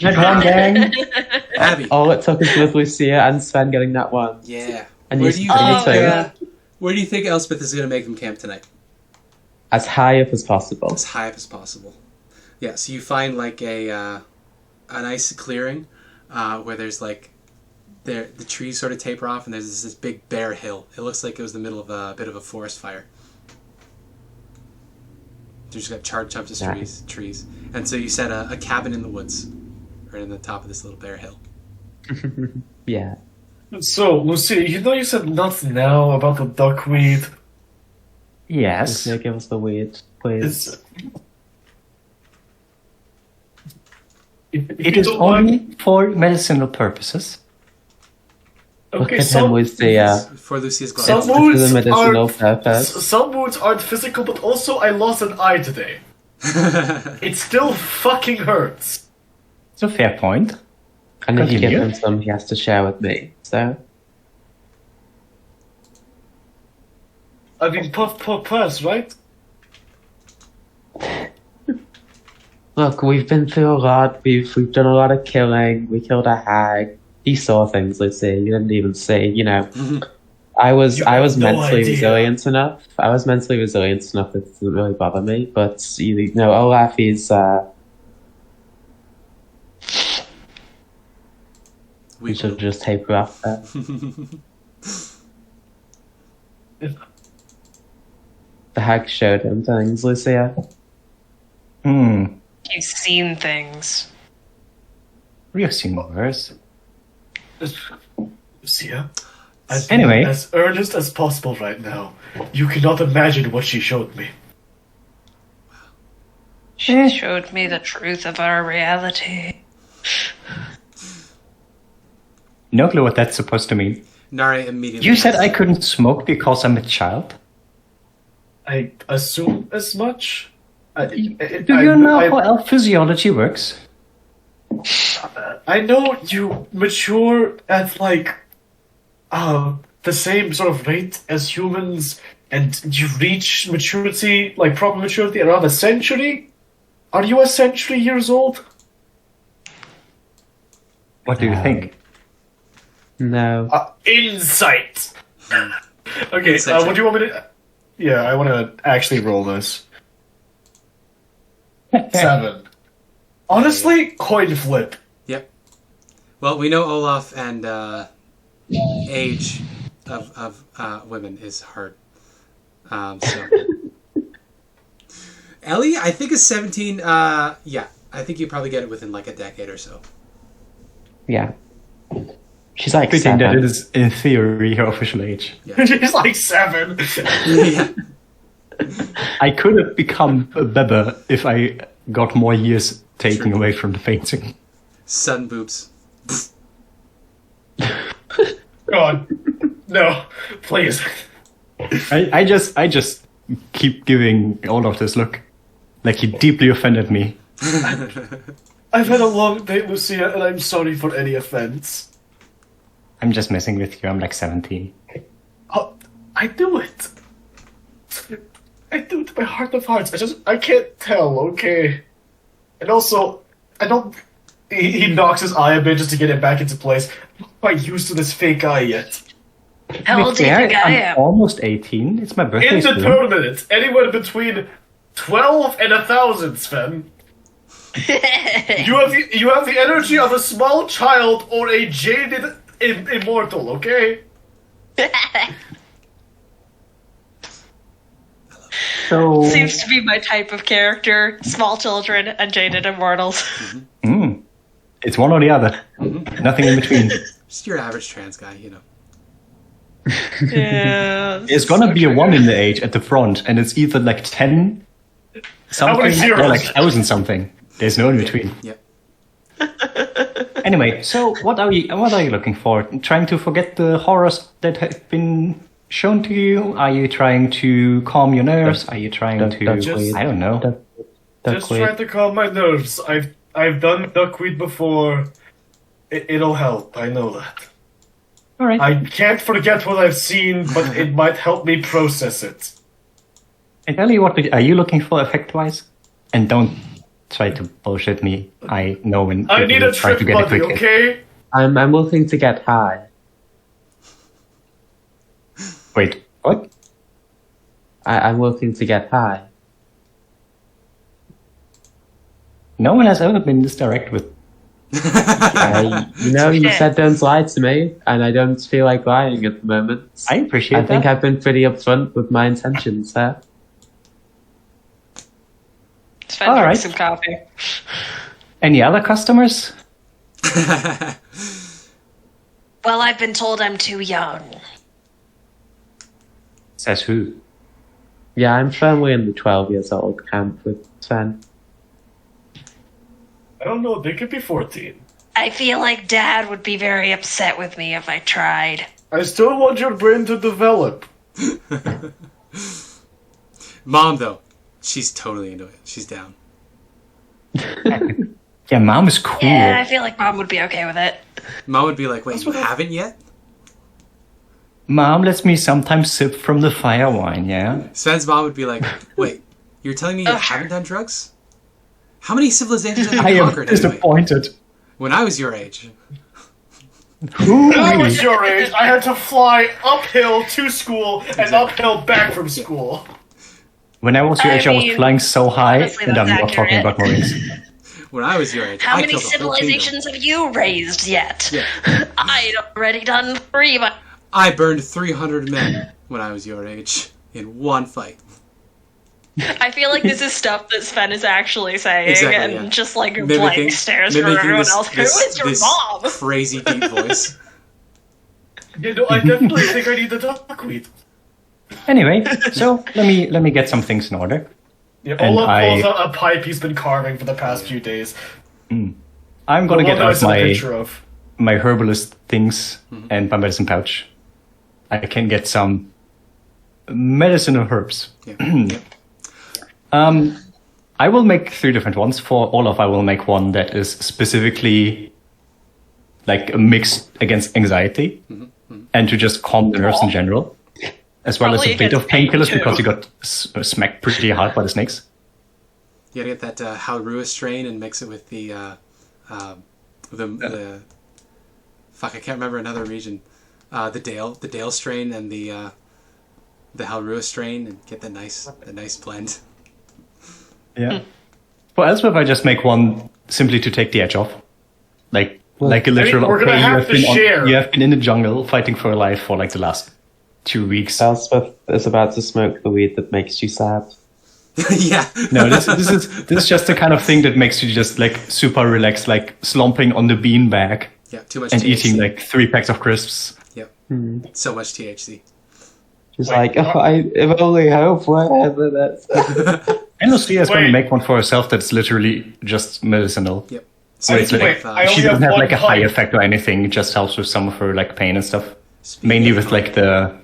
That one gang. Abby. All it took us with Lucia and Sven getting that one. Yeah. And Where you do you getting think? two. Where do you think Elspeth is going to make them camp tonight? As high up as possible. As high up as possible. Yeah. So you find like a nice clearing where there's like the trees sort of taper off, and there's this big bare hill. It looks like it was the middle of a bit of a forest fire. There's just got charred chunks of trees, and so you set a cabin in the woods, right in the top of this little bare hill. Yeah. So, Lucia, you know you said not now about the duckweed. Yes. Lucia, give us the weed, please. It is only for medicinal purposes. Look at him with the For Lucia's Some glasses. to the wounds medicinal are purpose. some wounds aren't physical, but also I lost an eye today. It still fucking hurts. It's a fair point. And if you give Continue. him some, he has to share with me. So, I mean, puff, right? look, we've been through a lot. We've done a lot of killing. We killed a hag. He saw things, Lucy. You didn't even see, you know. I was have no mentally idea. resilient enough. I was mentally resilient enough that it didn't really bother me. But you know, Olaf is. We should just taper off there. The hag showed him things, Lucia. You've seen things. We've seen worse. Lucia, Anyway. as earnest as possible right now. You cannot imagine what she showed me. She showed me the truth of our reality. No clue what that's supposed to mean. Nare immediately. You said I couldn't smoke because I'm a child? I assume as much. Do you know how elf physiology works? I know you mature at like the same sort of rate as humans, and you reach maturity, like proper maturity, around a century. Are you a century years old? What do you think? No. Insight. Okay, what do you want me to? Yeah, I want to actually roll this. 7. Honestly, coin flip. Yep. Well, we know Olaf and age of women is hard. So Ellie, I think is 17. Yeah, I think you probably get it within like a decade or so. Yeah. She's like Fitting 7. that it is, in theory, her official age. She's like 7. Yeah. I could have become a Bebe if I got more years taken away from the painting. Sun boobs. God, no, please. I just keep giving Olaf this look. Like he deeply offended me. I've had a long day, Lucia, and I'm sorry for any offense. I'm just messing with you. I'm like 17. Oh, I do it. I do it to my heart of hearts. I can't tell, okay? And also, I don't... He knocks his eye a bit just to get it back into place. I'm not quite used to this fake eye yet. How old do you think I I'm am? almost 18. It's my birthday soon. Indeterminate. Anywhere between 12 and 1,000, Sven. You have the energy of a small child or a jaded immortal, okay? So, Seems to be my type of character. Small children and jaded immortals. it's one or the other. Nothing in between. Just your average trans guy, you know. Yeah. There's gonna be a 1 in the age at the front, and it's either like 10 something many zeros? or like 1,000 something. There's no in between. Yep. Anyway, so what are you looking for? Trying to forget the horrors that have been shown to you? Are you trying to calm your nerves? Are you trying to I don't know. Just trying to calm my nerves. I've done duckweed before. It'll help. I know that. All right. I can't forget what I've seen, but it might help me process it. And tell you what are you looking for effect-wise? And don't try to bullshit me. I know when I need a try trip to get a buddy, quick hit. okay? I'm looking to get high. Wait, what? I'm looking to get high. No one has ever been this direct with. You said don't lie to me, and I don't feel like lying at the moment. I appreciate I think that. I've been pretty upfront with my intentions there. Sven, All drink right. some coffee. Any other customers? Well, I've been told I'm too young. Says who? Yeah, I'm firmly in the 12 years old camp with Sven. I don't know, they could be 14. I feel like Dad would be very upset with me if I tried. I still want your brain to develop. Mom, though, she's totally into it. She's down. Yeah, Mom is cool. Yeah, I feel like Mom would be okay with it. Mom would be like, wait, you haven't yet? Mom lets me sometimes sip from the fire wine, yeah? Sven's mom would be like, wait, you're telling me you haven't done drugs? How many civilizations have I you am conquered anyway? disappointed. When I was your age. When I was your age, I had to fly uphill to school and uphill back from school. When I was your age, I was mean, flying so high, honestly, and I'm that's not talking accurate. about Marines. When I was your age, How I many killed a whole kingdom. civilizations have you raised yet? Yeah. I'd already done 3, but I burned 300 men when I was your age in one fight. I feel like this is stuff that Sven is actually saying, Exactly, and yeah. just like blank stares from mimicking everyone this, else. Who this, is your this mom? crazy deep voice. You know, I definitely think I need the duckweed. Anyway, so let me get some things in order. Yeah, And Olaf I- pulls out a pipe he's been carving for the past few days. I'm The gonna one get that I out sent a picture of. my herbalist things and my medicine pouch. I can get some medicinal herbs. Yeah. I will make 3 different ones. For Olaf, I will make one that is specifically like a mix against anxiety and to just calm the nerves in general, as well Probably as a bit of against pain, painkillers too. because he got smacked pretty hard by the snakes. You gotta get that Halrua strain and mix it with the fuck, I can't remember another region. The Dale strain and the Halrua strain, and get the nice blend. Yeah. For Elspeth, I just make one simply to take the edge off, like a literal. we're gonna Okay, have to share. you have been in the jungle fighting for your life for like the last 2 weeks. Elspeth is about to smoke the weed that makes you sad. Yeah. No, this is just the kind of thing that makes you just like super relaxed, like slumping on the beanbag Yeah, too much and THC. eating like 3 packs of crisps. Yep. So much THC. She's Wait, like, oh, if only hope, whatever that's. And Lucia is going to Wait. make one for herself that's literally just medicinal. Yep. So So it's it's like like I she only doesn't have have one like a high pipe. effect or anything. It just helps with some of her like pain and stuff. Speaking Mainly of with like the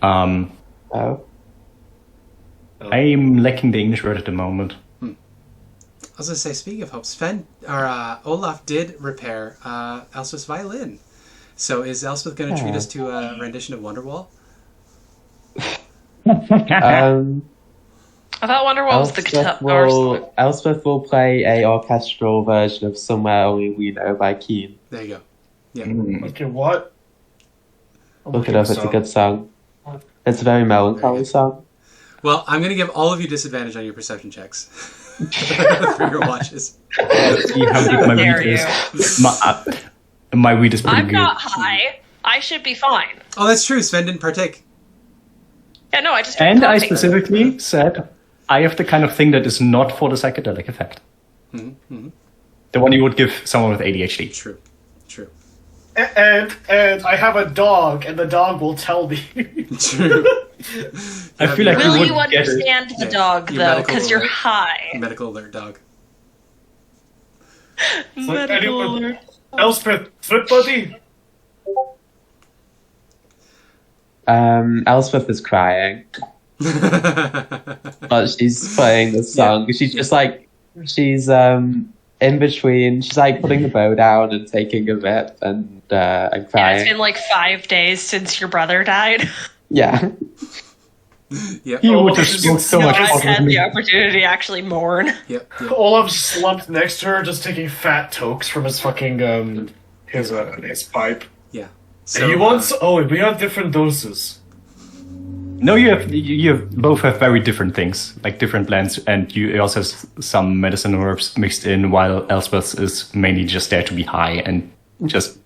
Oh. I'm lacking the English word at the moment. I was gonna say, speaking of hope, Sven or Olaf did repair Elspeth's violin. So is Elspeth gonna treat us to a rendition of Wonderwall? I thought Wonderwall was the guitar. Elspeth will play a orchestral version of Somewhere Only We Know by Keen. There you go. Yeah. Okay, what? Look it up, it's a good song. It's a very melancholy song. Well, I'm gonna give all of you disadvantage on your perception checks for your watches. See how good my Dare weed is. My weed is pretty I'm good. not high. I should be fine. Oh, that's true. Sven didn't partake. Yeah, no, I just. And I coffee. specifically said I have the kind of thing that is not for the psychedelic effect. The one you would give someone with ADHD. True. True. And I have a dog, and the dog will tell me. True. I feel like Will you you would get it. understand the Yeah, dog your though? medical Because you're alert. high. Medical alert dog. Medical alert. Elspeth, foot buddy. Elspeth is crying, but she's playing the song. She's just like, she's in between. She's like putting the bow down and taking a bit and Yeah, it's crying. been like 5 days since your brother died. Yeah. Yep. You would Oh, have smoked so much I've pot had with the me. opportunity to actually mourn. Yep. Yep. Olaf's slumped next to her, just taking fat tokes from his fucking his pipe. Yeah. So, you want? We have different doses. No, you both have very different things, like different blends, and you also have some medicine herbs mixed in, while Elspeth is mainly just there to be high and just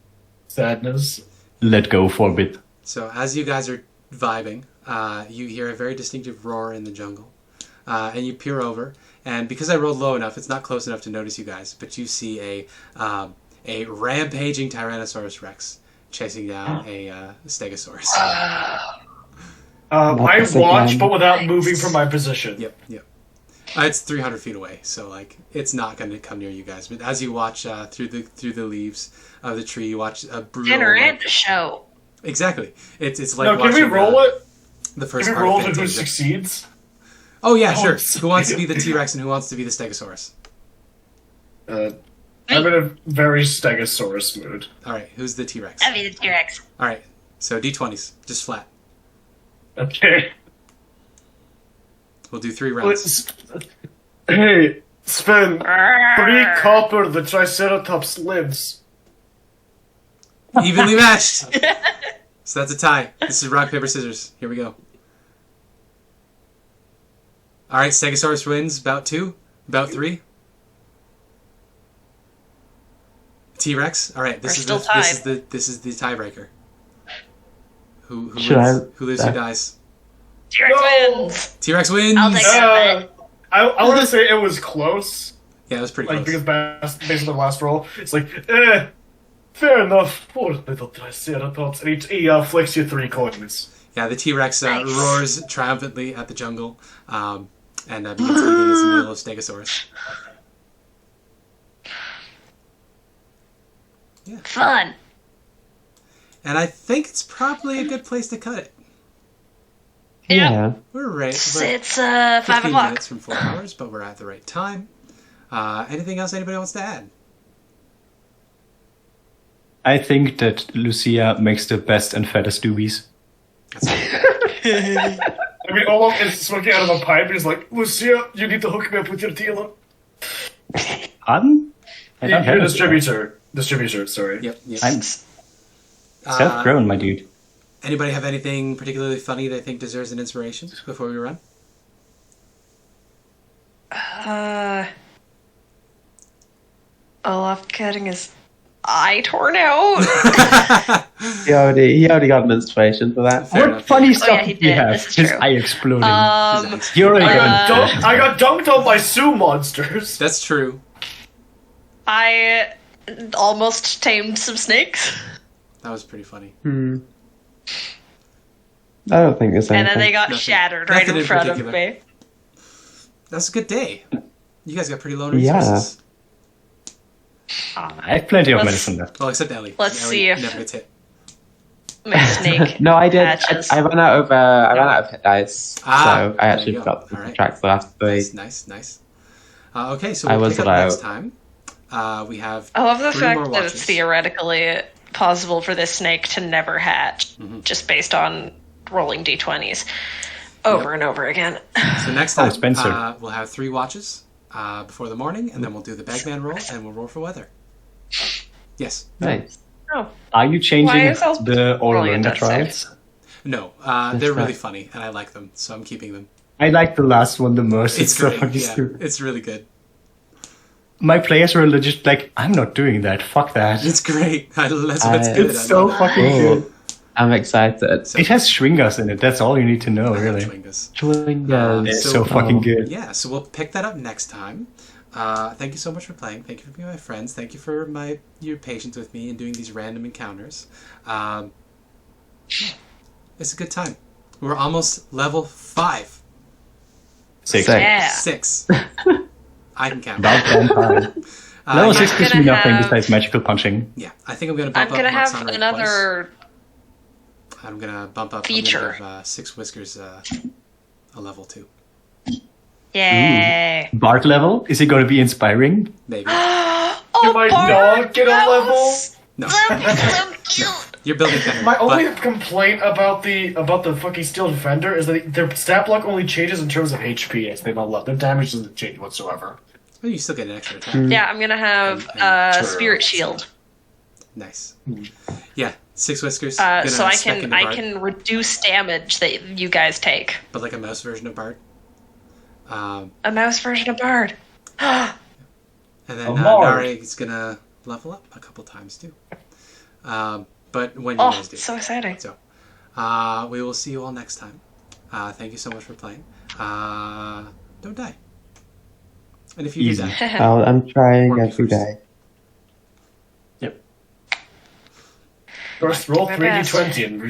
Sadness. let go for a bit. So as you guys are vibing, you hear a very distinctive roar in the jungle, and you peer over. And because I rolled low enough, it's not close enough to notice you guys. But you see a rampaging Tyrannosaurus Rex chasing down a Stegosaurus. I this watch, again. but without moving from my position. Yep. Yep. It's 300 feet away, so like it's not going to come near you guys. But as you watch through the leaves of the tree, you watch a brutal. Dinner and the show. Exactly. It's like No, can we watching, roll it? the first Can we part roll of to who Fantasia. succeeds? Oh yeah, Oh, sure. it's- Who wants to be the T-Rex and who wants to be the Stegosaurus? I'm in a very Stegosaurus mood. All right, who's the T-Rex? I mean, the T-Rex. All right, so D20s, just flat. Okay. We'll do 3 rounds. Hey, Sven, 3 copper the Triceratops lives. Evenly matched. So that's a tie. This is rock, paper, scissors. Here we go. All right, Stegosaurus wins. About 2. About 3. T-Rex. All right, this is the tiebreaker. Who wins? Who lives? Who dies? T-Rex wins. T-Rex wins. I'll take it. I want to say it was close. Yeah, it was pretty Like, close. because based on the last roll, it's like, fair enough. Poor little Triceratops. And he flicks you 3 coins. Yeah, the T-Rex Nice. roars triumphantly at the jungle, and begins eating its meal of Stegosaurus. Yeah. Fun. And I think it's probably a good place to cut it. Yeah. We're right. It's, We're 5 15 o'clock. minutes from 4 hours, but we're at the right time. Anything else anybody wants to add? I think that Lucia makes the best and fattest doobies. That's it. I mean, Olaf is smoking out of a pipe and he's like, Lucia, you need to hook me up with your dealer. I don't Your have distributor, sorry. Yep. I'm self-grown, my dude. Anybody have anything particularly funny they think deserves an inspiration before we run? Olaf getting his eye torn out. He already got an inspiration for that. Fair What enough. funny yeah, stuff he did you did. have? This is His true. eye exploding. You're I got dunked on by Sioux monsters. That's true. I almost tamed some snakes, That was pretty funny. I don't think there's and anything. then they got Nothing- shattered right nothing in in front of particular. me. That's a good day. You guys got pretty low Yeah. resources. I have plenty of Let's- medicine left. Well, except Ellie. Let's Ellie see if- never gets hit. My snake. No, I did. patches. I ran out of hit dice, Ah, so I there actually you go. forgot to All right. subtract the last 3. Nice. Okay, so I we'll was pick up allowed. next time. We have I love the 3 fact more that it's watches. theoretically possible for this snake to never hatch, just based on rolling d20s over and over again. So next time, Spencer. we'll have 3 watches before the morning, and then we'll do the Bagman roll, and we'll roll for weather. Yes. Nice. Oh, Are you changing Why is Elspeth the rolling Aurora that trials? No, they're really right. funny, and I like them, so I'm keeping them. I like the last one the most. It's so great. fucking Yeah, stupid. it's really good. My players were legit like, I'm not doing that. Fuck that. It's great. That's what's good. It's I so love it. fucking Oh, good. I'm excited. So- It has Shringas in it. That's all you need to know, I love really. Chewingas. Chewingas. It's so fucking good. Yeah, so we'll pick that up next time. Thank you so much for playing. Thank you for being my friends. Thank you for your patience with me and doing these random encounters. It's a good time. We're almost level 5. 6. yeah. 6. I can count. About 10 times. Level 6 I'm gives gonna me nothing have- besides magical punching. Yeah, I think I'm gonna I'm bump up gonna Mark's have on rate another. twice. I'm gonna bump up. feature. I'm gonna give, 6 Whiskers a level 2, Yay! Bard level? Is it going to be inspiring? maybe. Oh, You might Bard not get a level. Rose! No, So cute. you're building better. My only but complaint about the fucking Steel Defender is that their stat block only changes in terms of HP as they level up. Their damage doesn't change whatsoever. well, you still get an extra attack. Yeah, I'm gonna have And Spirit Shield, Nice. Yeah, 6 Whiskers. so gonna I spec can into Bard, reduce damage that you guys take. but like a mouse version of Bard. A mouse version of Bard. And then Bard. Nari is gonna level up a couple times too. But when you Oh, guys do. so exciting! So, we will see you all next time. Thank you so much for playing. Don't die. And if you Easy. do die, I'm trying Work every first. day. Yep. First, roll My best. 3d20 and